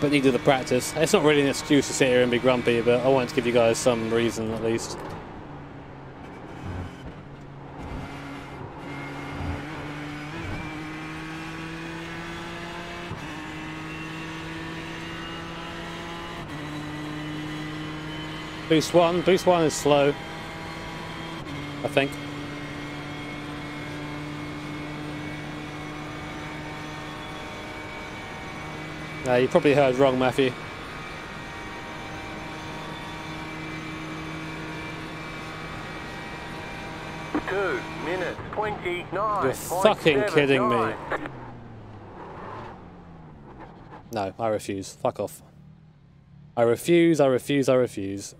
But needed the practice. It's not really an excuse to sit here and be grumpy, but I wanted to give you guys some reason at least. Boost 1 is slow, I think. You probably heard wrong, Matthew. Two minutes 29. You're fucking kidding me. No, I refuse. Fuck off. I refuse, I refuse, I refuse.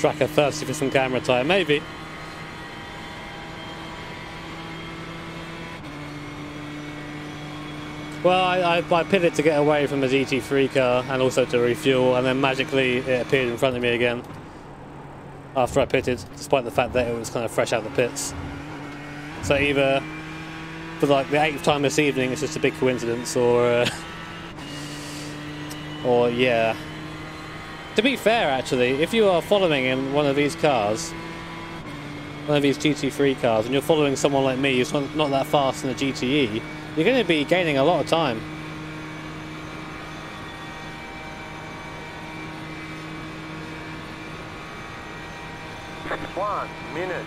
tracker thirsty for some camera time, maybe. Well, I pitted to get away from the GT3 car and also to refuel, and then magically it appeared in front of me again after I pitted, despite the fact that it was kind of fresh out of the pits. So either for like the 8th time this evening it's just a big coincidence, or yeah. To be fair, actually, if you are following in one of these cars, one of these GT3 cars, and you're following someone like me who's not that fast in a GTE, you're going to be gaining a lot of time. One minute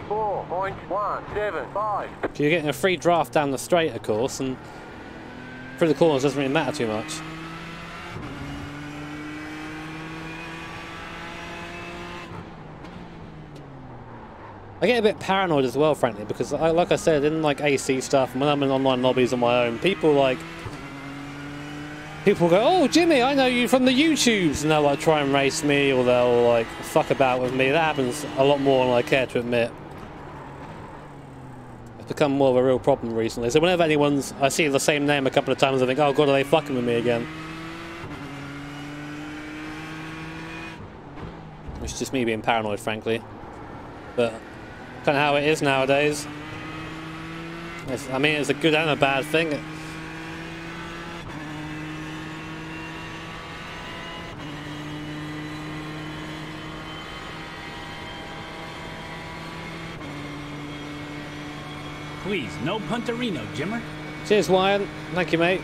54.175. So you're getting a free draft down the straight, of course, and through the corners doesn't really matter too much. I get a bit paranoid as well, frankly, because like I said, in like AC stuff, and when I'm in online lobbies on my own, people go, "Oh, Jimmy, I know you from the YouTubes," and they'll like try and race me, or they'll like fuck about with me. That happens a lot more than I care to admit. It's become more of a real problem recently. So whenever I see the same name a couple of times, I think, "Oh God, are they fucking with me again?" It's just me being paranoid, frankly. But kind of how it is nowadays. I mean, it's a good and a bad thing. Please, no punterino, Jimmer. Cheers, Wyan. Thank you, mate.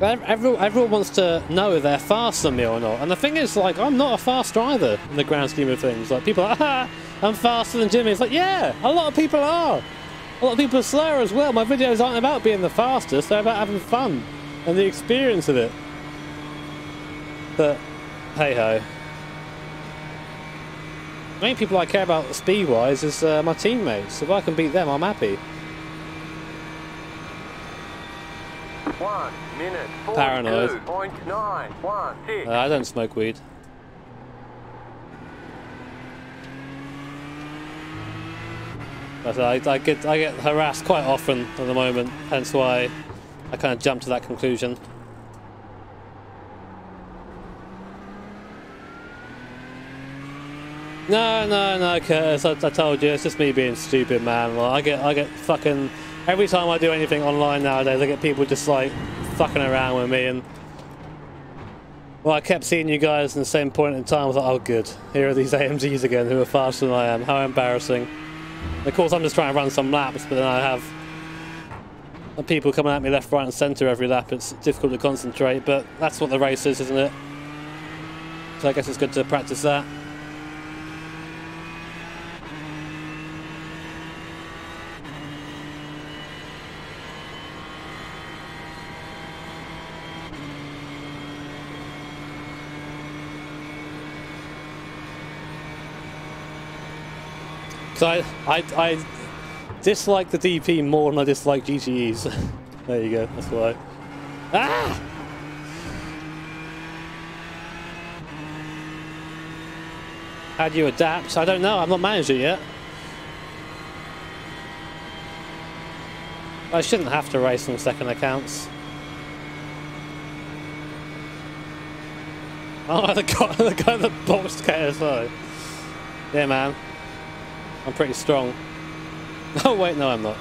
Everyone wants to know if they're faster than me or not, and the thing is, like, I'm not a fast driver in the grand scheme of things. Like, people are, I'm faster than Jimmy. It's like, yeah, a lot of people are. A lot of people are slower as well. My videos aren't about being the fastest, they're about having fun and the experience of it. But, hey ho. The main people I care about speed-wise is my teammates. If I can beat them, I'm happy. 1 minute Paranoid. 42.916. I don't smoke weed. But I get harassed quite often at the moment, hence why I kind of jumped to that conclusion. No, Curtis, I told you, it's just me being stupid, man. Like, I get fucking... Every time I do anything online nowadays, I get people just like fucking around with me, and well, I kept seeing you guys in the same point in time. I was like, oh good, here are these AMGs again who are faster than I am. How embarrassing. And of course I'm just trying to run some laps, but then I have people coming at me left, right and centre every lap. It's difficult to concentrate, but that's what the race is, isn't it? So I guess it's good to practice that. So I dislike the DP more than I dislike GTEs. There you go, that's why. Ah! How do you adapt? I don't know, I've not managed it yet. I shouldn't have to race on second accounts. Oh, the guy that boxed KSI. Yeah, man. I'm pretty strong. Oh wait, no I'm not.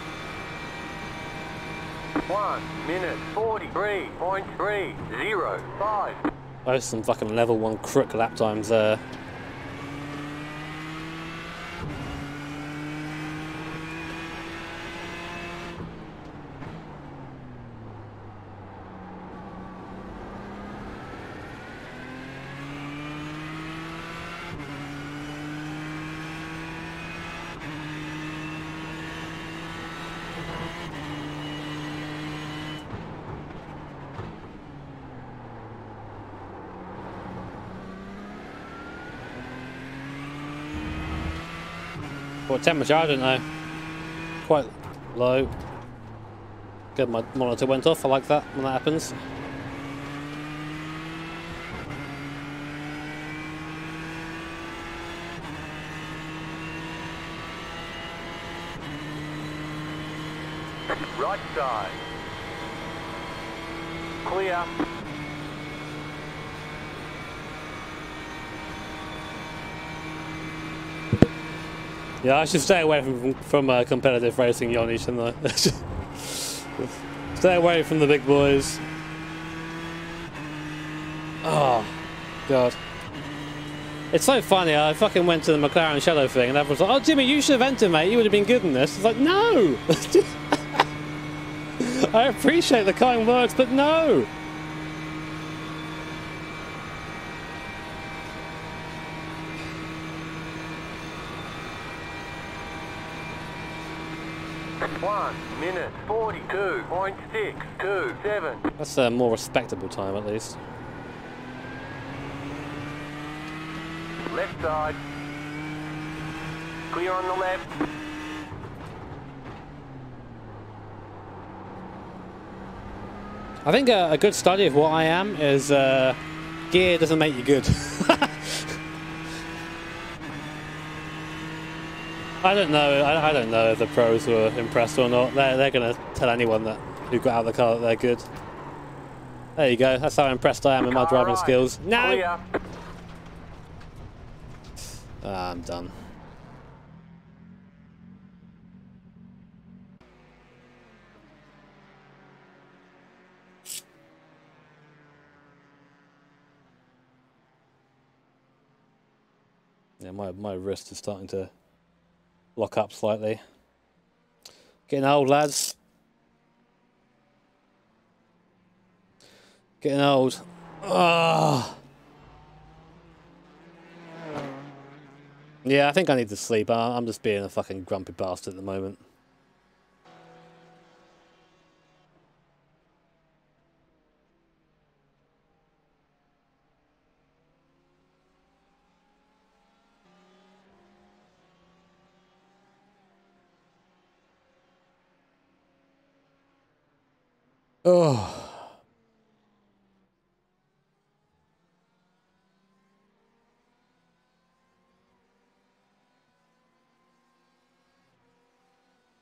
1 minute 43.305. Oh, some fucking level 1 crook lap times there. What temperature? I don't know. Quite low. Good, my monitor went off. I like that when that happens. Right side. Clear. Yeah, I should stay away from competitive racing, Yanni, shouldn't I? Stay away from the big boys. Oh, God. It's so funny, I fucking went to the McLaren Shadow thing and everyone's like, oh, Jimmy, you should have entered, mate. You would have been good in this. It's like, no! I appreciate the kind words, but no! One minute 42.627. That's a more respectable time, at least. Left side. Clear on the left. I think a good study of what I am is gear doesn't make you good. I don't know. I don't know if the pros were impressed or not. They're gonna tell anyone that who got out of the car that they're good. There you go. That's how impressed I am with my driving skills. No. Clear. I'm done. Yeah, my wrist is starting to lock up slightly. Getting old, lads. Getting old. Ah. Yeah, I think I need to sleep. I'm just being a fucking grumpy bastard at the moment. Oh.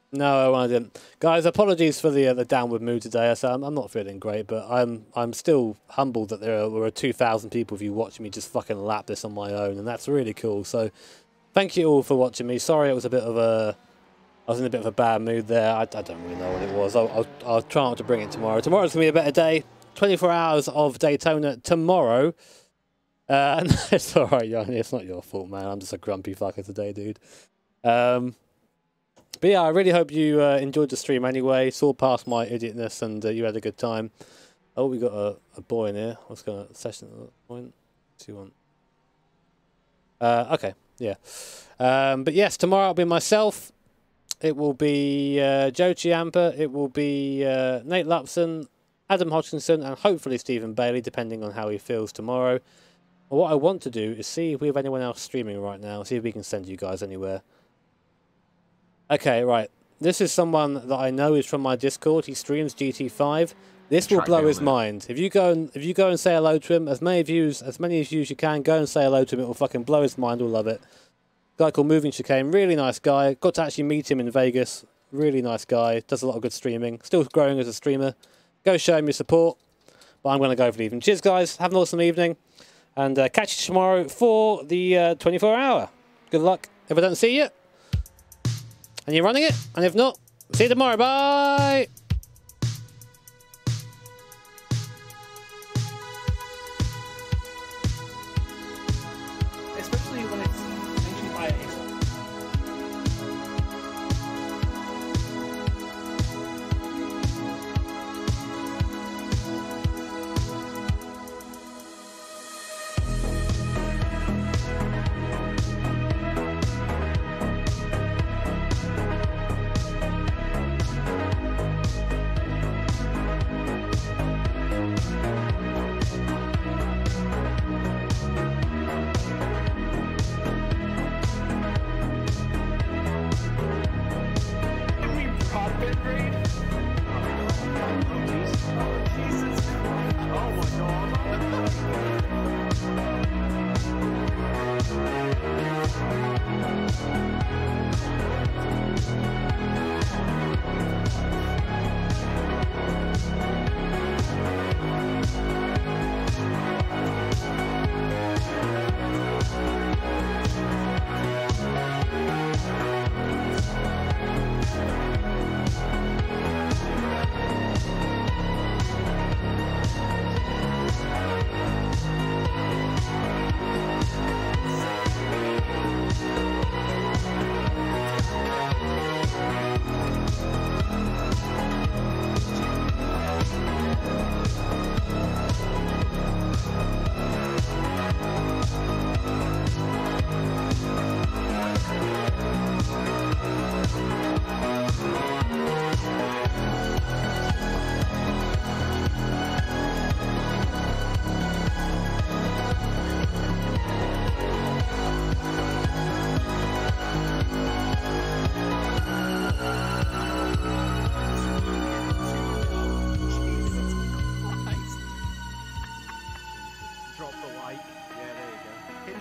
No, I didn't. Guys, apologies for the downward mood today. So I'm not feeling great, but I'm still humbled that there were 2,000 people of you watching me just fucking lap this on my own, and that's really cool. So thank you all for watching me. Sorry, it was a bit of a I was in a bit of a bad mood there. I don't really know what it was. I'll try not to bring it tomorrow. Tomorrow's gonna be a better day. 24 hours of Daytona tomorrow. And it's all right, Yanni. It's not your fault, man. I'm just a grumpy fucker today, dude. But yeah, I really hope you enjoyed the stream anyway. Saw past my idiotness and you had a good time. Oh, we got a boy in here. What's going on? Session at that point. 2-1. Okay, yeah. But yes, tomorrow I'll be myself. It will be Joe Chiampa. It will be Nate Lupson, Adam Hodgkinson, and hopefully Stephen Bailey, depending on how he feels tomorrow. Well, what I want to do is see if we have anyone else streaming right now. See if we can send you guys anywhere. Okay, right. This is someone that I know is from my Discord. He streams GT5. This will blow his mind. If you go and say hello to him, as many of you as you can, go and say hello to him. It will fucking blow his mind. We'll love it. Guy called Moving Chicane, really nice guy. Got to actually meet him in Vegas. Really nice guy. Does a lot of good streaming. Still growing as a streamer. Go show him your support. But I'm going to go for the evening. Cheers, guys. Have an awesome evening. And catch you tomorrow for the 24 hour. Good luck. If I don't see you, and you're running it, and if not, see you tomorrow. Bye! Especially when it's mentioned by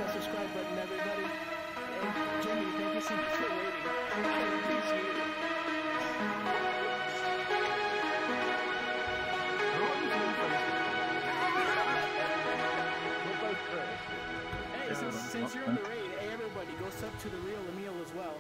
that subscribe button, everybody. And Jimmy, thank you so much for waiting. I appreciate it. Hey, since you're in the raid, hey everybody, go sub to the real Emil as well.